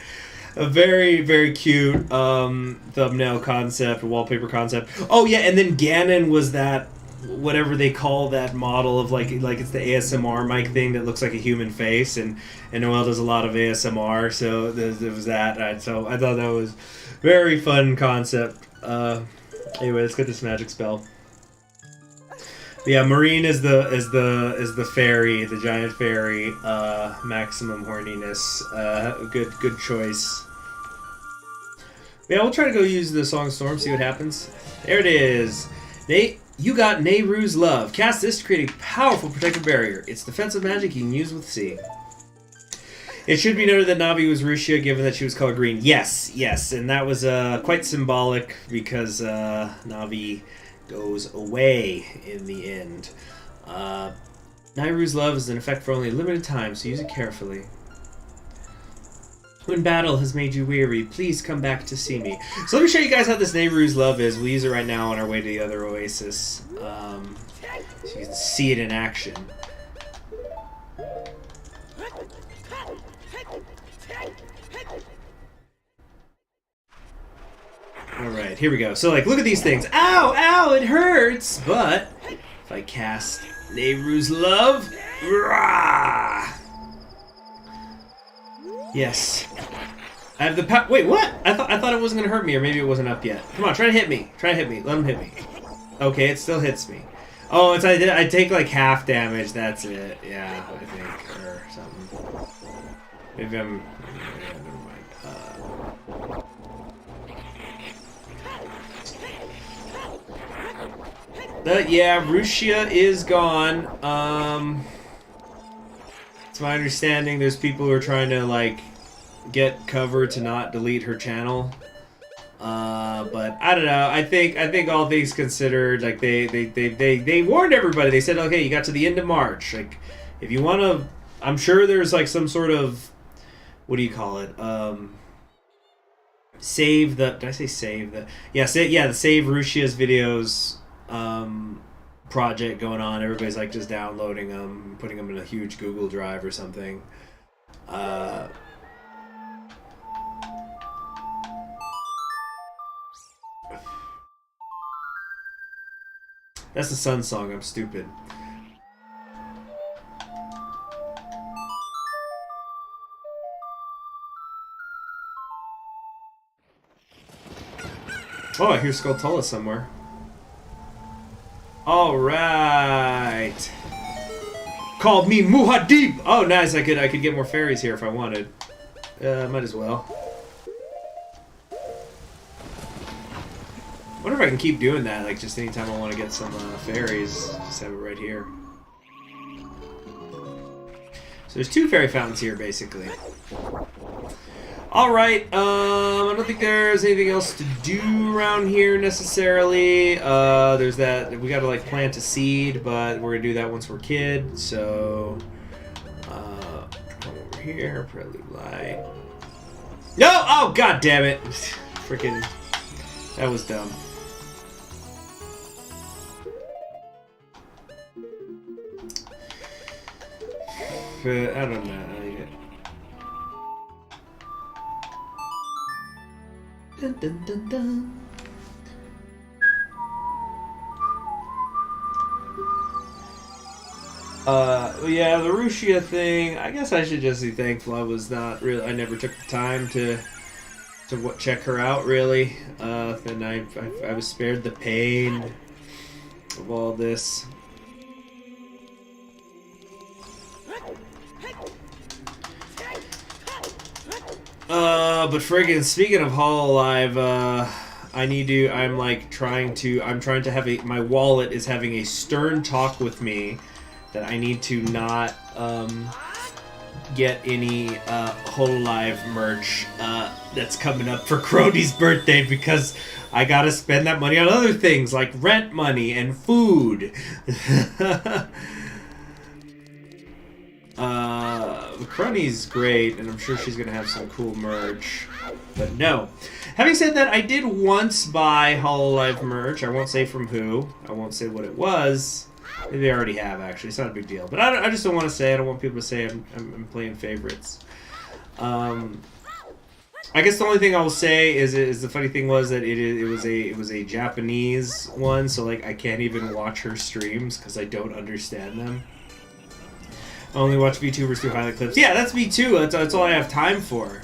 A very, very cute thumbnail concept, wallpaper concept. Oh yeah, and then Ganon was that, whatever they call that model of like it's the ASMR mic thing that looks like a human face, and Noelle does a lot of ASMR, so there was that. So I thought that was very fun concept. Anyway, let's get this magic spell. But yeah, Marine is the fairy, the giant fairy. Maximum horniness. Good choice. Yeah, we'll try to go use the Song Storm, see what happens. There it is. You got Nehru's Love. Cast this to create a powerful protective barrier. It's defensive magic you can use with C. It should be noted that Navi was Rushia, given that she was color green. Yes, and that was quite symbolic because Navi goes away in the end. Nehru's Love is an effect for only a limited time, so use it carefully. When battle has made you weary, please come back to see me. So let me show you guys how this Nehru's Love is. We'll use it right now on our way to the other oasis. So you can see it in action. Alright, here we go. So, like, look at these things. Ow, it hurts! But, if I cast Nehru's Love... Rah! Yes. I have the power... Wait, what? I thought it wasn't going to hurt me, or maybe it wasn't up yet. Come on, try to hit me. Let him hit me. Okay, it still hits me. Oh, I take, like, half damage. That's it. Yeah, I think. Or something. Maybe I'm... Yeah, never mind. Yeah, Rushia is gone. It's my understanding there's people who are trying to, like, get cover to not delete her channel. But I don't know. I think all things considered, like, they warned everybody. They said, okay, you got to the end of March. Like, if you want to, I'm sure there's, like, some sort of, what do you call it? Save the, did I say save the? Yeah, the Save Rushia's videos project going on. Everybody's like just downloading them, putting them in a huge Google Drive or something. That's the Sun song. I'm stupid. Oh, I hear Skulltula somewhere. All right. Called me Muhad'Dib. Oh, nice. I could get more fairies here if I wanted. Might as well. I wonder if I can keep doing that, like just anytime I want to get some fairies, just have it right here. So there's 2 fairy fountains here, basically. Alright, I don't think there's anything else to do around here necessarily. There's that, we gotta like plant a seed, but we're gonna do that once we're kid, so... come over here, Prelude Light. No! Oh, god damn it! Freaking... That was dumb. I don't know. Dun, dun, dun, dun. Yeah, the Rushia thing, I guess I should just be thankful I never took the time to check her out, really. Then I was spared the pain of all this. But friggin', speaking of Hololive, I'm trying to have my wallet is having a stern talk with me that I need to not, get any, Hololive merch, that's coming up for Crody's birthday because I gotta spend that money on other things like rent money and food. Crony's great, and I'm sure she's gonna have some cool merch. But no. Having said that, I did once buy Hololive merch. I won't say from who. I won't say what it was. Maybe they already have, actually. It's not a big deal. But I just don't want to say. I don't want people to say I'm playing favorites. I guess the only thing I'll say is the funny thing was that it was a Japanese one, so like I can't even watch her streams because I don't understand them. I only watch VTubers through highlight clips. Yeah, that's me too. That's all I have time for.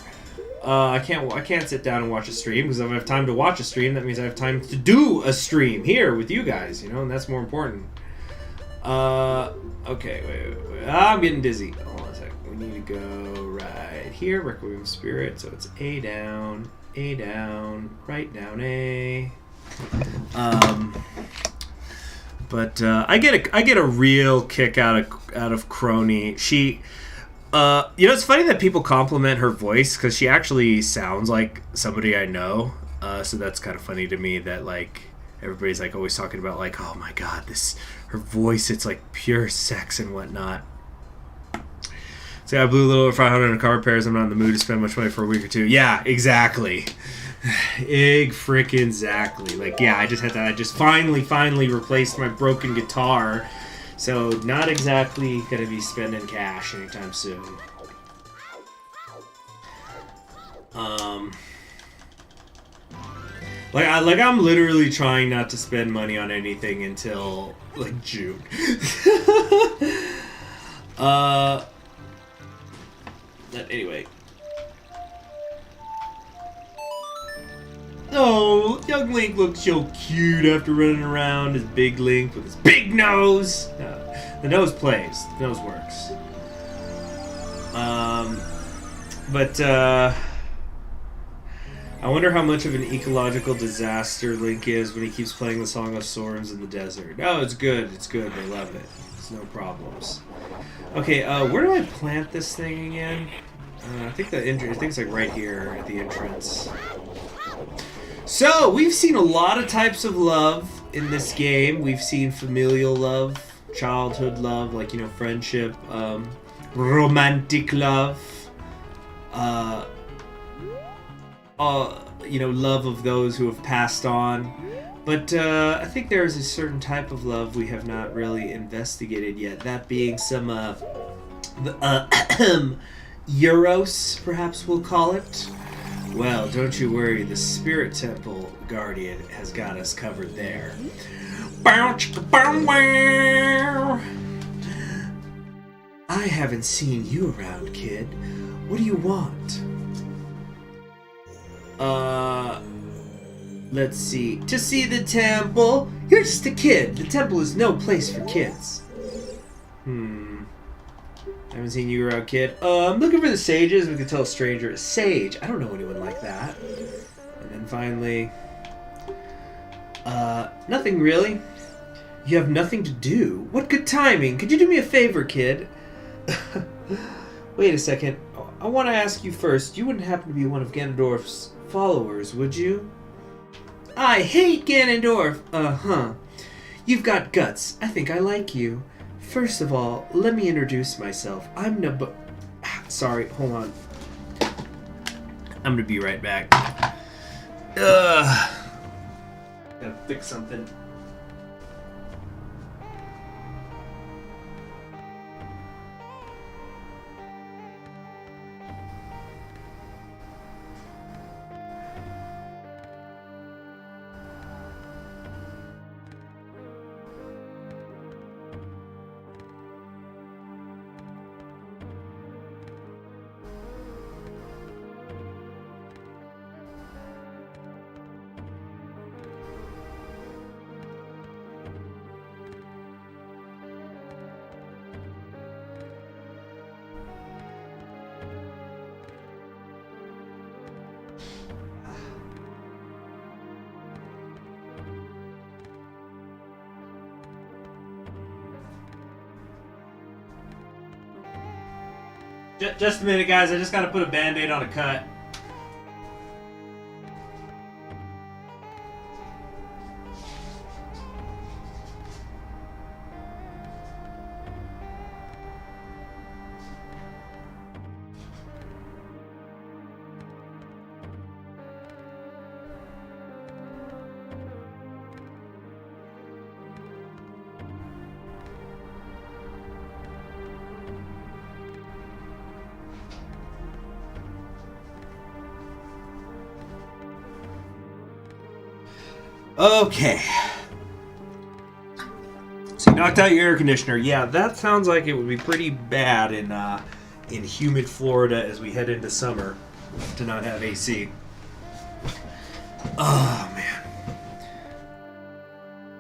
I can't sit down and watch a stream because if I have time to watch a stream, that means I have time to do a stream here with you guys, you know, and that's more important. Okay, wait. I'm getting dizzy. Hold on a sec. We need to go right here. Requiem Spirit. So it's A down, right down A. But I get a real kick out of Crony. She, it's funny that people compliment her voice because she actually sounds like somebody I know. So that's kind of funny to me that like everybody's like always talking about like, oh my god, her voice, it's like pure sex and whatnot. So I blew a little over 500 on car repairs. I'm not in the mood to spend much money for a week or two. Yeah, exactly. Exactly. Like, yeah, I just finally replaced my broken guitar. So not exactly gonna be spending cash anytime soon. I'm literally trying not to spend money on anything until like June. Anyway. Oh, young Link looks so cute after running around as Big Link with his big nose. The nose plays. The nose works. I wonder how much of an ecological disaster Link is when he keeps playing the Song of Swords in the desert. No, it's good. It's good. They love it. There's no problems. Okay, where do I plant this thing again? I think it's like right here at the entrance. So, we've seen a lot of types of love in this game. We've seen familial love, childhood love, like, you know, friendship, romantic love, love of those who have passed on. But I think there is a certain type of love we have not really investigated yet. That being some, Euros, perhaps we'll call it. Well, don't you worry, the Spirit Temple Guardian has got us covered there. Bow, chicka, bow, wow. I haven't seen you around, kid. What do you want? Let's see. To see the temple? You're just a kid. The temple is no place for kids. Haven't seen you around, kid. I'm looking for the sages. We can tell a stranger is sage. I don't know anyone like that. And then finally... nothing really. You have nothing to do? What good timing. Could you do me a favor, kid? Wait a second. I want to ask you first. You wouldn't happen to be one of Ganondorf's followers, would you? I hate Ganondorf! Uh-huh. You've got guts. I think I like you. First of all, let me introduce myself. I'm Sorry, hold on. I'm gonna be right back. Gotta fix something. Just a minute, guys. I just gotta put a band-aid on a cut. Okay. So you knocked out your air conditioner. Yeah, that sounds like it would be pretty bad in humid Florida as we head into summer to not have AC. Oh, man.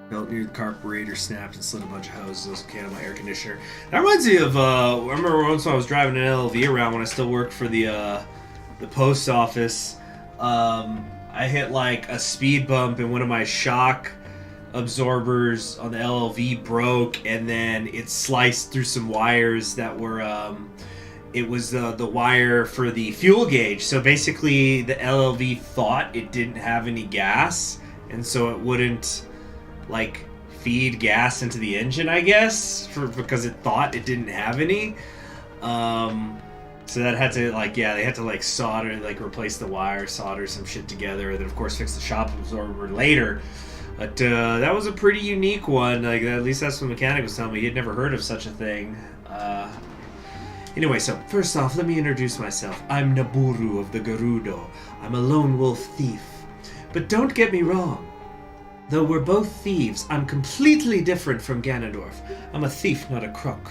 Belt near the carburetor snapped and slid a bunch of hoses. Those came out of my air conditioner. That reminds me of, I remember once when I was driving an LLV around when I still worked for the post office. I hit like a speed bump and one of my shock absorbers on the LLV broke, and then it sliced through some wires that were it was the wire for the fuel gauge. So basically the LLV thought it didn't have any gas, and so it wouldn't like feed gas into the engine, I guess, because it thought it didn't have any. So that had to, like, yeah, they had to, like, solder, like, replace the wire, solder some shit together, and then, of course, fix the shock absorber later. But that was a pretty unique one. Like, at least that's what the mechanic was telling me. He had never heard of such a thing. Anyway, so, first off, let me introduce myself. I'm Naburu of the Gerudo. I'm a lone wolf thief. But don't get me wrong. Though we're both thieves, I'm completely different from Ganondorf. I'm a thief, not a crook.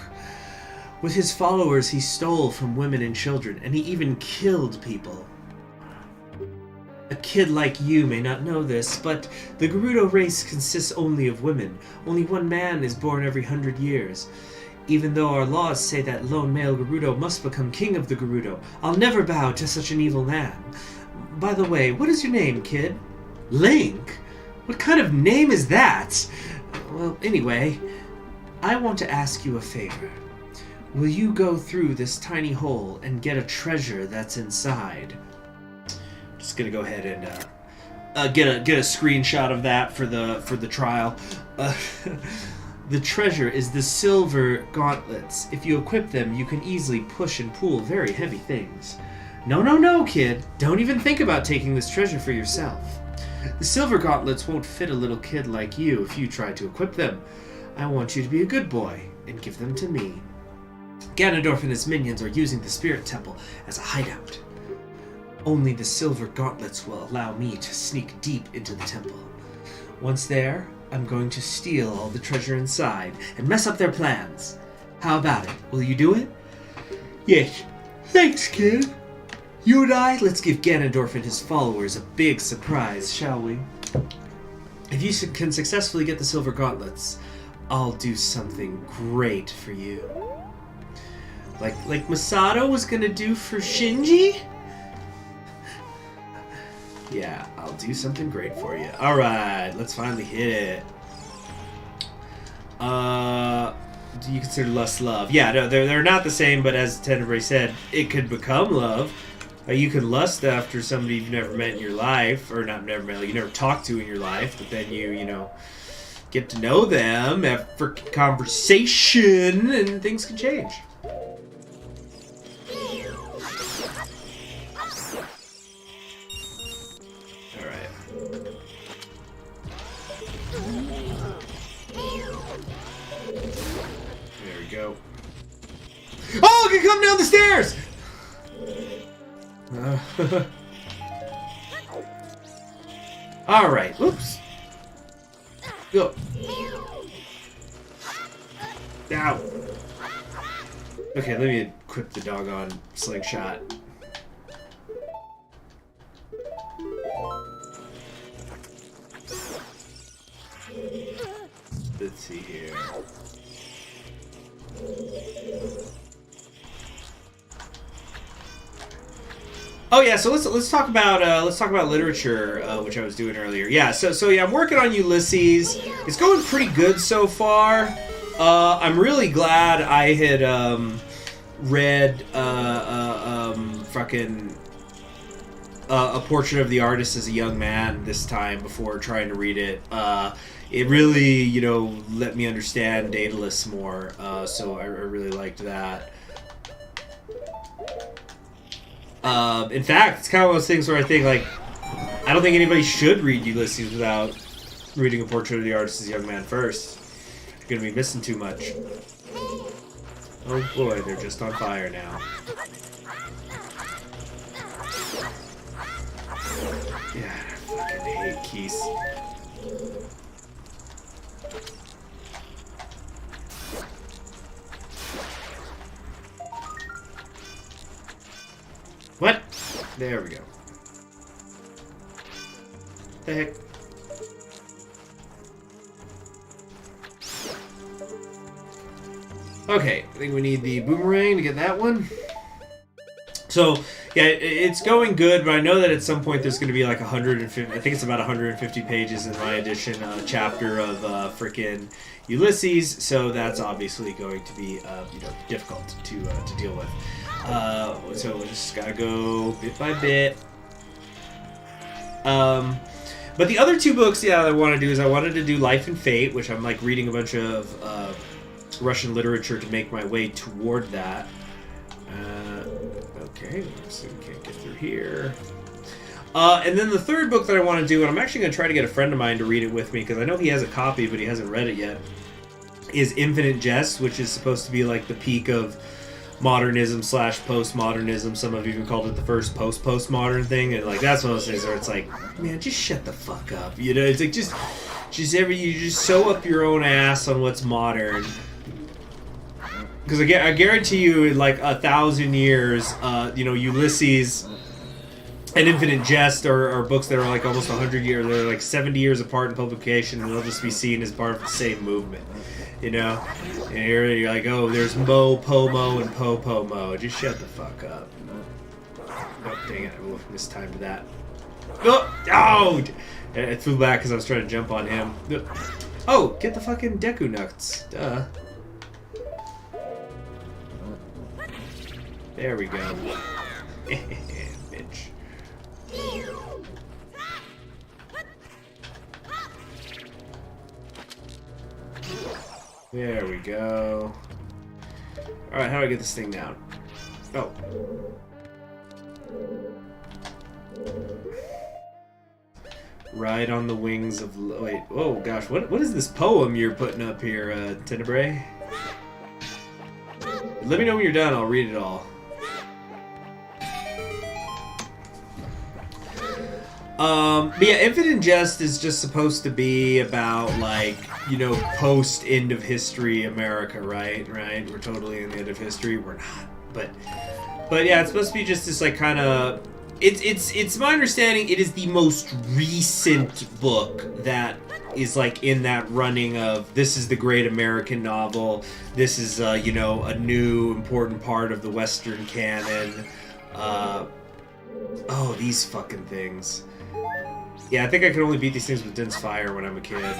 With his followers, he stole from women and children, and he even killed people. A kid like you may not know this, but the Gerudo race consists only of women. Only one man is born every 100 years. Even though our laws say that lone male Gerudo must become king of the Gerudo, I'll never bow to such an evil man. By the way, what is your name, kid? Link? What kind of name is that? Well, anyway, I want to ask you a favor. Will you go through this tiny hole and get a treasure that's inside? Just gonna go ahead and get a screenshot of that for the trial. The treasure is the Silver Gauntlets. If you equip them, you can easily push and pull very heavy things. No, kid. Don't even think about taking this treasure for yourself. The Silver Gauntlets won't fit a little kid like you if you try to equip them. I want you to be a good boy and give them to me. Ganondorf and his minions are using the Spirit Temple as a hideout. Only the Silver Gauntlets will allow me to sneak deep into the temple. Once there, I'm going to steal all the treasure inside and mess up their plans. How about it? Will you do it? Yes. Thanks, kid. You and I, let's give Ganondorf and his followers a big surprise, shall we? If you can successfully get the Silver Gauntlets, I'll do something great for you. Like Masato was gonna do for Shinji? Yeah, I'll do something great for you. Alright, let's finally hit it. Do you consider lust love? Yeah, no, they're not the same, but as Tenebrae said, it could become love. You can lust after somebody you've never met in your life, or not never met, like you never talked to in your life, but then you know, get to know them, have freaking conversation, and things can change. Alright. There we go. Oh, I can come down the stairs! Alright, whoops. Go. Ow. Okay, let me equip the doggone slingshot. Let's see here. Oh yeah, so let's talk about literature, which I was doing earlier. Yeah, so yeah, I'm working on Ulysses. It's going pretty good so far. I'm really glad I had read fucking A Portrait of the Artist as a Young Man this time before trying to read it. It really, you know, let me understand Daedalus more. So I really liked that. In fact, it's kind of one of those things where I think, like, I don't think anybody should read Ulysses without reading A Portrait of the Artist as a Young Man first. You're gonna be missing too much. Oh boy, they're just on fire now. Yeah, I fucking hate Keese. What? There we go. The heck? Okay, I think we need the boomerang to get that one. So, yeah, it's going good, but I know that at some point there's going to be like 150, I think it's about 150 pages in my edition chapter of frickin' Ulysses, so that's obviously going to be, you know, difficult to deal with. So we just gotta go bit by bit. But the other two books, yeah, I want to do is I wanted to do Life and Fate, which I'm like reading a bunch of Russian literature to make my way toward that. Okay, so we can't get through here. And then the third book that I want to do, and I'm actually going to try to get a friend of mine to read it with me, because I know he has a copy, but he hasn't read it yet, is Infinite Jest, which is supposed to be like the peak of modernism / postmodernism. Some have even called it the first postmodern thing, and like that's one of those things where it's like, man, just shut the fuck up, you know? It's like you just sew up your own ass on what's modern. Because I guarantee you, in like 1,000 years, you know, Ulysses and Infinite Jest are books that are like almost 100 years, they're like 70 years apart in publication, and they'll just be seen as part of the same movement, you know? And you're like, oh, there's Mo, Pomo, and Po-Pomo. Just shut the fuck up. Oh, dang it, I mistimed that. Oh! I flew back because I was trying to jump on him. Oh, get the fucking Deku Nuts. Duh. There we go. Bitch. There we go. Alright, how do I get this thing down? Oh. Ride on the wings of... Wait, oh gosh, what is this poem you're putting up here, Tenebrae? Let me know when you're done, I'll read it all. But yeah, Infinite Jest is just supposed to be about, like, you know, post end of history America, right? Right? We're totally in the end of history. We're not, but yeah, it's supposed to be just this, like, kind of. It's my understanding it is the most recent book that is, like, in that running of this is the great American novel. This is you know, a new important part of the Western canon. Oh, these fucking things. Yeah, I think I can only beat these things with Din's Fire when I'm a kid.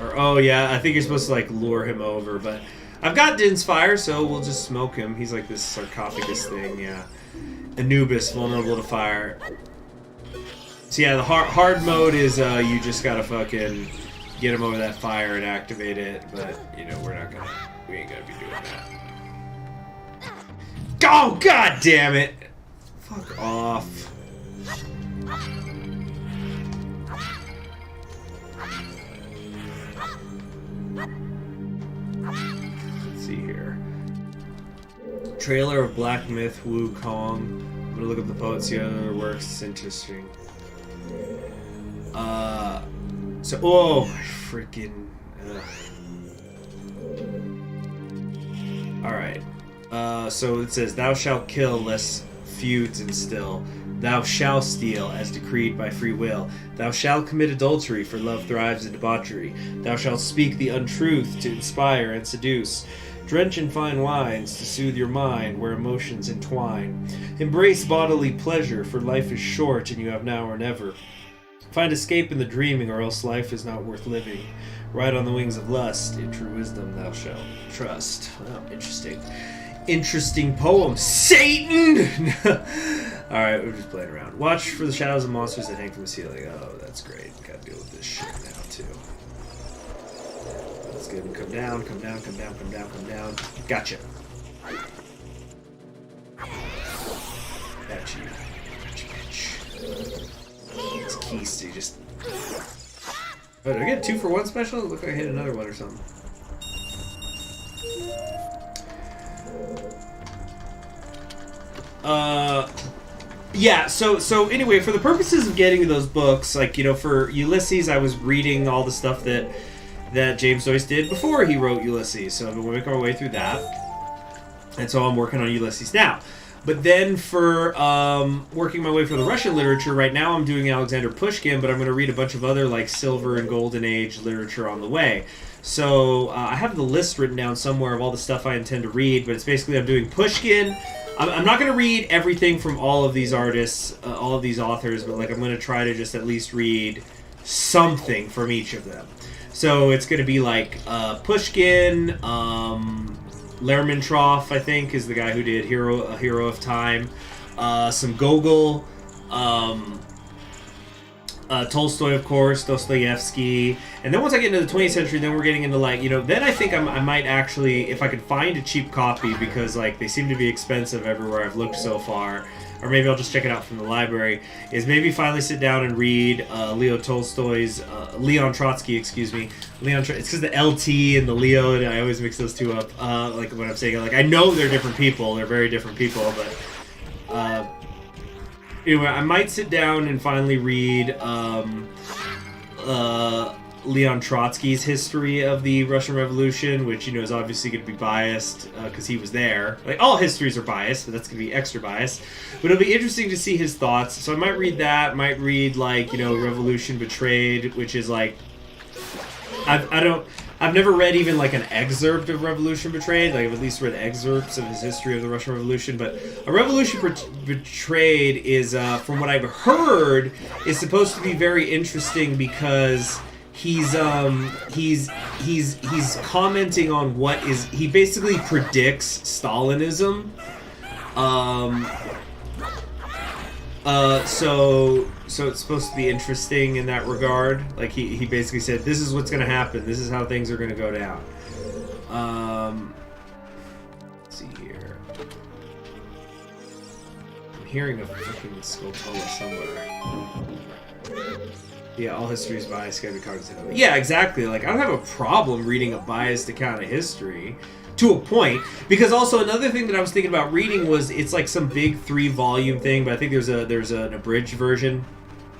Or, oh yeah, I think you're supposed to, like, lure him over, but I've got Din's Fire, so we'll just smoke him. He's like this sarcophagus thing, yeah. Anubis, vulnerable to fire. So yeah, the hard mode is you just gotta fucking get him over that fire and activate it, but, you know, we ain't gonna be doing that. Oh, god damn it! Fuck off. Let's see here. Trailer of Black Myth Wukong. I'm gonna look up the poets, see other works. It's interesting. So, oh, freaking. Alright. So it says, Thou shalt kill, lest feuds instill. Thou shalt steal, as decreed by free will. Thou shalt commit adultery, for love thrives in debauchery. Thou shalt speak the untruth to inspire and seduce. Drench in fine wines to soothe your mind, where emotions entwine. Embrace bodily pleasure, for life is short and you have now or never. Find escape in the dreaming, or else life is not worth living. Ride on the wings of lust, in true wisdom thou shalt trust. Oh, interesting. Interesting poem. Satan! Alright, we're just playing around. Watch for the shadows of monsters that hang from the ceiling. Oh, that's great. Gotta deal with this shit now, too. Let's get him. Come down, come down, come down, come down, come down. Gotcha. Got you. Gotcha, bitch. It's keys to just... Oh, did I get 2 for 1 special? It looked like I hit another one or something. Yeah, so anyway, for the purposes of getting to those books, like, you know, for Ulysses, I was reading all the stuff that James Joyce did before he wrote Ulysses, so I've been making my way through that, and so I'm working on Ulysses now. But then for working my way for the Russian literature, right now I'm doing Alexander Pushkin, but I'm going to read a bunch of other, like, Silver and Golden Age literature on the way. So I have the list written down somewhere of all the stuff I intend to read, but it's basically I'm doing Pushkin. I'm not going to read everything from all of these artists, all of these authors, but, like, I'm going to try to just at least read something from each of them. So it's going to be, like, Pushkin, Lermontov, I think, is the guy who did A Hero of Time, some Gogol, Tolstoy, of course, Dostoevsky, and then once I get into the 20th century, then we're getting into, like, you know, then I think I might actually, if I could find a cheap copy, because, like, they seem to be expensive everywhere I've looked so far, or maybe I'll just check it out from the library, is maybe finally sit down and read Leon Trotsky, excuse me. It's because the LT and the Leo, and I always mix those two up, like when I'm saying, like, I know they're different people, they're very different people, but, anyway, I might sit down and finally read Leon Trotsky's history of the Russian Revolution, which, you know, is obviously going to be biased because he was there. Like, all histories are biased, but that's going to be extra biased. But it'll be interesting to see his thoughts. So I might read that. Might read, like, you know, Revolution Betrayed, which is, like, I've never read even, like, an excerpt of Revolution Betrayed. Like, I've at least read excerpts of his history of the Russian Revolution. But A Revolution Betrayed is, from what I've heard, is supposed to be very interesting because he's commenting on what is... He basically predicts Stalinism. So it's supposed to be interesting in that regard. Like, he basically said, this is what's going to happen. This is how things are going to go down. Let's see here. I'm hearing a fucking Skulltula somewhere. Yeah, all history is biased. Gotta be cognizant of it. Yeah, exactly. Like, I don't have a problem reading a biased account of history. to a point. Because also another thing that I was thinking about reading was it's like some big 3-volume thing, but I think there's an abridged version.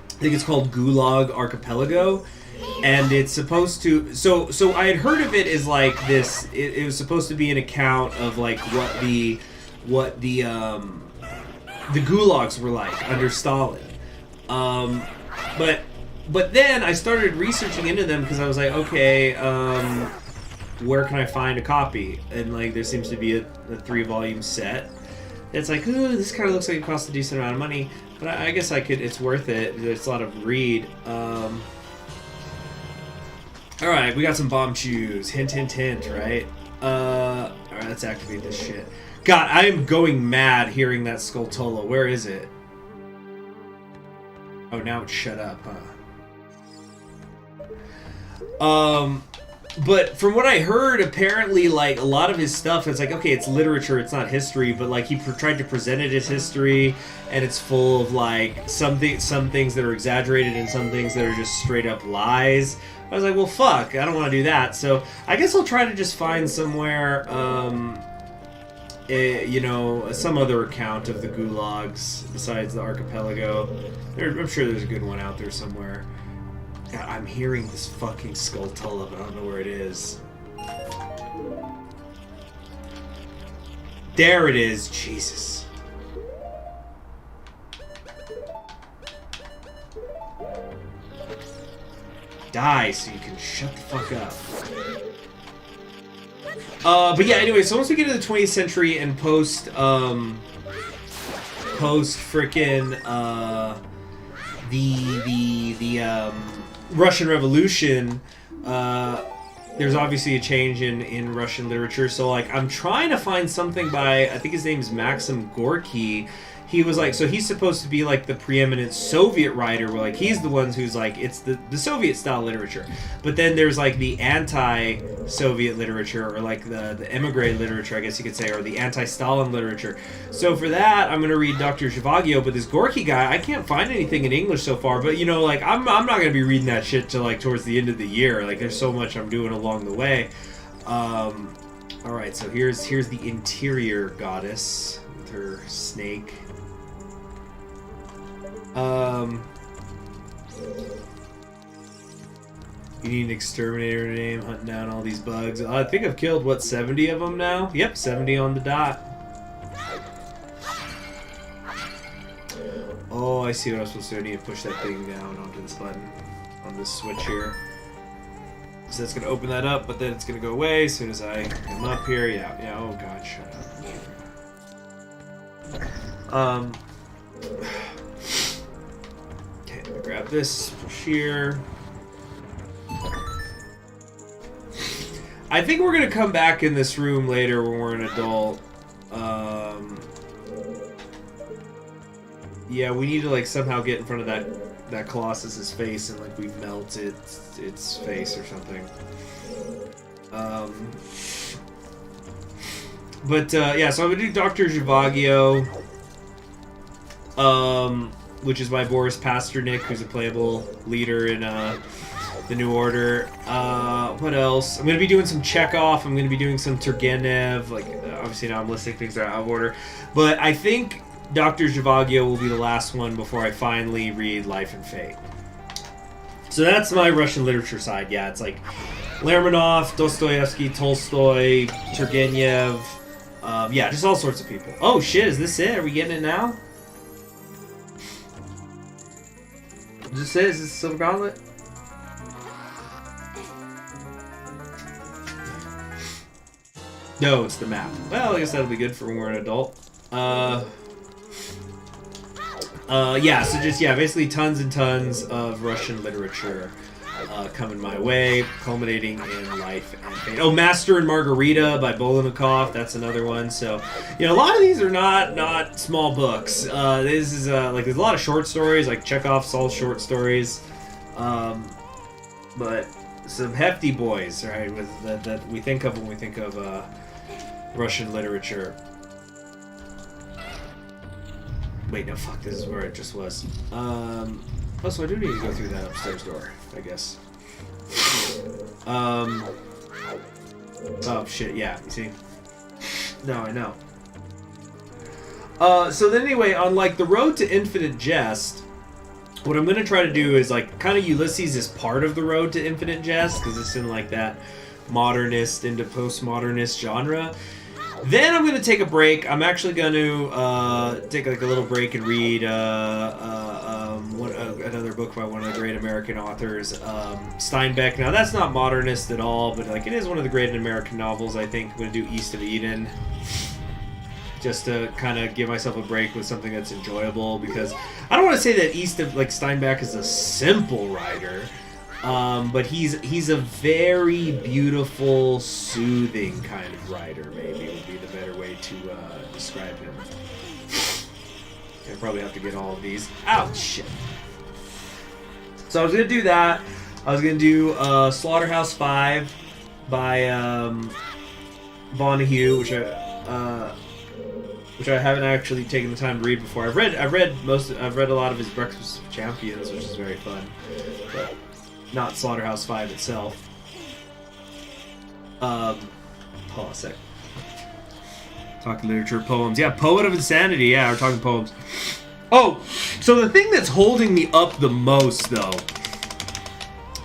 I think it's called Gulag Archipelago, and it's supposed to. So I had heard of it as like this. It was supposed to be an account of like what the gulags were like under Stalin. But then I started researching into them because I was like, okay, where can I find a copy? And like there seems to be a 3-volume set. It's like, ooh, this kind of looks like it costs a decent amount of money, but I guess I could. It's worth it. There's a lot of read. All right, we got some bomb chews. Hint, hint, hint. Right. All right, let's activate this shit. God, I am going mad hearing that Skulltula. Where is it? Oh, now it's shut up, huh? But from what I heard, apparently, like, a lot of his stuff, it's like, okay, it's literature, it's not history, but, like, he tried to present it as history, and it's full of, like, some things that are exaggerated and some things that are just straight-up lies. I was like, well, fuck, I don't want to do that. So I guess I'll try to just find somewhere, you know, some other account of the gulags besides the archipelago. I'm sure there's a good one out there somewhere. God, I'm hearing this fucking Skulltula, but I don't know where it is. There it is. Jesus. Die so you can shut the fuck up. But yeah, anyway, so once we get to the 20th century and post frickin' the Russian Revolution, there's obviously a change in Russian literature. So like, I'm trying to find something by, I think his name is Maxim Gorky. He was like, so he's supposed to be like the preeminent Soviet writer, where like he's the ones who's like, it's the Soviet style literature. But then there's like the anti-Soviet literature, or like the emigre literature, I guess you could say, or the anti-Stalin literature. So for that, I'm gonna read Dr. Zhivago, but this Gorky guy, I can't find anything in English so far. But you know, like I'm not gonna be reading that shit till like towards the end of the year. Like there's so much I'm doing along the way. All right, so here's the interior goddess with her snake. You need an exterminator name, hunting down all these bugs. I think I've killed, what, 70 of them now? Yep, 70 on the dot. Oh, I see what I'm supposed to do. I need to push that thing down onto this button, on this switch here. So that's going to open that up, but then it's going to go away as soon as I come up here. Yeah, oh god, shut up. Grab this, push here. I think we're gonna come back in this room later when we're an adult. Yeah, we need to like somehow get in front of that Colossus's face and like we melt its face or something. Yeah, so I'm gonna do Dr. Zhivago. Which is by Boris Pasternak, who's a playable leader in the New Order. What else? I'm going to be doing some Chekhov. I'm going to be doing some Turgenev. Like, obviously now I'm listing things that are out of order. But I think Dr. Zhivago will be the last one before I finally read Life and Fate. So that's my Russian literature side. Yeah, it's like Lermonov, Dostoevsky, Tolstoy, Turgenev. Yeah, just all sorts of people. Oh shit, is this it? Are we getting it now? Is this it? Is this Silver Gauntlet? No, it's the map. Well, I guess that'll be good for when we're an adult. Yeah, so just, yeah, basically tons and tons of Russian literature coming my way, culminating in Life and Fate. Oh, Master and Margarita by Bolonikov, that's another one. So, you know, a lot of these are not small books. This is, like, there's a lot of short stories, like Chekhov's all short stories. But some hefty boys, right, with that we think of when we think of Russian literature. Wait, no, fuck, this is where it just was. Oh, so I do need to go through that upstairs door, I guess. Oh shit, yeah, you see? No, I know. So then anyway, on like the road to Infinite Jest, what I'm gonna try to do is like kind of Ulysses is part of the road to Infinite Jest because it's in like that modernist into postmodernist genre. Then I'm gonna take a break. I'm actually gonna take like a little break and read another book by one of the great American authors, Steinbeck. Now that's not modernist at all, but like it is one of the great American novels. I think I'm gonna do East of Eden, just to kind of give myself a break with something that's enjoyable, because I don't want to say that Steinbeck is a simple writer, but he's a very beautiful, soothing kind of writer, maybe would be the better way to describe him. I probably have to get all of these. Ouch, shit. So I was going to do that. I was going to do Slaughterhouse 5 by Vonnegut, which I haven't actually taken the time to read before. I've read a lot of his Breakfast of Champions, which is very fun, but not Slaughterhouse 5 itself. Hold on a sec. Talking literature, poems. Yeah, Poet of Insanity. Yeah, we're talking poems. Oh, so the thing that's holding me up the most, though,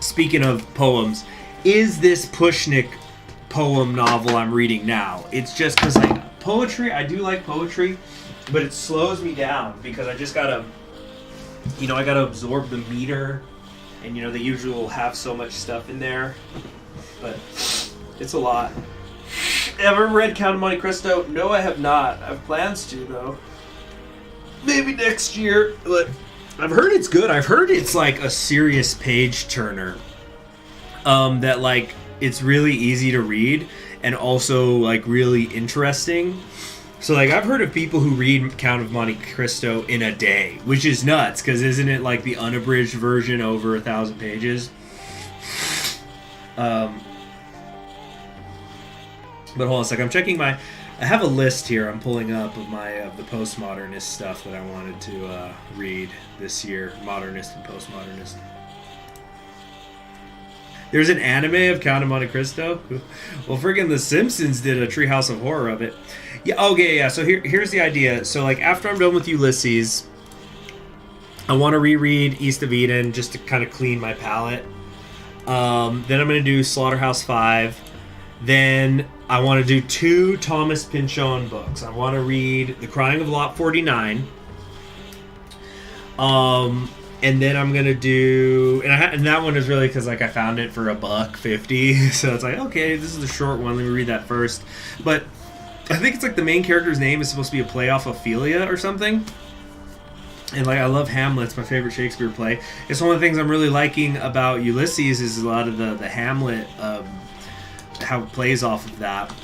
speaking of poems, is this Pushnik poem novel I'm reading now. It's just because, like, poetry, I do like poetry, but it slows me down because I just gotta, I gotta absorb the meter, and, they usually will have so much stuff in there, but it's a lot. Ever read Count of Monte Cristo? No, I have not. I have plans to, though. Maybe next year, but I've heard it's good. I've heard it's like a serious page turner. That like it's really easy to read and also like really interesting. So like I've heard of people who read Count of Monte Cristo in a day, which is nuts because isn't it like the unabridged version over 1,000 pages? But hold on a second. I'm checking I have a list here I'm pulling up of the postmodernist stuff that I wanted to read this year. Modernist and postmodernist. There's an anime of Count of Monte Cristo? Well, friggin' The Simpsons did a Treehouse of Horror of it. Yeah, okay, yeah. So here's the idea. So like after I'm done with Ulysses, I want to reread East of Eden just to kind of clean my palate. Then I'm going to do Slaughterhouse 5. Then I want to do 2 Thomas Pynchon books. I want to read The Crying of Lot 49. And then I'm gonna do, and that one is really because like I found it for $1.50, so it's like okay, this is the short one. Let me read that first. But I think it's like the main character's name is supposed to be a play off Ophelia or something. And like I love Hamlet, it's my favorite Shakespeare play. It's one of the things I'm really liking about Ulysses is a lot of the Hamlet, how it plays off of that.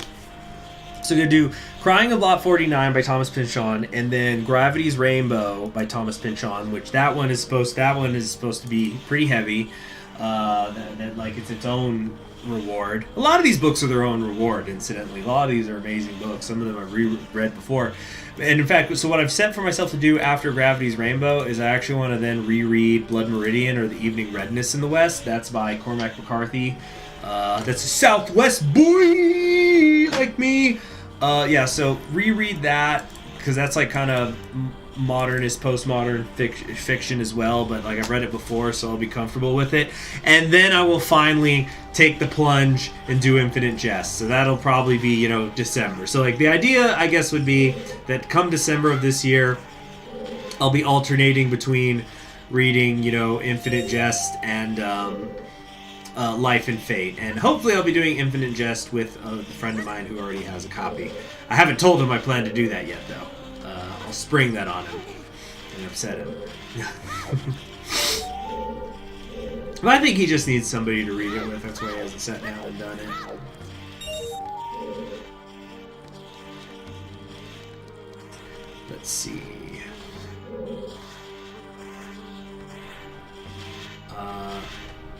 So I'm gonna do Crying of Lot 49 by Thomas Pynchon, and then Gravity's Rainbow by Thomas Pynchon, which that one is supposed to be pretty heavy. That like it's its own reward. A lot of these books are their own reward, incidentally. A lot of these are amazing books. Some of them I've reread before. And in fact, so what I've set for myself to do after Gravity's Rainbow is I actually want to then reread Blood Meridian or The Evening Redness in the West. That's by Cormac McCarthy. That's a Southwest boy like me. Yeah, so reread that because that's like kind of modernist, postmodern fiction as well. But like I've read it before, so I'll be comfortable with it. And then I will finally take the plunge and do Infinite Jest. So that'll probably be December. So like the idea, I guess, would be that come December of this year, I'll be alternating between reading Infinite Jest and Life and Fate, and hopefully I'll be doing Infinite Jest with a friend of mine who already has a copy. I haven't told him I plan to do that yet, though. I'll spring that on him and upset him. But I think he just needs somebody to read it with. That's why he hasn't sat down and done it. Let's see.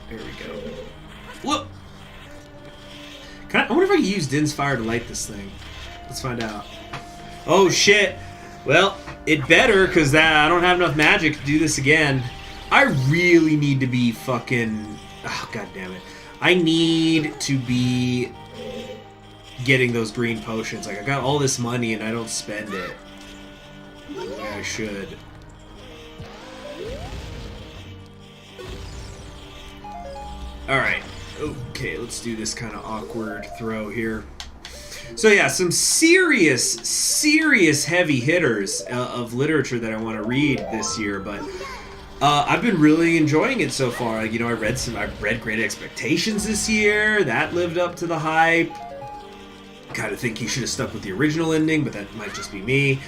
There we go. Whoop! I wonder if I can use Din's Fire to light this thing. Let's find out. Oh shit! Well, it better, because I don't have enough magic to do this again. I really need to be fucking... Oh, god damn it. I need to be getting those green potions. Like, I got all this money and I don't spend it the way I should. Alright. Okay, let's do this kind of awkward throw here. So yeah, some serious heavy hitters of literature that I want to read this year, but I've been really enjoying it so far. You know, I've read Great Expectations this year. That lived up to the hype. Kind of think he should have stuck with the original ending, but that might just be me.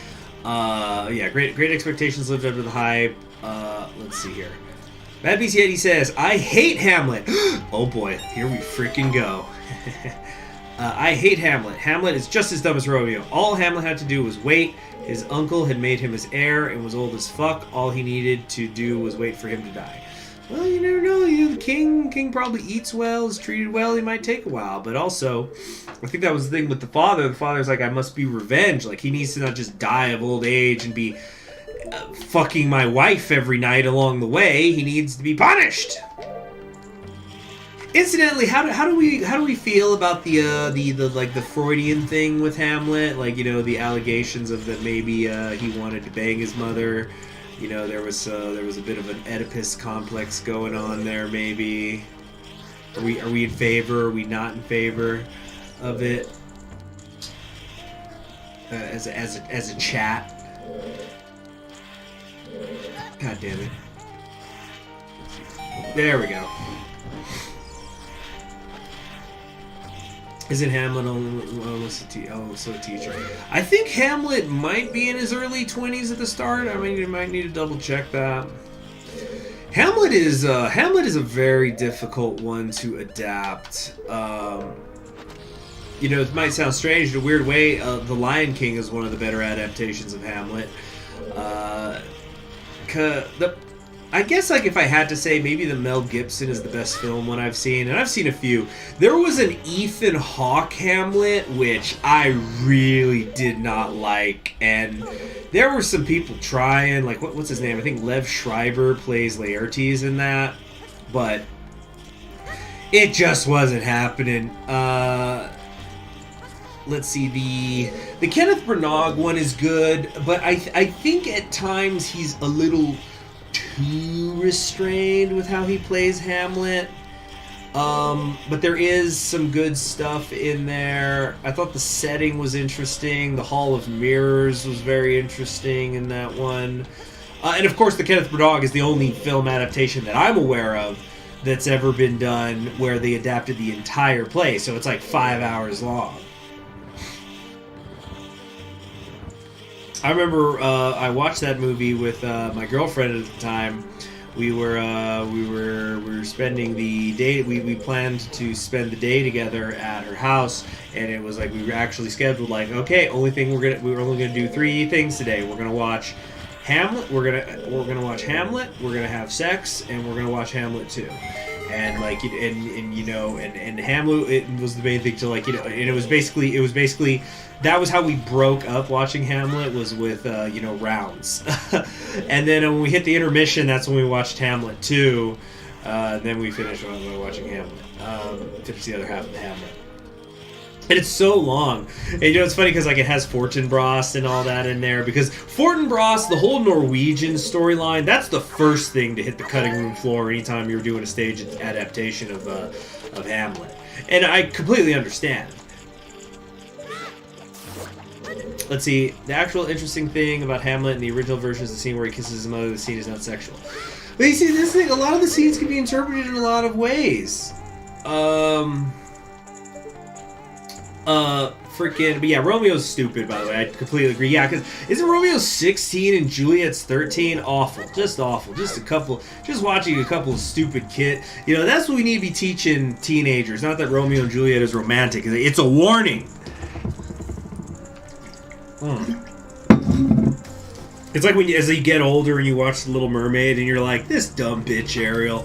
Yeah, Great Expectations lived up to the hype. Let's see here. Bad Beast Yeti says, I hate Hamlet. Oh boy, here we freaking go. I hate Hamlet. Hamlet is just as dumb as Romeo. All Hamlet had to do was wait. His uncle had made him his heir and was old as fuck. All he needed to do was wait for him to die. Well, you never know. You know, the king probably eats well, is treated well. He might take a while. But also, I think that was the thing with the father. The father's like, I must be revenged. Like, he needs to not just die of old age and be fucking my wife every night along the way. He needs to be punished. Incidentally, how do we feel about the like the Freudian thing with Hamlet? Like, you know, the allegations of that maybe he wanted to bang his mother. You know, there was a bit of an Oedipus complex going on there. Maybe are we in favor? Are we not in favor of it? As a chat. God damn it! There we go. Isn't Hamlet almost a teacher? I think Hamlet might be in his early 20s at the start. I mean, you might need to double check that. Hamlet is a very difficult one to adapt. You know, it might sound strange in a weird way. The Lion King is one of the better adaptations of Hamlet. I guess, like, if I had to say, maybe the Mel Gibson is the best film one I've seen, and I've seen a few. There was an Ethan Hawke Hamlet, which I really did not like, and there were some people trying, like, what's his name? I think Lev Schreiber plays Laertes in that, but it just wasn't happening. Let's see, the Kenneth Branagh one is good, but I think at times he's a little too restrained with how he plays Hamlet. But there is some good stuff in there. I thought the setting was interesting. The Hall of Mirrors was very interesting in that one. And of course, the Kenneth Branagh is the only film adaptation that I'm aware of that's ever been done where they adapted the entire play. So it's like 5 hours long. I remember I watched that movie with my girlfriend at the time. We were spending the day. We planned to spend the day together at her house, and it was like we were actually scheduled. Like, okay, we were only gonna do 3 things today. We're gonna watch Hamlet. We're gonna watch Hamlet. We're gonna have sex, and we're gonna watch Hamlet 2. And like, and you know, and Hamlet, it was the main thing to, like, you know, and it was basically that was how we broke up watching Hamlet, was with you know, rounds. And then when we hit the intermission, that's when we watched Hamlet 2. Then we finished watching Hamlet. Finished the other half of the Hamlet. And it's so long. And you know, it's funny because, like, it has Fortinbras and all that in there. Because Fortinbras, the whole Norwegian storyline, that's the first thing to hit the cutting room floor anytime you're doing a stage adaptation of Hamlet. And I completely understand. Let's see. The actual interesting thing about Hamlet in the original version is the scene where he kisses his mother. The scene is not sexual. But you see, this thing, a lot of the scenes can be interpreted in a lot of ways. But yeah, Romeo's stupid, by the way. I completely agree. Yeah, because isn't Romeo 16 and Juliet's 13? Awful. Just awful. Just watching a couple of stupid kids. You know, that's what we need to be teaching teenagers. Not that Romeo and Juliet is romantic. It's a warning. It's like as you get older and you watch The Little Mermaid and you're like, this dumb bitch Ariel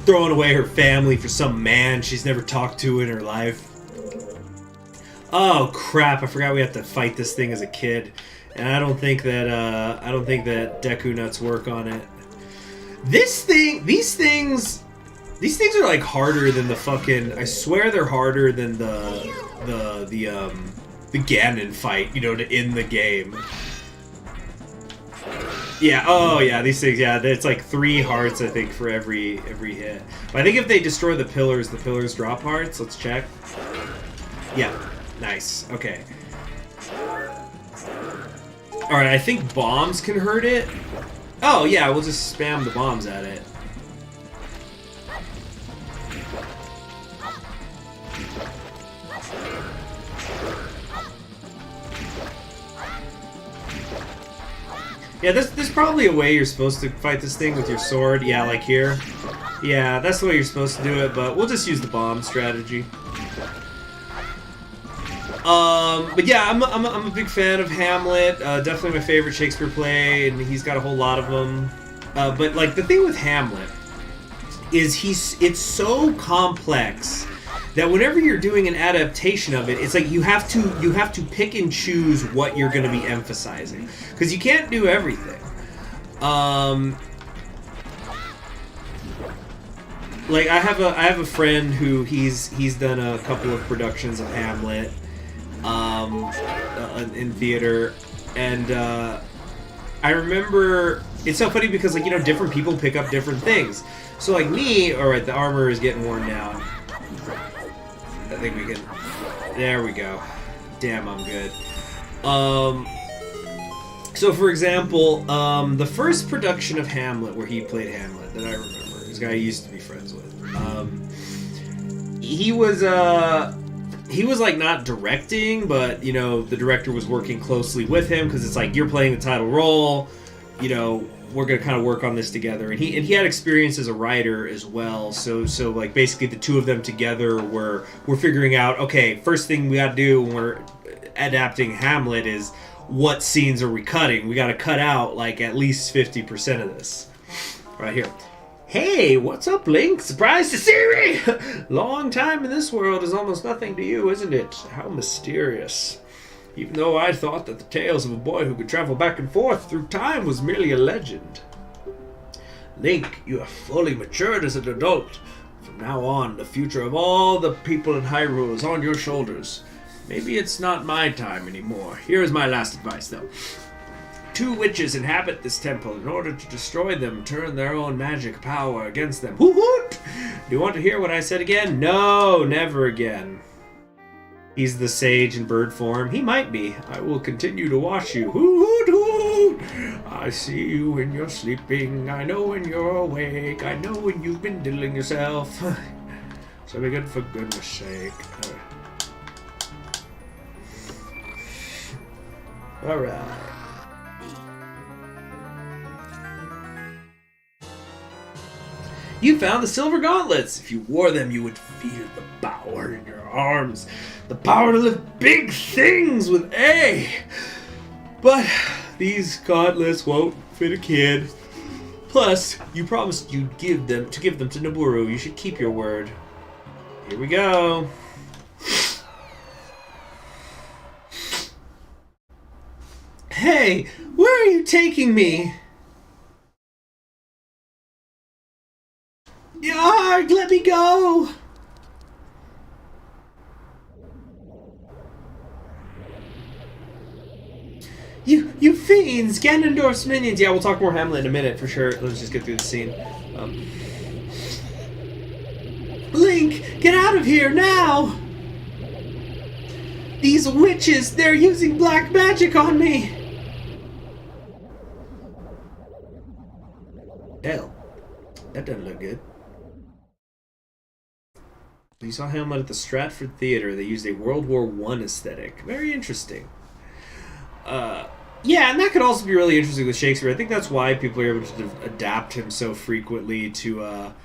throwing away her family for some man she's never talked to in her life. Oh crap! I forgot we have to fight this thing as a kid, and I don't think that Deku Nuts work on it. These things, These things are like harder than the fucking. I swear they're harder than the Ganon fight. You know, to end the game. Yeah. Oh yeah. These things. Yeah. It's like 3 hearts I think for every hit. But I think if they destroy the pillars drop hearts. Let's check. Yeah. Nice. Okay. All right. I think bombs can hurt it. Oh yeah. We'll just spam the bombs at it. Yeah, there's probably a way you're supposed to fight this thing with your sword. Yeah, like here. Yeah, that's the way you're supposed to do it, but we'll just use the bomb strategy. But yeah, I'm a big fan of Hamlet. Definitely my favorite Shakespeare play, and he's got a whole lot of them. But like the thing with Hamlet is it's so complex that whenever you're doing an adaptation of it, it's like you have to pick and choose what you're going to be emphasizing, because you can't do everything. Like I have a friend who he's done a couple of productions of Hamlet in theater, and I remember it's so funny because, like, you know, different people pick up different things. So like me, all right, the armor is getting worn down. I think we can. There we go. Damn, I'm good. So for example, the first production of Hamlet where he played Hamlet that I remember, this guy I used to be friends with. He was like not directing, but you know, the director was working closely with him because it's like you're playing the title role. You know, we're gonna kind of work on this together, and he had experience as a writer as well. So like basically the two of them together were figuring out, okay, first thing we gotta do when we're adapting Hamlet is what scenes are we cutting? We gotta cut out like at least 50% of this. Right here. Hey, what's up, Link? Surprised to see me! Long time in this world is almost nothing to you, isn't it? How mysterious. Even though I thought that the tales of a boy who could travel back and forth through time was merely a legend. Link, you have fully matured as an adult. From now on, the future of all the people in Hyrule is on your shoulders. Maybe it's not my time anymore. Here is my last advice, though. 2 witches inhabit this temple. In order to destroy them, turn their own magic power against them. Hoot hoot! Do you want to hear what I said again? No, never again. He's the sage in bird form. He might be. I will continue to watch you. Hoot hoot! I see you when you're sleeping. I know when you're awake. I know when you've been diddling yourself. So be good for goodness sake. Alright. You found the Silver Gauntlets! If you wore them, you would feel the power in your arms. The power to lift big things with A! But these gauntlets won't fit a kid. Plus, you promised you'd give them to Nabooru. You should keep your word. Here we go. Hey, where are you taking me? Yarg, let me go! You fiends! Ganondorf's minions! Yeah, we'll talk more Hamlet in a minute, for sure. Let's just get through the scene. Link, get out of here, now! These witches, they're using black magic on me! Hell, that doesn't look good. You saw Hamlet at the Stratford Theatre. They used a World War I aesthetic. Very interesting. Yeah, and that could also be really interesting with Shakespeare. I think that's why people are able to adapt him so frequently to, Hold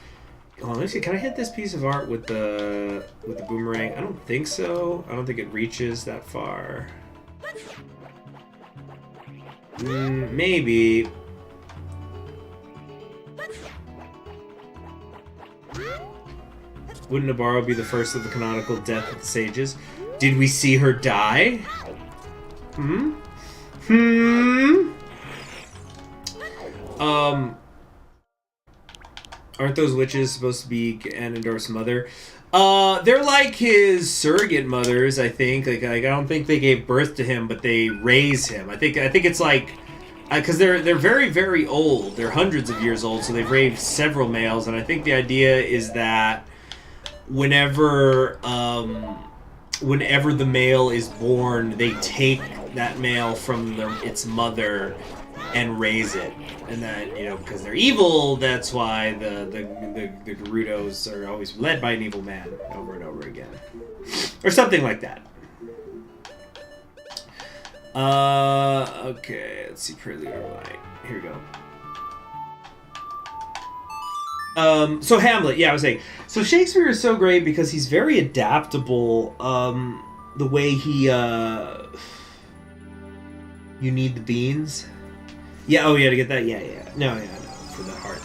on, let me see. Can I hit this piece of art with the boomerang? I don't think so. I don't think it reaches that far. Maybe. Wouldn't Nabarro be the first of the canonical death of the sages? Did we see her die? Aren't those witches supposed to be Ganondorf's mother? They're like his surrogate mothers, I think. Like I don't think they gave birth to him, but they raise him. I think it's like because they're very, very old. They're hundreds of years old, so they've raised several males, and I think the idea is that whenever the male is born, they take that male from its mother and raise it. And then, because they're evil, that's why the Gerudos are always led by an evil man over and over again. Or something like that. Okay, let's see, Prelude or Light. Here we go. So Hamlet, I was saying. So Shakespeare is so great because he's very adaptable. The way he, you need the beans. Yeah, to get that, yeah. No, for the heart.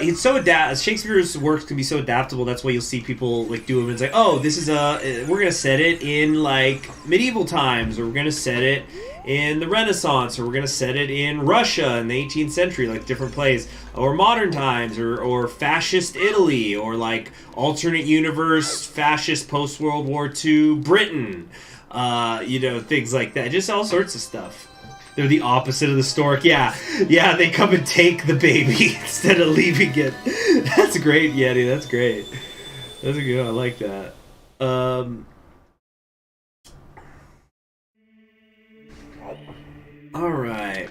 It's so Shakespeare's works can be so adaptable. That's why you'll see people like do them. It's like, oh, this is we're gonna set it in like medieval times, or we're gonna set it in the Renaissance, or we're gonna set it in Russia in the 18th century, like different plays, or modern times, or fascist Italy, or like alternate universe fascist post World War II Britain, things like that. Just all sorts of stuff. They're the opposite of the stork. Yeah, they come and take the baby instead of leaving it. That's great, Yeti. That's great. That's a good one. I like that. Alright.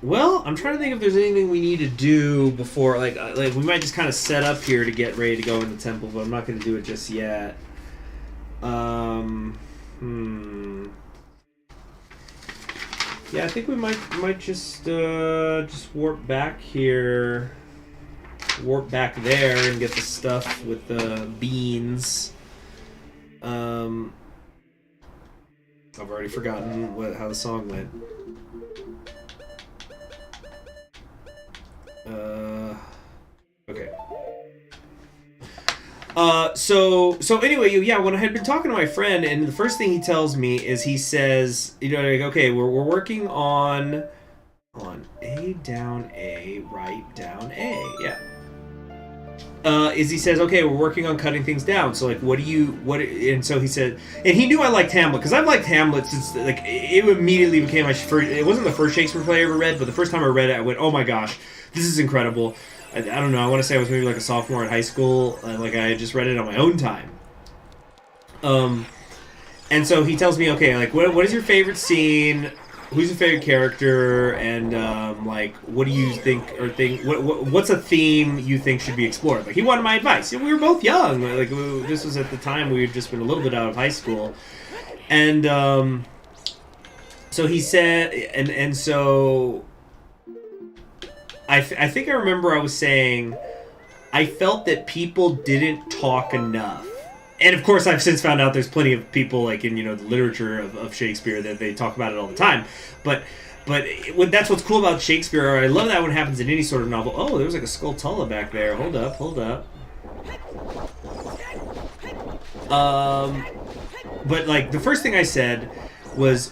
Well, I'm trying to think if there's anything we need to do before, like we might just kind of set up here to get ready to go in the temple, but I'm not going to do it just yet. Yeah, I think we might just warp back here, warp back there, and get the stuff with the beans. I've already forgotten how the song went. Okay. So anyway, when I had been talking to my friend, and the first thing he tells me is he says, okay, we're working on A down A, right down A, yeah. He says, okay, we're working on cutting things down. So like, and so he said, and he knew I liked Hamlet, because I've liked Hamlet since, like, it immediately became my first, it wasn't the first Shakespeare play I ever read, but the first time I read it, I went, oh my gosh, this is incredible. I don't know, I want to say I was maybe like a sophomore in high school, like I had just read it on my own time. And so he tells me, okay, like, what is your favorite scene? Who's your favorite character? And, like, what do you think, what's a theme you think should be explored? Like, he wanted my advice. We were both young. Like, this was at the time we had just been a little bit out of high school. And, so he said, and so I think I remember I was saying I felt that people didn't talk enough. And of course I've since found out there's plenty of people like in, the literature of Shakespeare that they talk about it all the time. But that's what's cool about Shakespeare. I love that when it happens in any sort of novel. Oh, there was like a Skulltula back there. Hold up. But like the first thing I said was,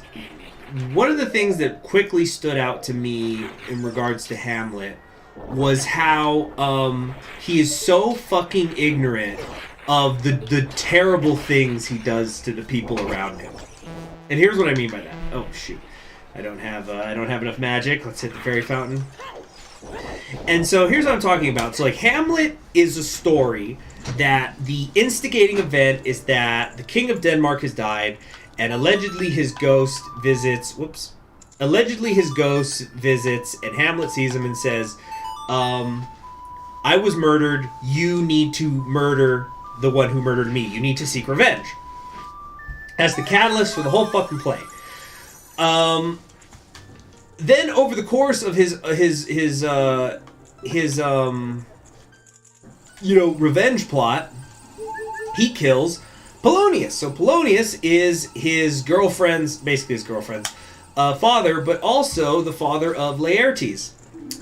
one of the things that quickly stood out to me in regards to Hamlet was how he is so fucking ignorant of the terrible things he does to the people around him. And here's what I mean by that. Oh shoot, I don't have enough magic. Let's hit the fairy fountain. And so here's what I'm talking about. So like Hamlet is a story that the instigating event is that the king of Denmark has died. And allegedly his ghost visits, and Hamlet sees him and says, I was murdered, you need to murder the one who murdered me. You need to seek revenge. That's the catalyst for the whole fucking play. Then over the course of his revenge plot, he kills Polonius. So Polonius is his girlfriend's father, but also the father of Laertes.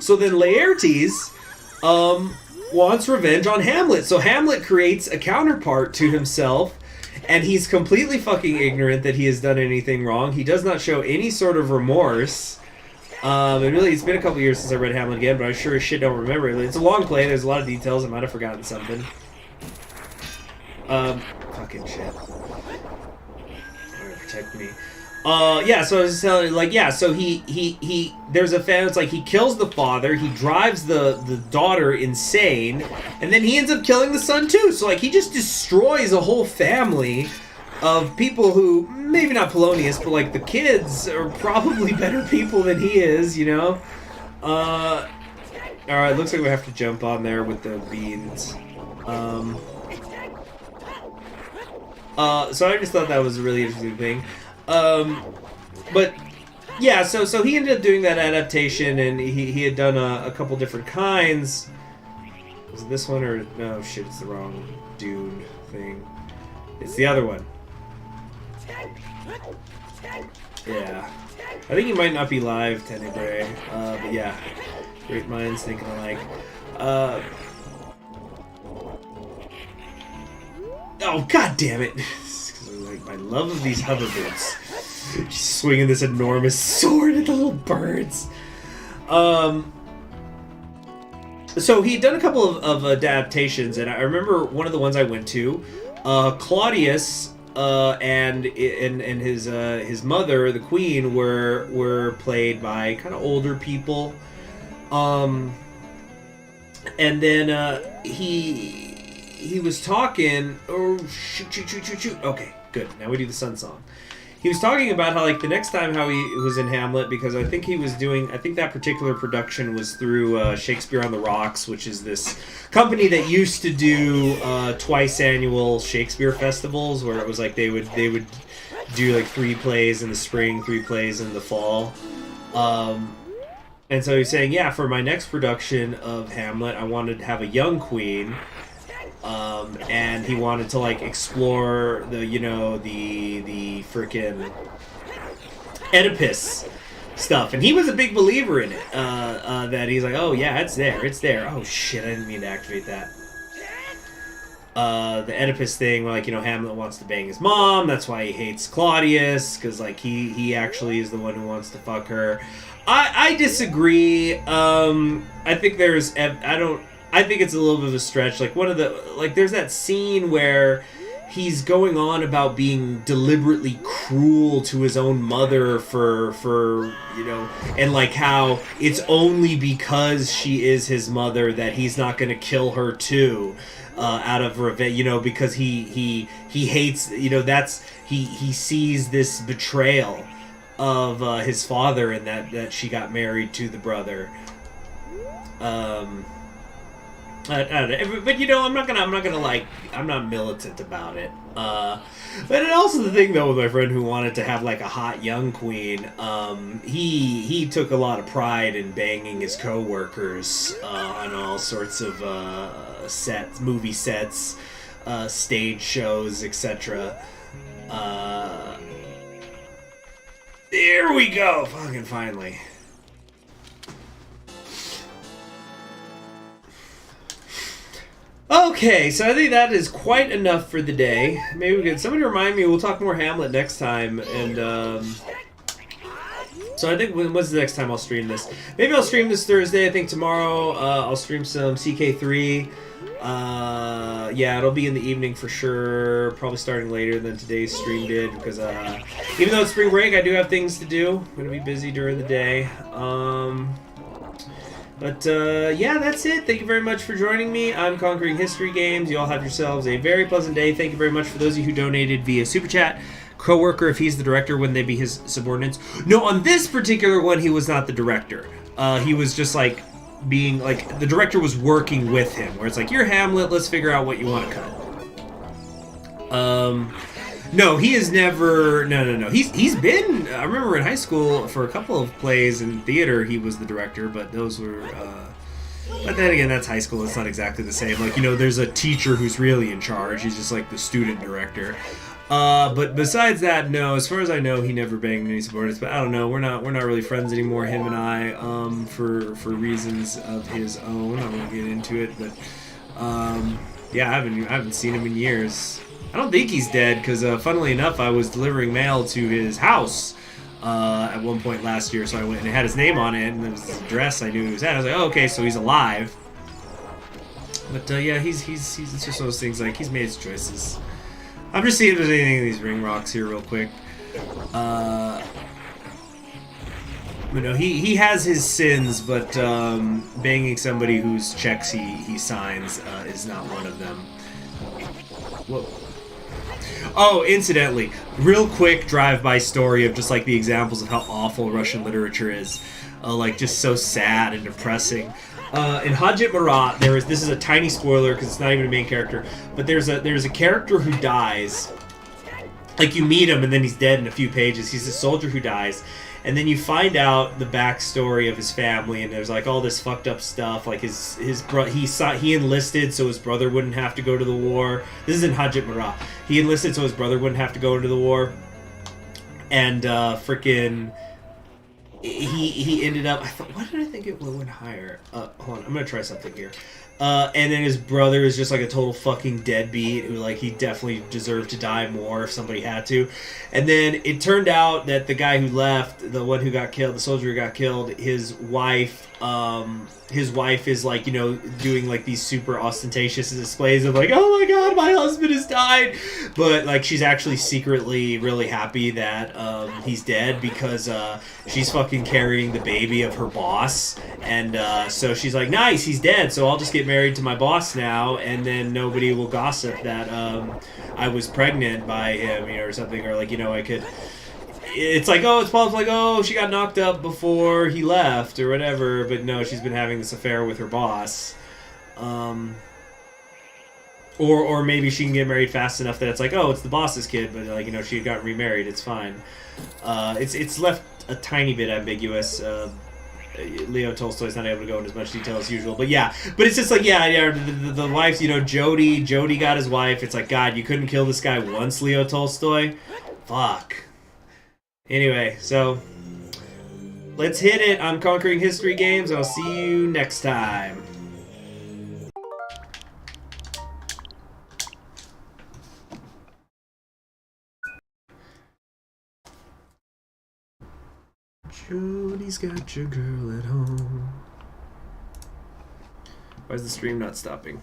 So then Laertes wants revenge on Hamlet. So Hamlet creates a counterpart to himself, and he's completely fucking ignorant that he has done anything wrong. He does not show any sort of remorse. It's been a couple years since I read Hamlet again, but I sure as shit don't remember it. It's a long play. There's a lot of details. I might have forgotten something. Fucking shit. Protect me. Yeah, so I was telling you, so he there's a fan, it's like he kills the father, he drives the daughter insane, and then he ends up killing the son too. So like he just destroys a whole family of people who, maybe not Polonius, but like the kids are probably better people than he is, you know? Alright, looks like we have to jump on there with the beans. So I just thought that was a really interesting thing. But yeah, so he ended up doing that adaptation, and he had done a couple different kinds. Was it this one or no? Shit, it's the wrong Dune thing. It's the other one. Yeah, I think he might not be live, Tenebrae. But yeah, great minds thinking alike. Oh, god damn it! Like my love of these hoverbirds. She's swinging this enormous sword at the little birds. So he'd done a couple of adaptations, and I remember one of the ones I went to. Claudius and his mother, the queen, were played by kind of older people. And then he was talking. Oh, shoot. Okay, good. Now we do the Sun Song. He was talking about how, like, the next time how he was in Hamlet, because I think that particular production was through Shakespeare on the Rocks, which is this company that used to do twice annual Shakespeare festivals, where it was like they would do like 3 plays in the spring, 3 plays in the fall. And so he's saying, yeah, for my next production of Hamlet, I wanted to have a young queen. And he wanted to like explore the freaking Oedipus stuff, and he was a big believer in it. That he's like, oh yeah, it's there. Oh shit, I didn't mean to activate that. The Oedipus thing, where, like, Hamlet wants to bang his mom. That's why he hates Claudius, because like he actually is the one who wants to fuck her. I disagree. I think it's a little bit of a stretch. Like there's that scene where he's going on about being deliberately cruel to his own mother for and like how it's only because she is his mother that he's not going to kill her too, out of revenge. Because he hates. He sees this betrayal of his father, and that she got married to the brother. I don't know, but I'm not militant about it. But also the thing though with my friend who wanted to have like a hot young queen, he took a lot of pride in banging his co-workers on all sorts of sets, movie sets, stage shows, etc. There we go, fucking finally. Okay, so I think that is quite enough for the day. Maybe we could... Somebody remind me, we'll talk more Hamlet next time, and, so I think, when's the next time I'll stream this? Maybe I'll stream this Thursday. I think tomorrow, I'll stream some CK3. Yeah, it'll be in the evening for sure. Probably starting later than today's stream did, because, even though it's spring break, I do have things to do. I'm gonna be busy during the day. But, yeah, that's it. Thank you very much for joining me. I'm Conquering History Games. You all have yourselves a very pleasant day. Thank you very much for those of you who donated via Super Chat. Co-worker, if he's the director, wouldn't they be his subordinates? No, on this particular one, he was not the director. He was just, like, being, like, the director was working with him, where it's like, you're Hamlet, let's figure out what you want to cut. No, he has never... No. He's been... I remember in high school, for a couple of plays in theater, he was the director, but those were... But then again, that's high school. It's not exactly the same. Like, there's a teacher who's really in charge. He's just like the student director. But besides that, no. As far as I know, he never banged any subordinates. But I don't know. We're not really friends anymore, him and I, for reasons of his own. I won't get into it, but yeah, I haven't seen him in years. I don't think he's dead, because funnily enough, I was delivering mail to his house at one point last year, so I went and it had his name on it, and it was his address. I knew he was at. I was like, oh, okay, so he's alive. But yeah, he's it's just one of those things. Like, he's made his choices. I'm just seeing if there's anything in these ring rocks here, real quick. You know, he has his sins, but banging somebody whose checks he signs is not one of them. Whoa. Oh, incidentally, real quick drive-by story of just like the examples of how awful Russian literature is. Like, just so sad and depressing. In Hajit Marat, this is a tiny spoiler because it's not even a main character, but there's a character who dies. Like, you meet him and then he's dead in a few pages. He's a soldier who dies. And then you find out the backstory of his family, and there's like all this fucked up stuff. Like he enlisted so his brother wouldn't have to go to the war. This is in Hajit Marat. He enlisted so his brother wouldn't have to go into the war, and freaking he ended up. I thought, why did I think it went higher? Hold on, I'm gonna try something here. And then his brother is just like a total fucking deadbeat who, like, he definitely deserved to die more if somebody had to. And then it turned out that the guy who left, the one who got killed, the soldier who got killed, his wife is, like, you know, doing like these super ostentatious displays of like, oh my god, my husband has died. But like, she's actually secretly really happy that he's dead because she's fucking carrying the baby of her boss. And so she's like, nice, he's dead, so I'll just get married to my boss now, and then nobody will gossip that I was pregnant by him, you know, or something, or like, you know, I could. It's like, oh, it's Paul's like, oh, she got knocked up before he left or whatever, but no, she's been having this affair with her boss. Or maybe she can get married fast enough that it's like, oh, it's the boss's kid, but like, you know, she got remarried, it's fine. It's left a tiny bit ambiguous. Leo Tolstoy's not able to go into as much detail as usual, but yeah, but it's just like, yeah, the wife, you know, Jody got his wife. It's like, God, you couldn't kill this guy once, Leo Tolstoy? Fuck. Anyway, so let's hit it on Conquering History Games. I'll see you next time. Jody's got your girl at home. Why is the stream not stopping?